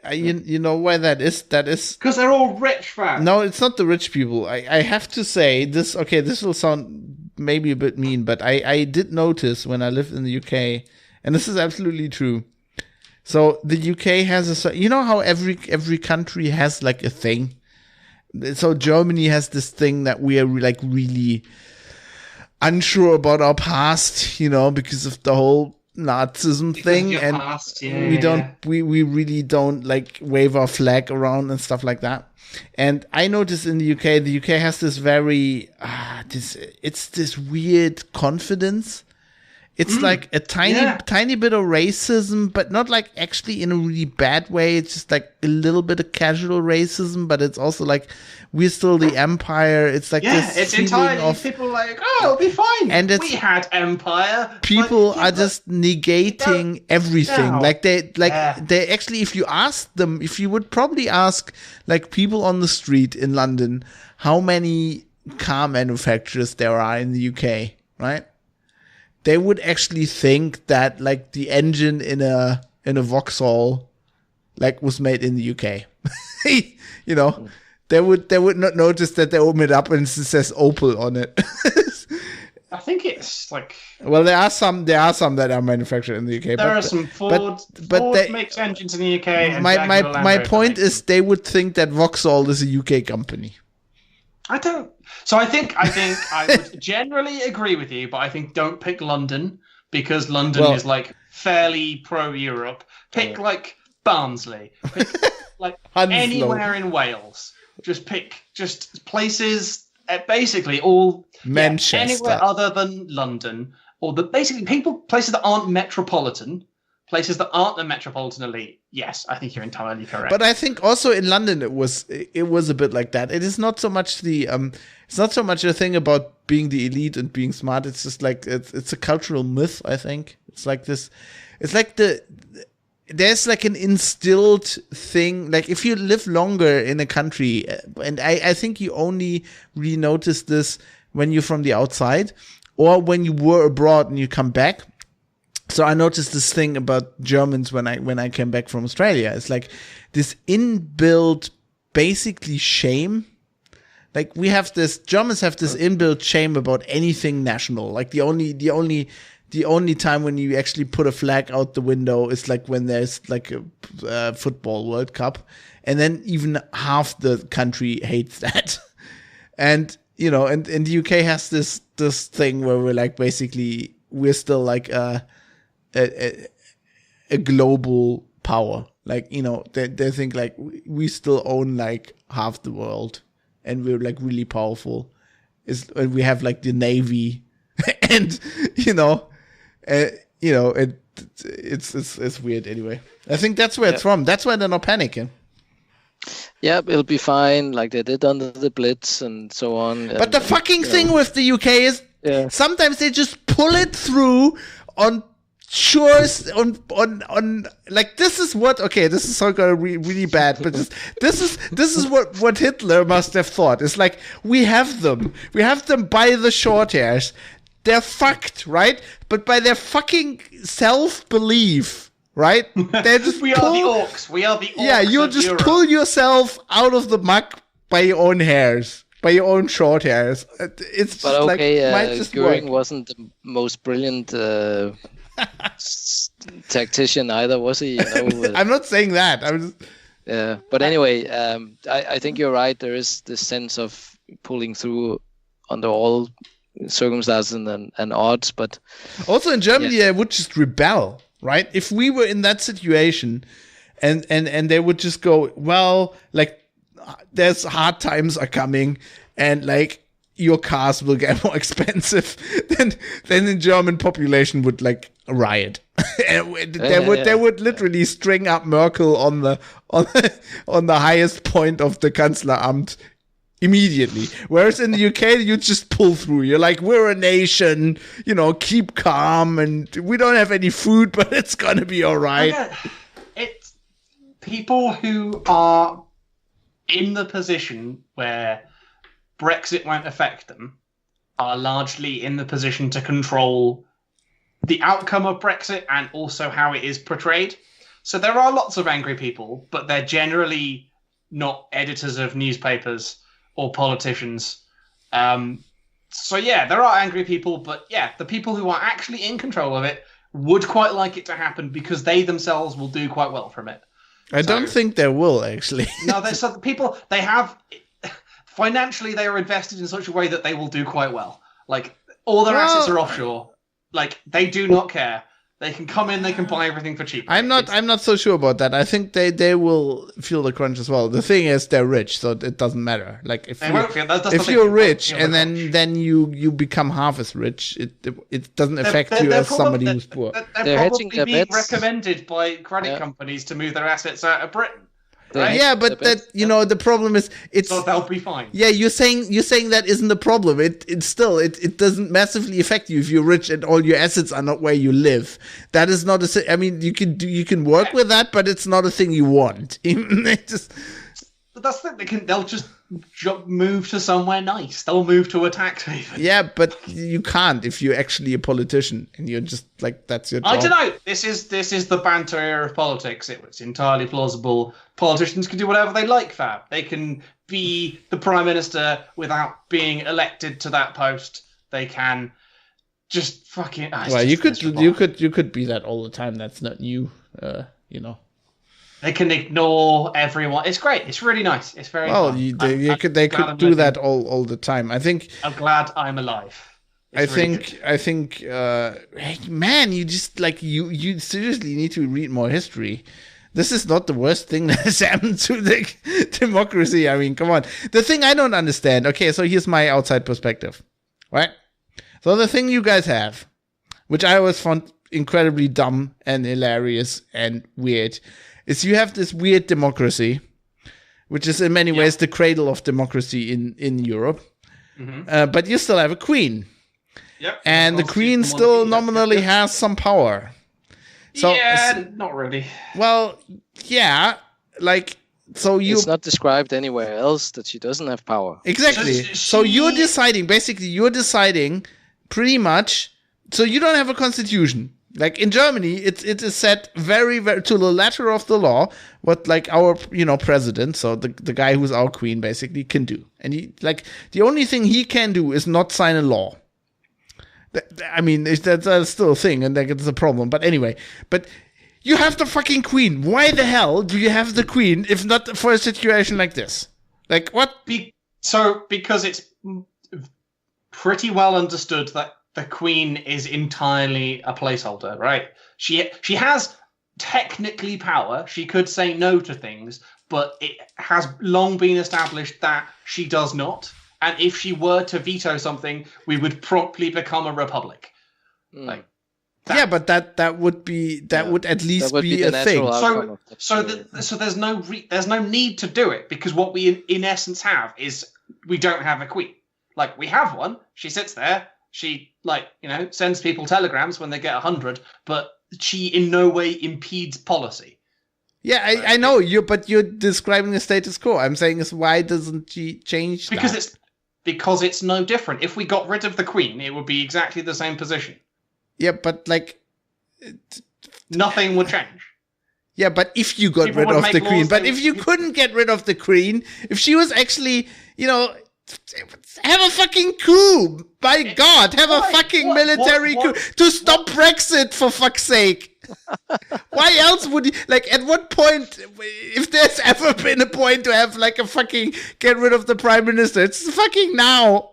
You know why that is? That is Because they're all rich, fam. no, it's not the rich people. I have to say this. Okay, this will sound maybe a bit mean, but I did notice when I lived in the UK, and this is absolutely true. So the UK has you know how every country has like a thing. So Germany has this thing that we are like really unsure about our past, because of the whole Nazism thing, and we really don't like wave our flag around and stuff like that. And I noticed in the UK has this very it's this weird confidence. It's like a tiny bit of racism, but not like actually in a really bad way. It's just like a little bit of casual racism, but it's also like we're still the empire. It's like this it's feeling entirely of people like, it'll be fine. And we had empire. people Like, are just negating everything. No. Like they actually, if you ask them, if you would probably ask like people on the street in London how many car manufacturers there are in the UK, right? They would actually think that like the engine in a Vauxhall like was made in the UK. they would not notice that they open it up and it says Opel on it. I think it's like. Well, there are some that are manufactured in the UK. There are some Ford makes engines in the UK. And my point is, they would think that Vauxhall is a UK company. I don't. So I think I would generally agree with you, but I think don't pick London because London is like fairly pro-Europe. Pick like Barnsley. Pick like anywhere in Wales. Just pick places. Basically, all Manchester, anywhere other than London, or places that aren't metropolitan, places that aren't the metropolitan elite. Yes, I think you're entirely correct. But I think also in London it was a bit like that. It is not so much it's not so much a thing about being the elite and being smart. It's just like it's a cultural myth. I think it's like this. It's like there's like an instilled thing, like if you live longer in a country, and I think you only really notice this when you're from the outside or when you were abroad and you come back. So I noticed this thing about Germans when I came back from Australia. It's like this inbuilt basically shame. Like Germans have this inbuilt shame about anything national. Like the only time when you actually put a flag out the window is like when there's like a football World Cup, and then even half the country hates that. And and the UK has this thing where we're like basically we're still like a global power. Like they think like we still own like half the world, and we're like really powerful. And we have like the Navy, and it's weird anyway. I think that's where it's from. That's why they're not panicking. Yeah, it'll be fine, like they did under the Blitz and so on. But the fucking thing with the UK is sometimes they just pull it through on shores on like this is so gonna be really bad, but this is what Hitler must have thought. It's like we have them by the short hairs. They're fucked, right? But by their fucking self-belief, right? They're just we are the orcs. We are the orcs. Yeah, you'll just Europe. Pull yourself out of the muck by your own hairs, by your own short hairs. It's just but okay, might just Göring work. Wasn't the most brilliant tactician either, was he? I'm not saying that. But anyway, I think you're right. There is this sense of pulling through under all circumstances and odds, but also in Germany I would just rebel, right? If we were in that situation and they would just go, well, like there's hard times are coming and like your cars will get more expensive, then the German population would like riot. And they would literally string up Merkel on the highest point of the Kanzleramt immediately. Whereas in the UK, you just pull through. You're like, we're a nation, keep calm, and we don't have any food, but it's gonna be all right. It's people who are in the position where Brexit won't affect them are largely in the position to control the outcome of Brexit and also how it is portrayed. So there are lots of angry people, but they're generally not editors of newspapers or politicians. So yeah, there are angry people, but yeah, the people who are actually in control of it would quite like it to happen because they themselves will do quite well from it. I don't think they will, actually. No, there's some people, they have, financially they are invested in such a way that they will do quite well. Like, all their assets are offshore. Like, they do not care. They can come in, they can buy everything for cheap. I'm not so sure about that. I think they will feel the crunch as well. The thing is, they're rich, so it doesn't matter. Like if you're rich and then you become half as rich, it doesn't affect you as somebody who's poor. They're hedging their bets. Recommended by credit companies to move their assets out of Britain. Right? Yeah, but the problem is so they'll be fine. Yeah, you're saying that isn't the problem. It doesn't massively affect you if you're rich and all your assets are not where you live. That is not a. I mean, you can work with that, but it's not a thing you want. The that's the thing. They'll just move to somewhere nice. They'll move to a tax haven. Yeah, but you can't if you're actually a politician and you're just like, that's your job. I don't know. This is the banter era of politics. It was entirely plausible. Politicians can do whatever they like, Fab. They can be the prime minister without being elected to that post. They can just fucking. Well, you could be that all the time. That's not new. They can ignore everyone. It's great. It's really nice. It's very fun. They could do that all the time. I think. I'm glad I'm alive. I think, hey, man, you just like you seriously need to read more history. This is not the worst thing that has happened to the democracy. I mean, come on. The thing I don't understand. Okay, so here's my outside perspective, right? So the thing you guys have, which I always found incredibly dumb and hilarious and weird, is you have this weird democracy, which is in many ways the cradle of democracy in Europe. Mm-hmm. But you still have a queen. Yep. And the queen still nominally has some power. So, not really. Well, yeah, like, so you... It's not described anywhere else that she doesn't have power. Exactly. So you're deciding pretty much, so you don't have a constitution. Like in Germany, it is set very, very to the letter of the law what like our president, so the guy who's our queen basically can do, and he like the only thing he can do is not sign a law. I mean, that's still a thing, and it's a problem. But anyway, you have the fucking queen. Why the hell do you have the queen if not for a situation like this? Like what? Because it's pretty well understood that the queen is entirely a placeholder, right? She has technically power. She could say no to things, but it has long been established that she does not. And if she were to veto something, we would promptly become a republic. Like, yeah, but that would at least be a thing. So there's no need to do it, because what we in essence have is we don't have a queen. Like, we have one. She sits there. She sends people telegrams when they get 100, but she in no way impedes policy. Yeah, I know but you're describing the status quo. I'm saying is why doesn't she change that? Because it's no different. If we got rid of the queen, it would be exactly the same position. Yeah, but like... nothing would change. Yeah, but if you got rid of the queen... But if you couldn't get rid of the queen, if she was actually, have a fucking coup! By God, have a fucking military coup to stop Brexit, for fuck's sake! Why else would you, like, at what point, if there's ever been a point to have like a fucking get rid of the prime minister, it's fucking now.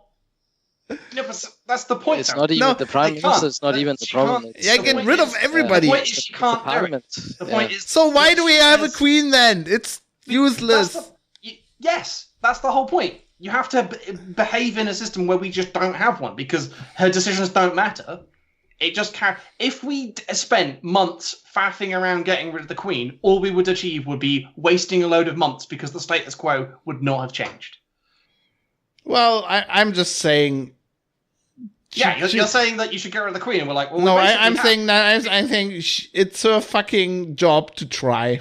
Yeah, but that's the point. It's not even the prime minister. It's not even the problem. Yeah, get rid of everybody. The point is she can't do it. The point is. So why do we have a queen then? It's useless. Yes, that's the whole point. You have to behave in a system where we just don't have one, because her decisions don't matter. It just can't. If we spent months faffing around getting rid of the queen, all we would achieve would be wasting a load of months, because the status quo would not have changed. Well, I'm just saying. Yeah, you're saying that you should get rid of the queen, and we're like, well, no, I'm saying that I'm saying it's her fucking job to try.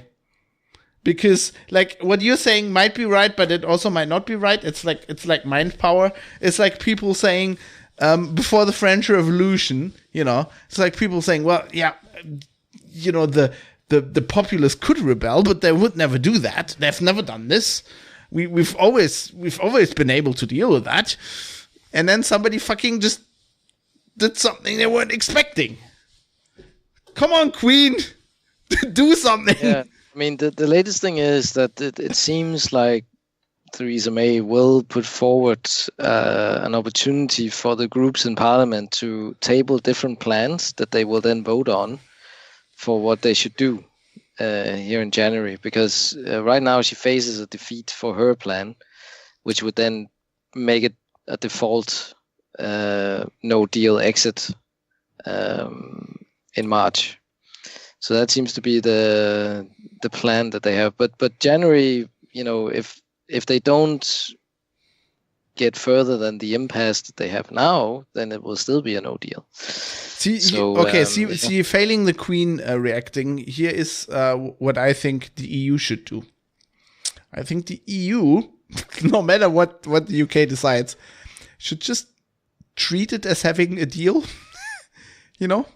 Because like what you're saying might be right, but it also might not be right. It's like mind power. It's like people saying. Before the French Revolution, it's like people saying, well, yeah, the populace could rebel, but they would never do that. They've never done this. We've always been able to deal with that. And then somebody fucking just did something they weren't expecting. Come on, Queen, do something. Yeah, I mean, the latest thing is that it seems like Theresa May will put forward an opportunity for the groups in Parliament to table different plans that they will then vote on for what they should do here in January. Because right now she faces a defeat for her plan, which would then make it a default no-deal exit in March. So that seems to be the plan that they have. But January, if they don't get further than the impasse that they have now, then it will still be a no deal. See, failing the Queen reacting, here is what I think the EU should do. I think the EU, no matter what the UK decides, should just treat it as having a deal. You know,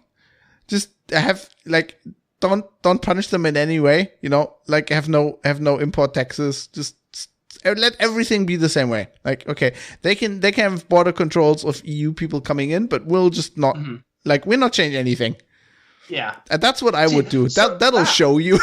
just have like don't punish them in any way. You know, like have no import taxes. Just let everything be the same way. Like, okay, they can have border controls of EU people coming in, but we'll just not like we're not changing anything. Yeah, and that's what I would do. So that'll show you.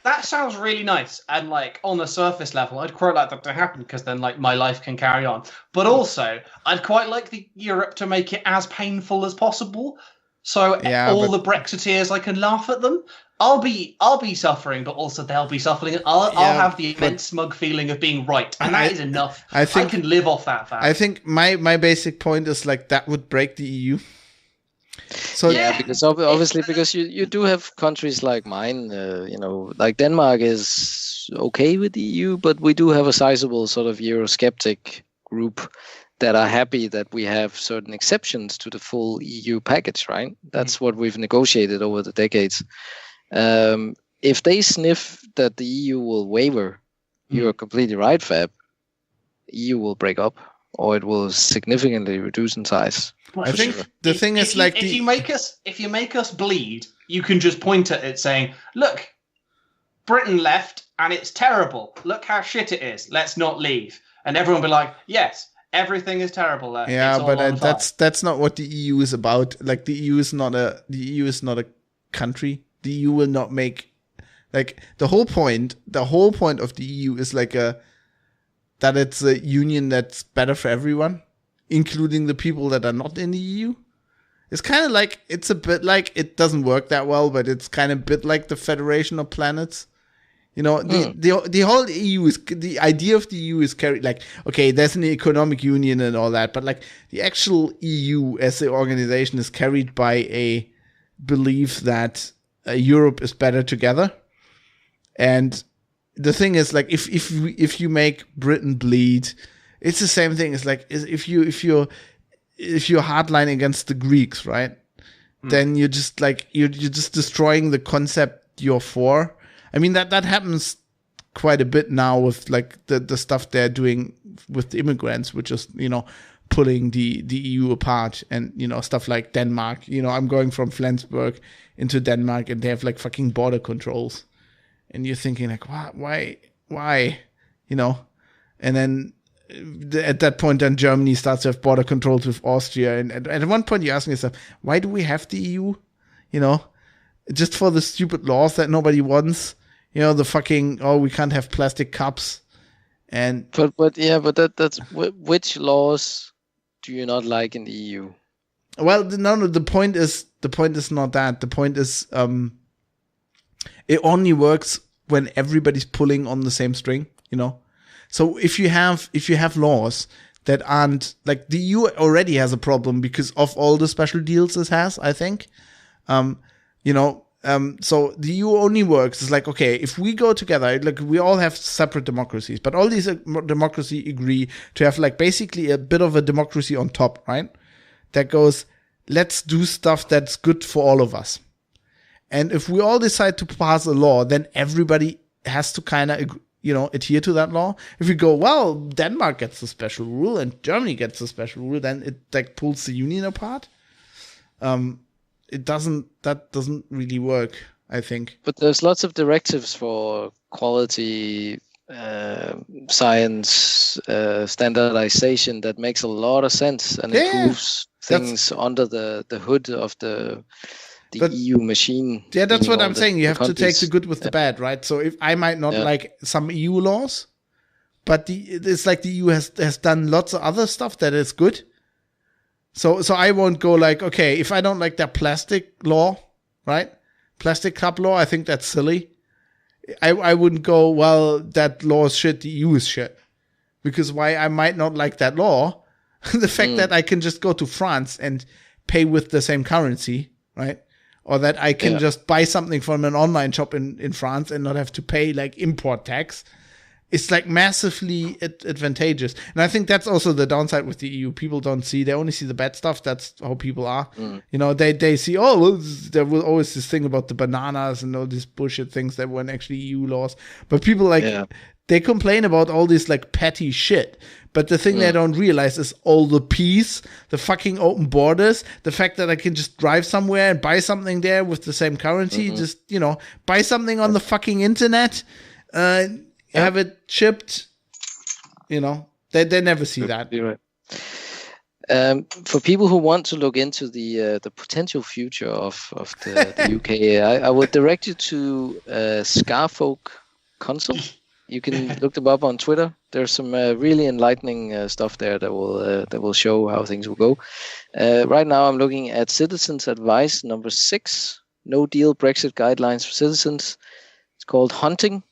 That sounds really nice, and like on the surface level, I'd quite like that to happen because then like my life can carry on. But also, I'd quite like the Europe to make it as painful as possible, so the Brexiteers, I can laugh at them. I'll be suffering, but also they'll be suffering. I'll have the immense smug feeling of being right, and that is enough. I can live off that fact. I think my basic point is like that would break the EU. So because obviously because you do have countries like mine, like Denmark is okay with the EU, but we do have a sizable sort of Eurosceptic group that are happy that we have certain exceptions to the full EU package, right? That's what we've negotiated over the decades. If they sniff that the EU will waver, you're completely right, Fab. EU will break up, or it will significantly reduce in size. Well, I think the thing is like if you make us bleed, you can just point at it saying, "Look, Britain left, and it's terrible. Look how shit it is. Let's not leave." And everyone will be like, "Yes, everything is terrible there." Yeah, but that's not what the EU is about. Like the EU is not a country. The EU will not make like the whole point of the EU is like that it's a union that's better for everyone, including the people that are not in the EU. It's kind of like, it's a bit like, it doesn't work that well, but it's kind of a bit like the Federation of Planets. You know, the whole EU is, the idea of the EU is carried, like, okay, there's an economic union and all that, but like the actual EU as the organization is carried by a belief that Europe is better together. And the thing is, like, if you make Britain bleed, it's the same thing. It's like if you're hardline against the Greeks, right? Then you're just destroying the concept you're for. I mean that happens quite a bit now with like the stuff they're doing with the immigrants, which is pulling the EU apart, and stuff like Denmark. I'm going from Flensburg into Denmark, and they have like fucking border controls. And you're thinking like, why? And then at that point, then Germany starts to have border controls with Austria. And at one point you're asking yourself, why do we have the EU? Just for the stupid laws that nobody wants. The fucking, we can't have plastic cups. And that's which laws do you not like in the EU? Well, no, the point is not that. The point is, it only works when everybody's pulling on the same string, So if you have laws that aren't like, the EU already has a problem because of all the special deals it has, I think. So the EU only works. It's like, okay, if we go together, like we all have separate democracies, but all these democracies agree to have like basically a bit of a democracy on top, right? That goes, let's do stuff that's good for all of us. And if we all decide to pass a law, then everybody has to kind of, adhere to that law. If we go, well, Denmark gets a special rule and Germany gets a special rule, then it like pulls the union apart. That doesn't really work, I think. But there's lots of directives for quality, science, standardization that makes a lot of sense and improves things under the hood of the EU machine. Yeah, that's what I'm saying. You have to take the good with the bad, right? So if I might not like some EU laws, but it's like the EU has done lots of other stuff that is good. So I won't go like, okay, if I don't like that plastic law, right? Plastic cup law, I think that's silly. I wouldn't go, well, that law is shit, the EU is shit. Because why I might not like that law, the fact that I can just go to France and pay with the same currency, right? Or that I can just buy something from an online shop in France and not have to pay like import tax. It's like massively advantageous. And I think that's also the downside with the EU. People don't see, they only see the bad stuff. That's how people are. They see, there was always this thing about the bananas and all these bullshit things that weren't actually EU laws. But people they complain about all this like petty shit. But the thing they don't realize is all the peace, the fucking open borders, the fact that I can just drive somewhere and buy something there with the same currency, just, buy something on the fucking internet, have it shipped, they never see that. You're right. For people who want to look into the potential future of the UK, I would direct you to Scarfolk Consult. You can look them up on Twitter. There's some really enlightening stuff there that will show how things will go. Right now, I'm looking at Citizens Advice number 6, No Deal Brexit Guidelines for Citizens. It's called Hunting.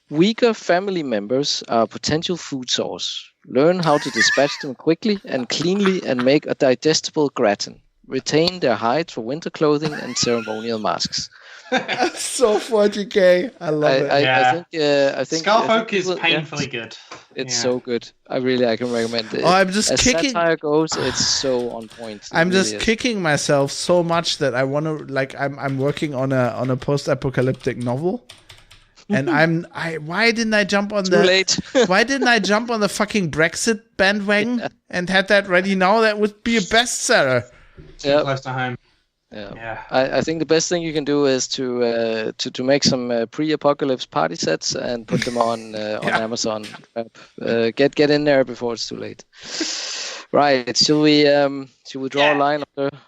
Weaker family members are a potential food source. Learn how to dispatch them quickly and cleanly and make a digestible gratin. Retain their hide for winter clothing and ceremonial masks. So 40k. I love it. I think Scarfolk is people, painfully good. It's so good. I can recommend it. I'm just as kicking. Satire goes, it's so on point. I'm just kicking myself so much that I want to I'm working on a post-apocalyptic novel. And why didn't I jump on Too late. why didn't I jump on the fucking Brexit bandwagon and had that ready now? That would be a bestseller. Too close to home. Yeah. I think the best thing you can do is to make some pre-apocalypse party sets and put them on Amazon. Get in there before it's too late. Right? Should we draw a line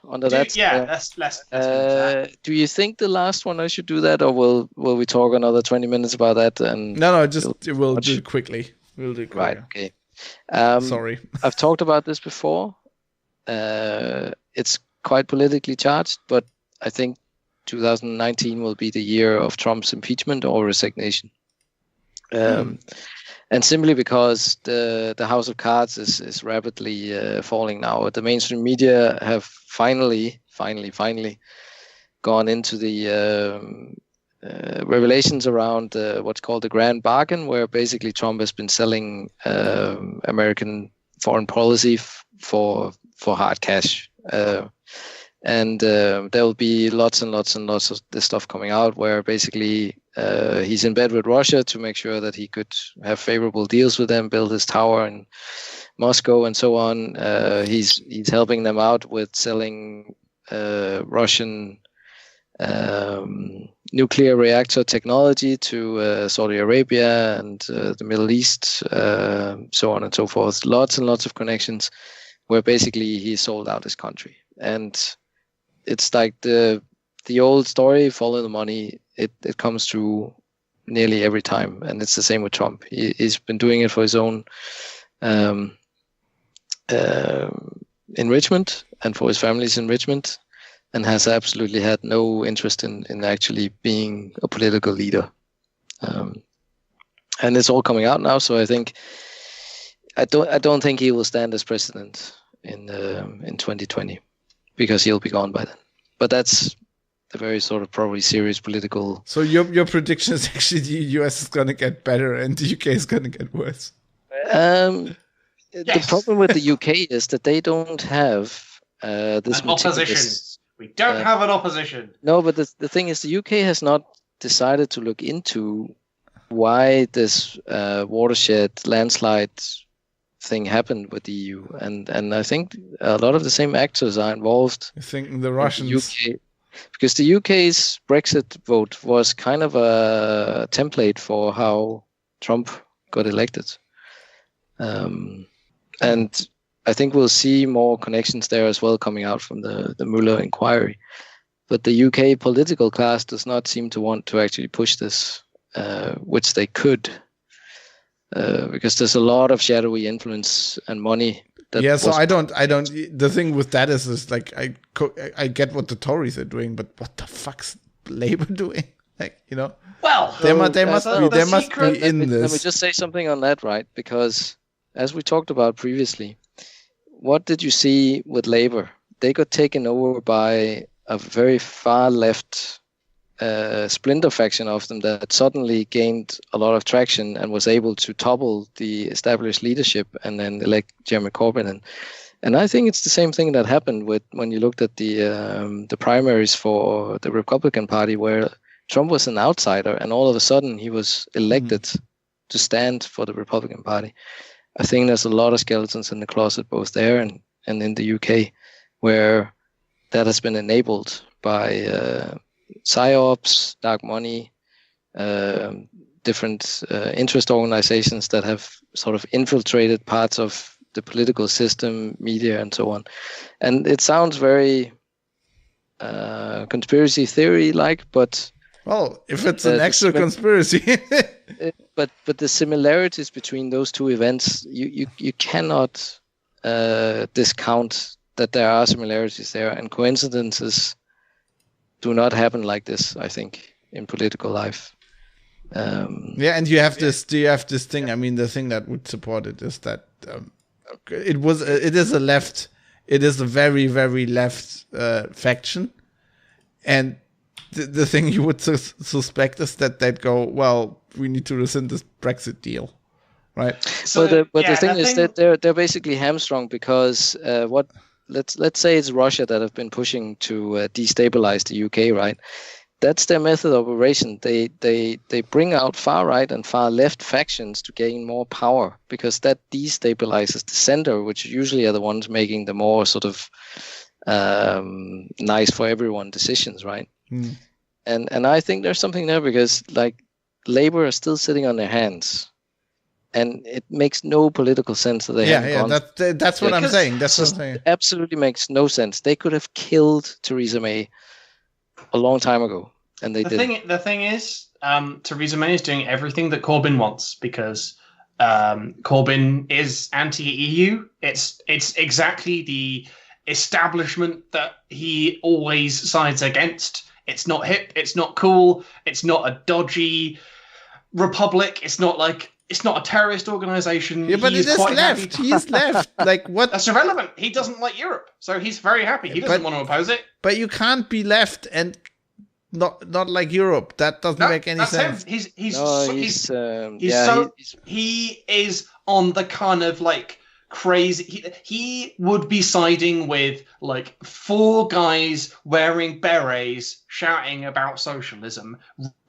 under that? Yeah, let's do that. Do you think the last one I should do that, or will we talk another 20 minutes about that? And no, we'll do it quickly. We'll do it quickly. Right. Okay. Sorry. I've talked about this before. It's quite politically charged, but I think 2019 will be the year of Trump's impeachment or resignation. And simply because the House of Cards is rapidly falling now. The mainstream media have finally gone into the revelations around what's called the Grand Bargain, where basically Trump has been selling American foreign policy for hard cash. And there will be lots and lots of this stuff coming out where basically he's in bed with Russia to make sure that he could have favorable deals with them, build his tower in Moscow and so on. He's helping them out with selling Russian nuclear reactor technology to Saudi Arabia and the Middle East, so on and so forth. Lots and lots of connections where basically he sold out his country. And it's like the old story, follow the money. It comes through nearly every time, and it's the same with Trump. He's been doing it for his own enrichment and for his family's enrichment, and has absolutely had no interest in actually being a political leader. And it's all coming out now, so I don't think he will stand as president in 2020. Because he'll be gone by then. But that's a very sort of probably serious political... So your prediction is actually the US is going to get better and the UK is going to get worse? Yes. The problem with the UK is that they don't have this an opposition. We don't have an opposition. No, but the thing is the UK has not decided to look into why this watershed landslide thing happened with the EU, and I think a lot of the same actors are involved. I think the Russians, UK, because the UK's Brexit vote was kind of a template for how Trump got elected, and I think we'll see more connections there as well coming out from the Mueller inquiry. But the UK political class does not seem to want to actually push this, which they could. Because there's a lot of shadowy influence and money. So I don't. The thing with that is like I get what the Tories are doing, but what the fuck's Labour doing? Like, Well, they must be in this. Let me just say something on that, right? Because as we talked about previously, what did you see with Labour? They got taken over by a very far left splinter faction of them that suddenly gained a lot of traction and was able to topple the established leadership and then elect Jeremy Corbyn. And I think it's the same thing that happened when you looked at the primaries for the Republican Party, where Trump was an outsider and all of a sudden he was elected stand for the Republican Party. I think there's a lot of skeletons in the closet, both there and in the UK, where that has been enabled by psyops, dark money, different interest organizations that have sort of infiltrated parts of the political system, media, and so on. And it sounds very conspiracy theory-like, but... Well, if it's an actual conspiracy... but the similarities between those two events, you cannot discount that there are similarities there, and coincidences do not happen like this, I think, in political life. And you have this thing. I mean, the thing that would support it is that it is a very, very left faction, and the thing you would suspect is that they'd go, well, we need to rescind this Brexit deal, right? So the thing is that they're basically hamstrung because let's say it's Russia that have been pushing to destabilize the UK, right? That's their method of operation. They bring out far right and far left factions to gain more power, because that destabilizes the center, which usually are the ones making the more sort of nice for everyone decisions, right? And I think there's something there, because like Labour are still sitting on their hands, and it makes no political sense that they haven't gone. That's what I'm saying. That's what I'm saying. It absolutely makes no sense. They could have killed Theresa May a long time ago, and they didn't. The thing is, Theresa May is doing everything that Corbyn wants, because Corbyn is anti-EU. It's exactly the establishment that he always sides against. It's not hip. It's not cool. It's not a dodgy republic. It's not a terrorist organization. Yeah, but it is left. He's left. Like what? That's irrelevant. He doesn't like Europe, so he's very happy. He doesn't want to oppose it. But you can't be left and not like Europe. That doesn't make any sense. He is on the kind of like crazy. He would be siding with like 4 guys wearing berets shouting about socialism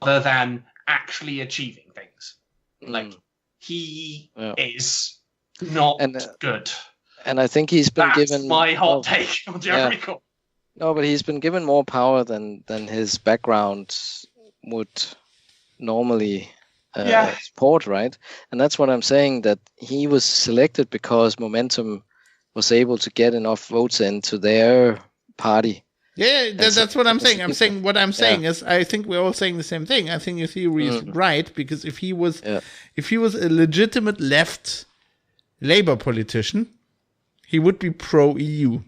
rather than actually achieving things. Like he is not good. And I think he's been given my hot take on Jeremy Corbyn. No, but he's been given more power than his background would normally support, right? And that's what I'm saying, that he was selected because Momentum was able to get enough votes into their party. Yeah, that's what I'm saying. What I'm saying is, I think we're all saying the same thing. I think your theory is right, because if he was a legitimate left Labour politician, he would be pro-EU.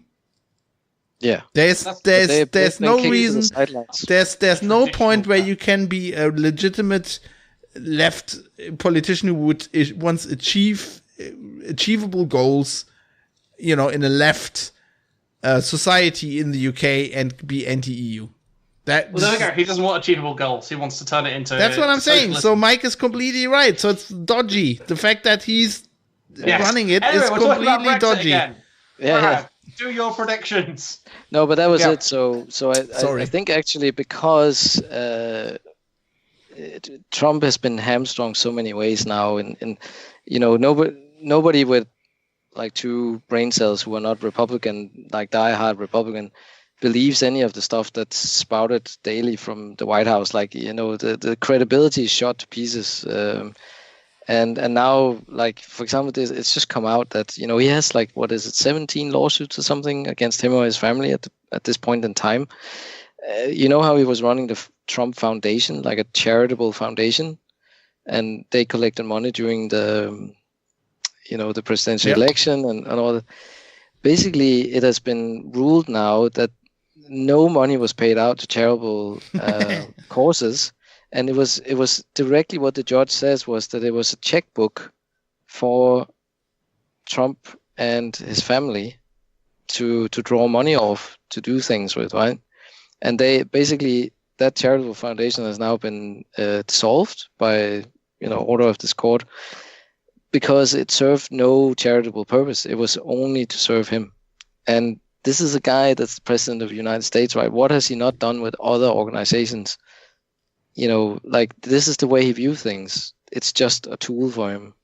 Yeah, there's no reason. There's no point where you can be a legitimate left politician who would once achievable goals, in a left society in the UK and be anti-EU. There we go. He doesn't want achievable goals. He wants to turn it into. That's what I'm saying. So Mike is completely right. So it's dodgy. The fact that he's running it is completely dodgy. Yeah. Do your predictions. No, but that was it. So I think actually because Trump has been hamstrung so many ways now, and nobody with like 2 brain cells who are not Republican, like diehard Republican, believes any of the stuff that's spouted daily from the White House. Like, the credibility is shot to pieces. And now, like, for example, it's just come out that, he has 17 lawsuits or something against him or his family at this point in time. You know how he was running the Trump Foundation, like a charitable foundation, and they collected money during the presidential election and all that. Basically, it has been ruled now that no money was paid out to charitable causes. And it was directly what the judge says was that it was a checkbook for Trump and his family to draw money off to do things with, right? And they basically, that charitable foundation has now been dissolved by order of this court, because it served no charitable purpose. It was only to serve him. And this is a guy that's the president of the United States, right? What has he not done with other organizations? This is the way he views things. it's just a tool for him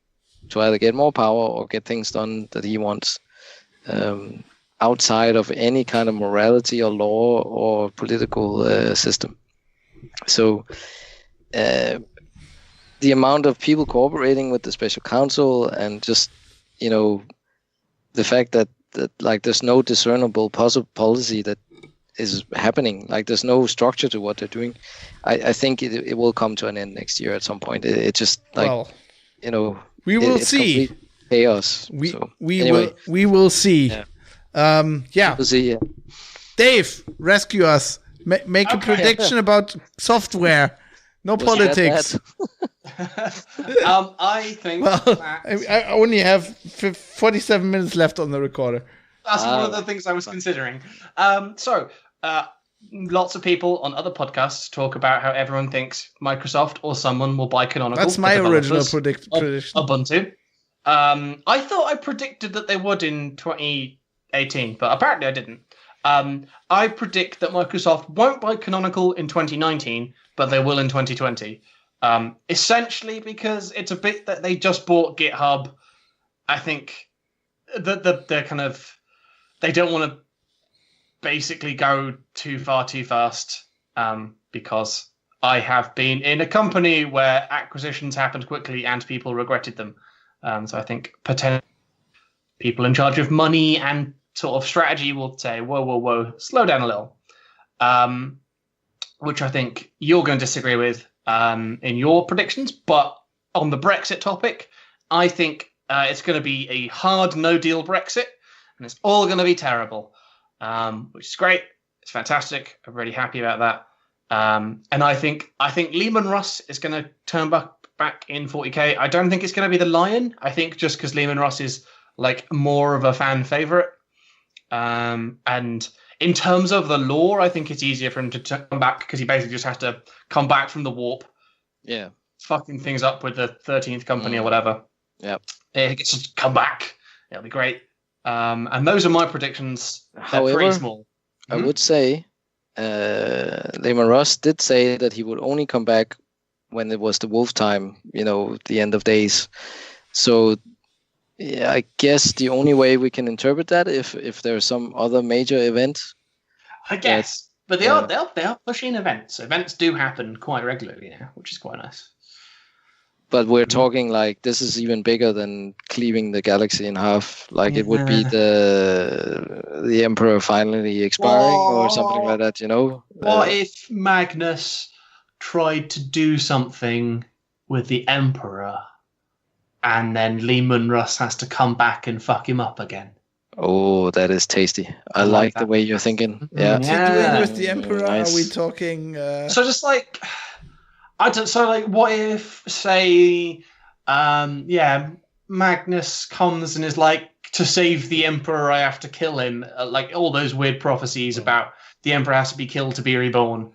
to either get more power or get things done that he wants, outside of any kind of morality or law or political system. So the amount of people cooperating with the special counsel, and just, the fact that like there's no discernible policy that is happening, like there's no structure to what they're doing. I think it will come to an end next year at some point. It just we will see chaos. We will see. We'll see. Yeah. Dave, rescue us. Make a prediction about software. No politics. I think I only have 47 minutes left on the recorder. That's one of the things I was considering. Lots of people on other podcasts talk about how everyone thinks Microsoft or someone will buy Canonical. That's my original prediction. Ubuntu. I thought I predicted that they would in 2018, but apparently I didn't. I predict that Microsoft won't buy Canonical in 2019, but they will in 2020. Essentially because it's a bit that they just bought GitHub. I think they're kind of, they don't want to basically go too far too fast, because I have been in a company where acquisitions happened quickly and people regretted them. So I think potentially people in charge of money and sort of strategy will say, whoa, slow down a little. Which I think you're going to disagree with in your predictions. But on the Brexit topic, I think it's going to be a hard no-deal Brexit, and it's all going to be terrible, which is great. It's fantastic. I'm really happy about that. And I think Lehman Russ is going to turn back in 40K. I don't think it's going to be the Lion. I think just because Lehman Russ is like more of a fan favorite. And in terms of the lore, I think it's easier for him to come back because he basically just has to come back from the warp. Yeah. Fucking things up with the 13th company or whatever. Yeah. He gets to come back. It'll be great. And those are my predictions. They're However, pretty small. I would say Lehman Russ did say that he would only come back when it was the wolf time, the end of days. So yeah, I guess the only way we can interpret that if there's some other major event. I guess. But they are pushing events. Events do happen quite regularly now, which is quite nice. But we're talking like this is even bigger than cleaving the galaxy in half. Like it would be the Emperor finally expiring or something like that, What if Magnus tried to do something with the Emperor and then Lehman Russ has to come back and fuck him up again? Oh, that is tasty. I like the way you're thinking. Yeah. What's he doing with the Emperor? Nice. Are we talking... So just like... what if, say, Magnus comes and is like, to save the Emperor, I have to kill him. Like all those weird prophecies about the Emperor has to be killed to be reborn.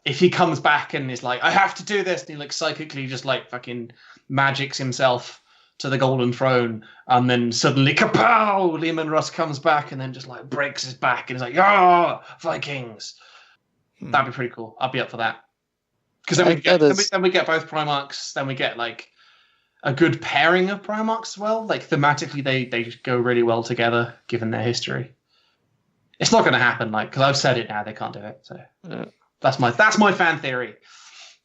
If he comes back and is like, I have to do this, and he like psychically just like fucking magics himself to the Golden Throne, and then suddenly, kapow! Lehman Russ comes back and then just like breaks his back and is like, Vikings! That'd be pretty cool. I'd be up for that. Because then we get both Primarchs, then we get like a good pairing of Primarchs as well. Like thematically, they go really well together, given their history. It's not going to happen, because I've said it now, they can't do it. So that's my fan theory.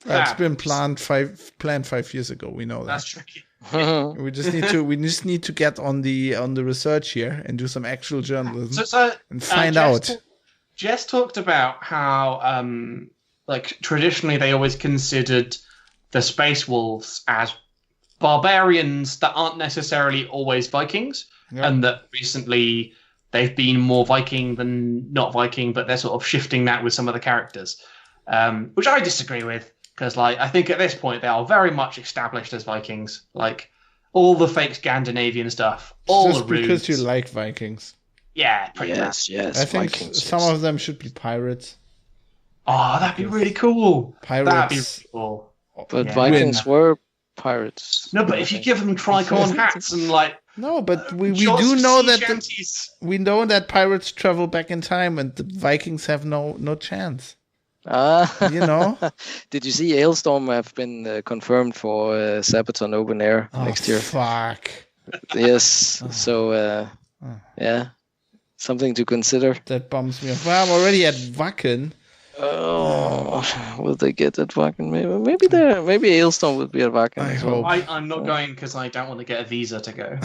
It's been planned 5 years ago. We know that. That's tricky. We just need to get on the research here and do some actual journalism and find out. Jess talked about how traditionally they always considered the Space Wolves as barbarians that aren't necessarily always Vikings, and that recently they've been more Viking than not Viking, but they're sort of shifting that with some of the characters, which I disagree with, because I think at this point they are very much established as Vikings, like all the fake Scandinavian stuff, all just the runes. Because you like Vikings. Yeah, pretty much. Yes, I think Vikings, some of them should be pirates. Oh, that'd be really cool. Pirates. That'd be really cool. But Vikings were pirates. No, but if you give them tricorn hats and no, but we do know that we know that pirates travel back in time, and the Vikings have no chance. You know? Did you see Hailstorm have been confirmed for Sabaton Open Air next year? Fuck. Yes. So, yeah, something to consider. That bums me off. Well, I'm already at Wacken. Oh, will they get at Wacken? Maybe Hailstorm will be at Wacken as well. I'm not going because I don't want to get a visa to go.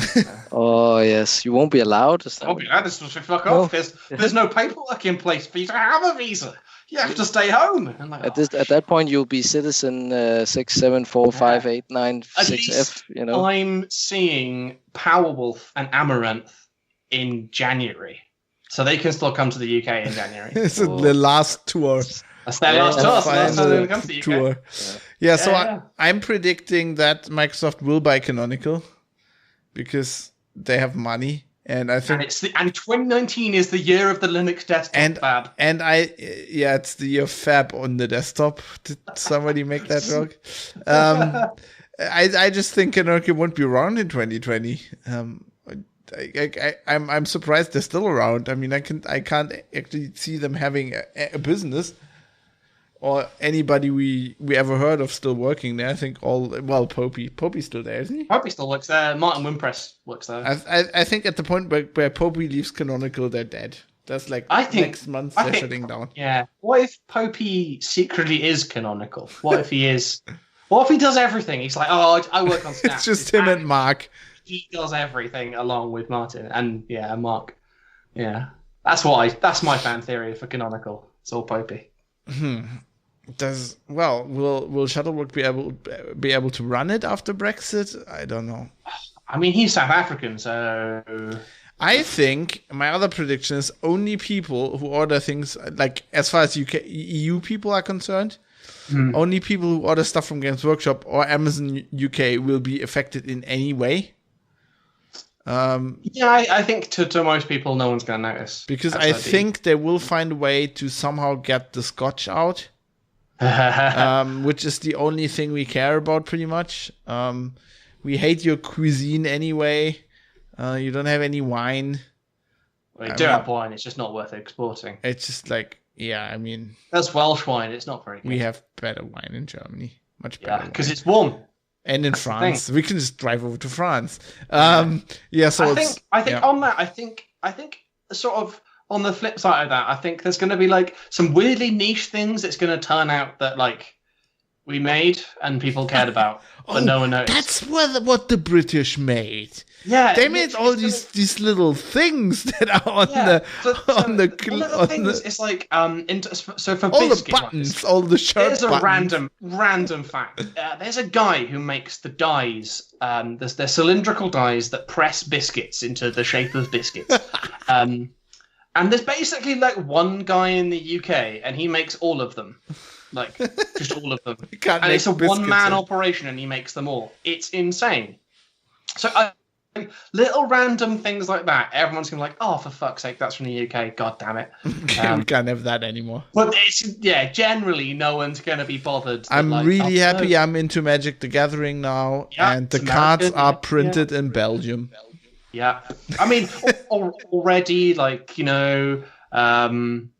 Oh yes, you won't be allowed. I'll be honest, fuck off. There's no paperwork in place for you to have a visa. You have to stay home. At that point, you'll be citizen 6745896F. You know. I'm seeing Powerwolf and Amaranth in January. So they can still come to the UK in January. It's the last tour. That's their last tour. So last time they come to the UK. Tour. Yeah, so I'm predicting that Microsoft will buy Canonical because they have money, and I think and 2019 is the year of the Linux desktop fab. And it's the year of fab on the desktop. Did somebody make that joke? I just think Canonical won't be around in 2020. I'm surprised they're still around. I mean, I can't actually see them having a business or anybody we ever heard of still working there. I think Popey's still there, isn't he? Popey still works there. Martin Wimpress works there. I think at the point where Popey leaves Canonical, they're dead. That's like next month they're shutting down. Yeah. What if Popey secretly is Canonical? What if he is? What if he does everything? He's like, I work on Snap. It's just him and Mark. He does everything along with Martin and Mark. Yeah, that's my fan theory for Canonical. It's all Popey. Will Shuttleworth be able to run it after Brexit? I don't know. I mean, he's South African, so I think my other prediction is only people who order things like as far as EU people are concerned. Only people who order stuff from Games Workshop or Amazon UK will be affected in any way. I think to most people, no one's going to notice. Because I think they will find a way to somehow get the Scotch out, which is the only thing we care about pretty much. We hate your cuisine anyway. You don't have any wine. We do have wine, it's just not worth exporting. It's just like, I mean... That's Welsh wine, it's not very good. We have better wine in Germany. Much better. Yeah, because it's warm. And in France, we can just drive over to France. So I think on that, I think sort of on the flip side of that, I think there's going to be like some weirdly niche things that's going to turn out that like we made and people cared about, but no one noticed. That's what the British made. Yeah, they made all these little things that are on the it's like so for all biscuit the buttons, all the shirt buttons. There's a random fact. There's a guy who makes the dies. They're cylindrical dies that press biscuits into the shape of biscuits. And there's basically like one guy in the UK, and he makes all of them. Like just all of them. And it's a one-man operation, and he makes them all. It's insane. So little random things like that, everyone's gonna be like, oh, for fuck's sake, that's from the UK, god damn it. We can't have that anymore. But generally no one's gonna be bothered. I'm really happy I'm into Magic the Gathering now, and the cards are printed in Belgium. Yeah. I mean, already, like, on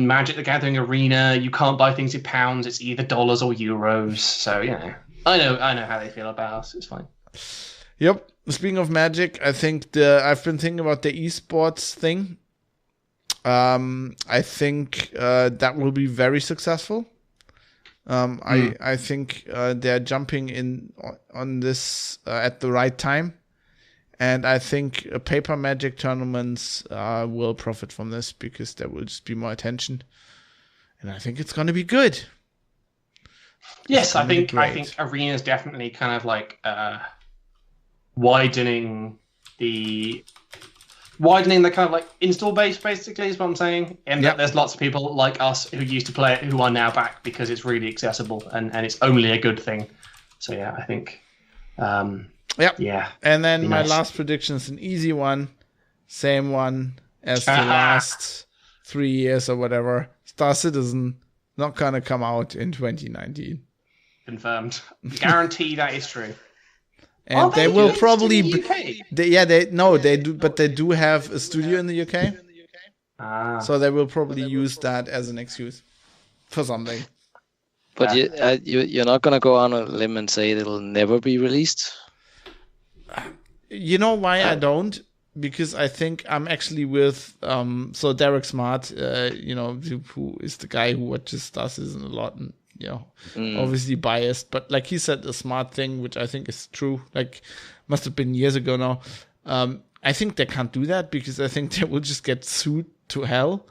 Magic the Gathering Arena, you can't buy things in pounds, it's either dollars or euros, so, I know how they feel about us, it's fine. Yep. Speaking of Magic, I think I've been thinking about the esports thing. I think that will be very successful. I think they're jumping in on this at the right time, and I think paper Magic tournaments will profit from this because there will just be more attention, and I think it's going to be good. Yes, I think Arena is definitely kind of like. Widening the kind of like install base, basically, is what I'm saying. And that there's lots of people like us who used to play it who are now back because it's really accessible and it's only a good thing. So I think yeah. And then my last prediction is an easy one, same one as the last 3 years or whatever. Star Citizen not gonna come out in 2019. Confirmed. Guarantee that is true. And they will probably they do, but they do have a studio in the UK. So they will probably use that as an excuse. for something. But you're not gonna go on a limb and say it'll never be released. You know why I don't? Because I think I'm actually with so Derek Smart, who is the guy who watches Star Citizen a lot, and obviously biased, but like he said a smart thing, which I think is true. Like must have been years ago now. I think they can't do that because I think they will just get sued to hell.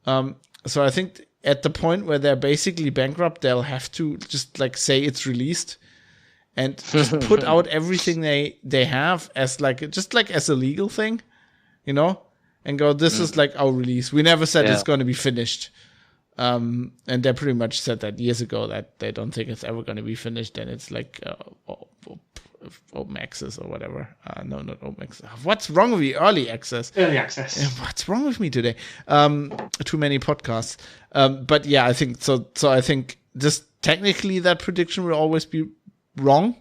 So I think at the point where they're basically bankrupt, they'll have to just like say it's released and just put out everything they have as as a legal thing, and go, this is like our release. We never said it's going to be finished. And they pretty much said that years ago that they don't think it's ever going to be finished. And it's like open access or whatever. No, not open access. What's wrong with me? Early access. Early access. What's wrong with me today? Too many podcasts. But yeah, I think so. So I think just technically that prediction will always be wrong.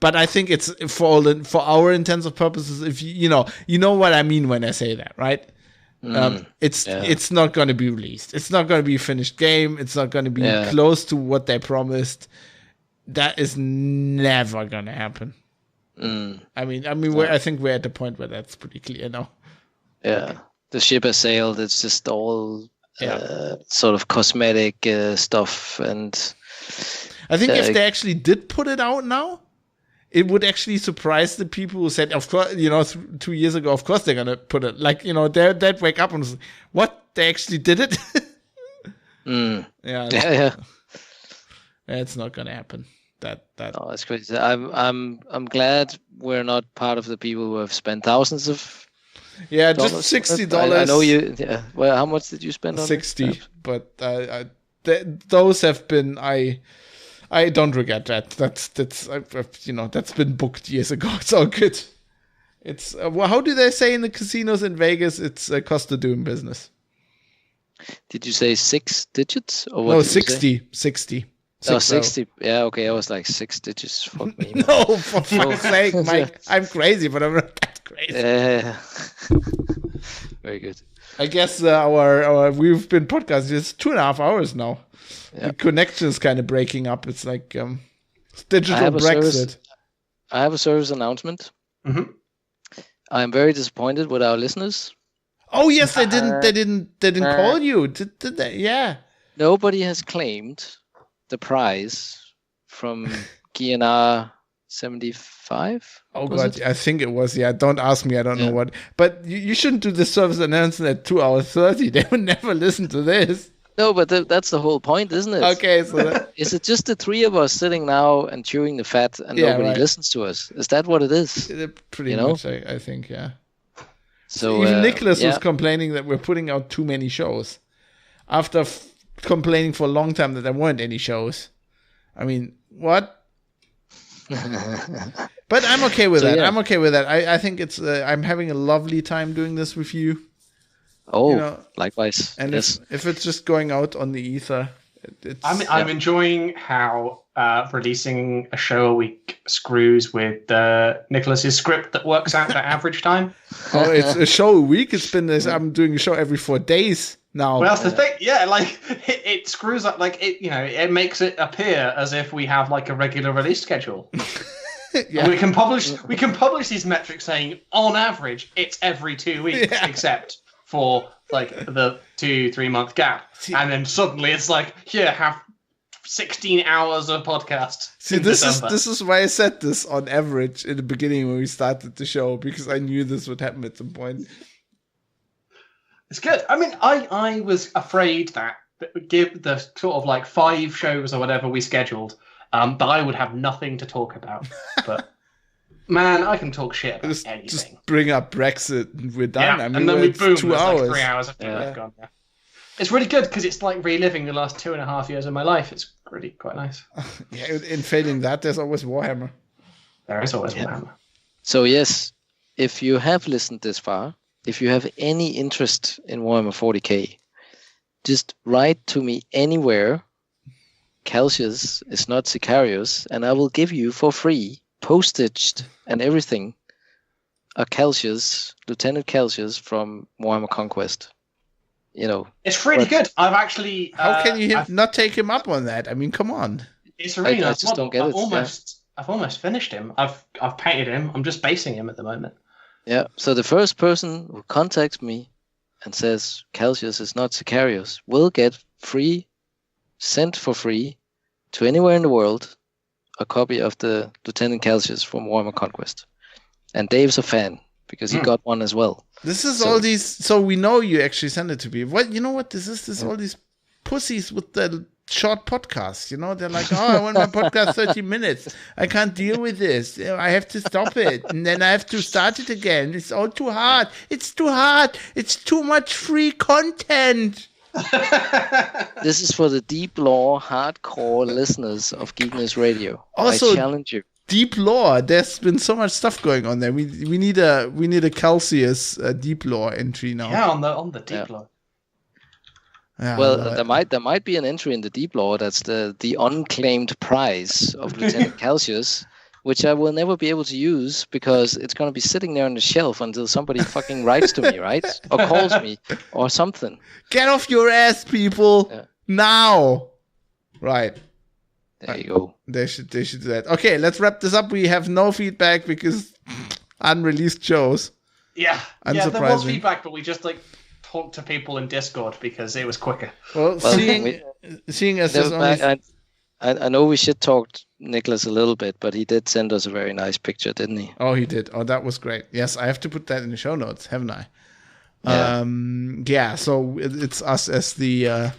But I think it's for our intents of purposes. If you know what I mean when I say that, right? It's not going to be released. It's not going to be a finished game. It's not going to be close to what they promised. That is never going to happen. I mean, I think we're at the point where that's pretty clear now. Yeah, the ship has sailed. It's just all sort of cosmetic stuff, and I think if they actually did put it out now, it would actually surprise the people who said, of course, 2 years ago, of course they're going to put it. Like, they'd wake up and say, what? They actually did it? Yeah. It's not going to happen. Oh, that's crazy. I'm glad we're not part of the people who have spent thousands of just $60. I know you. Yeah. Well, how much did you spend on 60, it? but those have been I don't regret that. That's been booked years ago. It's all good. It's how do they say in the casinos in Vegas? It's a cost of doing business. Did you say 6 digits or what? No, 60. 60. Oh, 60. Yeah, okay. I was like 6 digits. Fuck me. No, for fuck's sake, Mike. I'm crazy, but I'm not that crazy. Very good. I guess our we've been podcasting. It's 2.5 hours now. The connection is kind of breaking up. It's like digital Brexit. I have a service announcement. Mm-hmm. I'm very disappointed with our listeners. Oh yes, they didn't call you, did they? Yeah. Nobody has claimed the prize from GNR 75. Oh God, I think it was. Yeah, don't ask me. I don't know what. But you shouldn't do the service announcement at 2:30. They would never listen to this. No, but that's the whole point, isn't it? Okay, so is it just the three of us sitting now and chewing the fat and nobody listens to us? Is that what it is? Pretty much, I think, yeah. So even Nicholas was complaining that we're putting out too many shows. After complaining for a long time that there weren't any shows. I mean, what? But I'm okay with that. Yeah. I'm okay with that. I think it's. I'm having a lovely time doing this with you. Oh, likewise. And if it's just going out on the ether, I'm enjoying how releasing a show a week screws with Nicholas's script that works out at average time. Oh, it's a show a week. It's been this. I'm doing a show every 4 days now. Well, that's the thing. Yeah, like it screws up. Like it makes it appear as if we have like a regular release schedule. Yeah. We can publish these metrics saying on average it's every 2 weeks, except for like the 2-3 month gap, and then suddenly it's like have 16 hours of podcast. See, this is why I said this on average in the beginning when we started the show, because I knew this would happen at some point. It's good. I mean, I was afraid that give the sort of like 5 shows or whatever we scheduled, that I would have nothing to talk about, but. Man, I can talk shit about anything. Just bring up Brexit and we're done. Yeah, I mean, and then we boom, 2 hours. Like 3 hours after we've gone. Yeah. It's really good because it's like reliving the last 2.5 years of my life. It's really quite nice. Yeah, in failing that, there's always Warhammer. There is always Warhammer. So yes, if you have listened this far, if you have any interest in Warhammer 40k, just write to me anywhere. Calcius is not Sicarius, and I will give you for free, postaged and everything, a Calcius, Lieutenant Calcius from Warhammer Conquest. It's really good. I've actually. How can you not take him up on that? I mean, come on. It's a really nice just model. don't get it. I've almost finished him. I've painted him. I'm just basing him at the moment. Yeah. So the first person who contacts me and says Calcius is not Sicarius will get sent for free to anywhere in the world a copy of the Lieutenant Calcius from Warhammer Conquest. And Dave's a fan because he got one as well. This is all these. So we know you actually sent it to me. What you know? What this is? This all these pussies with the short podcasts. They're like, I want my podcast 30 minutes. I can't deal with this. I have to stop it, and then I have to start it again. It's all too hard. It's too hard. It's too much free content. This is for the deep lore, hardcore listeners of Geek News Radio. Also, I challenge you. Deep lore. There's been so much stuff going on there. We need a Calcius deep lore entry now. Yeah, on the deep lore. Yeah, well, there might be an entry in the deep lore that's the unclaimed prize of Lieutenant Calcius, which I will never be able to use because it's going to be sitting there on the shelf until somebody fucking writes to me, right? Or calls me or something. Get off your ass, people! Yeah. Now! Right. There you go. They should do that. Okay, let's wrap this up. We have no feedback because unreleased shows. Yeah. Yeah, there was feedback, but we just talked to people in Discord because it was quicker. Well, seeing as there's only... I know we should talk Nicholas a little bit, but he did send us a very nice picture, didn't he? Oh, he did. Oh, that was great. Yes, I have to put that in the show notes, haven't I? Yeah. So it's us as the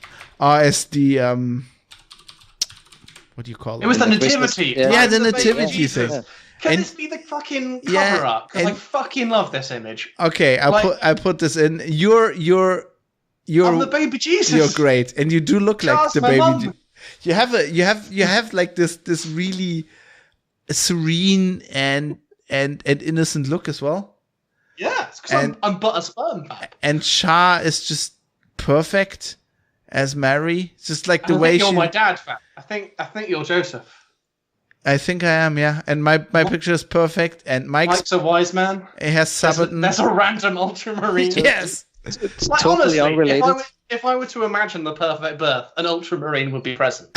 what do you call it? It was the nativity. Yeah, the nativity thing. Yeah. Can this be the fucking cover up? Because I fucking love this image. Okay, I put this in. You're I'm the baby Jesus. You're great, and you do look like the baby. You have like this really serene and innocent look as well. Yeah, because I'm but a sperm pap. And Shah is just perfect as Mary. It's just like the way you're my dad, Fat. I think you're Joseph. I think I am, yeah. And my picture is perfect. And Mike's a wise man. It has Sabaton. That's a random ultramarine. Yes. It's totally honestly, unrelated. If I were to imagine the perfect birth, an ultramarine would be present.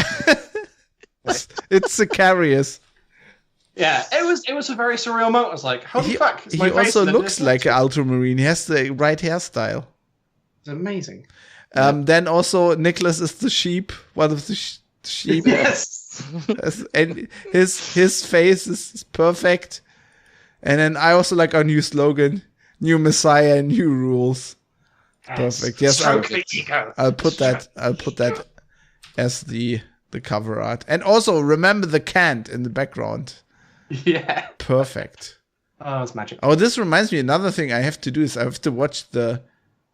It's Sicarius. Yeah, it was a very surreal moment. I was like, holy fuck. He also looks like an ultramarine. He has the right hairstyle. It's amazing. Then also Nicholas is the sheep, one of the sheep. Yes. And his face is perfect. And then I also like our new slogan, new Messiah, new rules. Perfect. Yes, I'll put that as the cover art. And also remember the cant in the background. Yeah. Perfect. Oh, it's magic. Oh, this reminds me, another thing I have to do is I have to watch the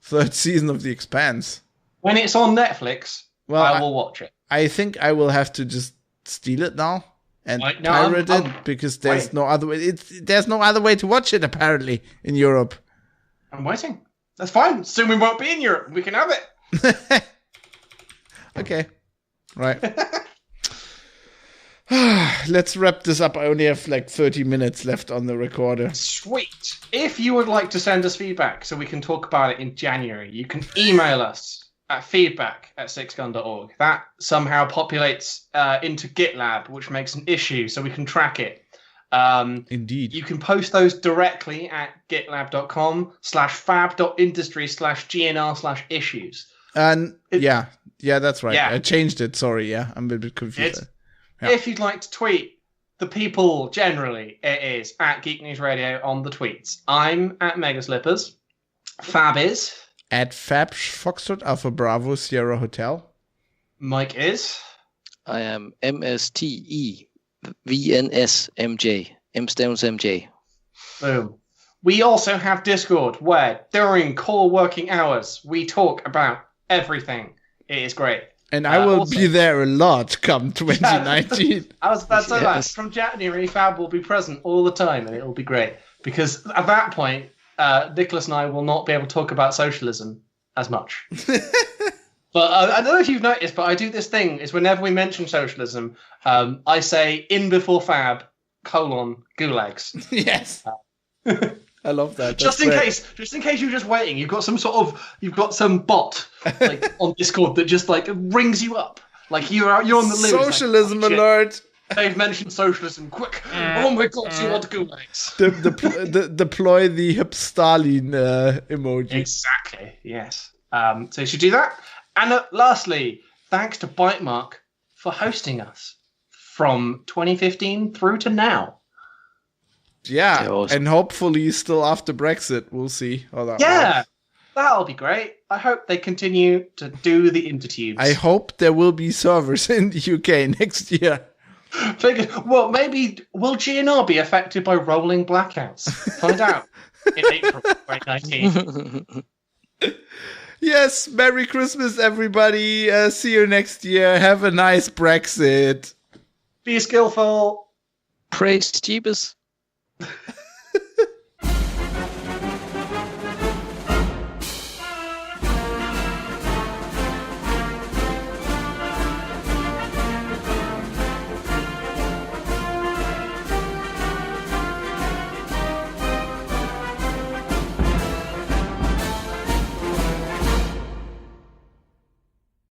3rd season of The Expanse. When it's on Netflix, I will watch it. I think I will have to just steal it now and pirate it because there's no other way. There's no other way to watch it apparently in Europe. I'm waiting. That's fine. Soon we won't be in Europe. We can have it. Okay. Right. Let's wrap this up. I only have like 30 minutes left on the recorder. Sweet. If you would like to send us feedback so we can talk about it in January, you can email us at feedback@sixgun.org. That somehow populates into GitLab, which makes an issue so we can track it. Indeed. You can post those directly at gitlab.com/fab.industry/GNR/issues. And yeah, that's right. Yeah. I changed it. Sorry. Yeah, I'm a bit confused. Yeah. If you'd like to tweet the people generally, it is at Geek News Radio on the tweets. I'm at Megaslippers. Fab is at Fab Foxtrot Alpha Bravo Sierra Hotel. Mike is. I am MSTEVNSMJ. MJ. Boom. We also have Discord where during core working hours we talk about everything. It is great. And I will be there a lot come 2019. I was about to say that. From January, Fab will be present all the time, and it will be great. Because at that point, Nicholas and I will not be able to talk about socialism as much. But I don't know if you've noticed, but I do this thing, is whenever we mention socialism, I say, in before Fab, : gulags. Yes. I love that. Just in case you're just waiting, you've got some bot like on Discord that just like rings you up. Like you're on the loose. Socialism like, alert. They've mentioned socialism. Quick! Oh my god, you want gulags? Deploy the hip Stalin emoji. Exactly. Yes. So you should do that. And lastly, thanks to Bitemark for hosting us from 2015 through to now. Yeah, awesome. And hopefully still after Brexit, we'll see how that works. That'll be great. I hope they continue to do the intertubes. I hope there will be servers in the UK next year. Well, maybe will GNR be affected by rolling blackouts? Find out in April 2019. Yes, Merry Christmas, everybody. See you next year. Have a nice Brexit. Be skillful. Praise Jeebus.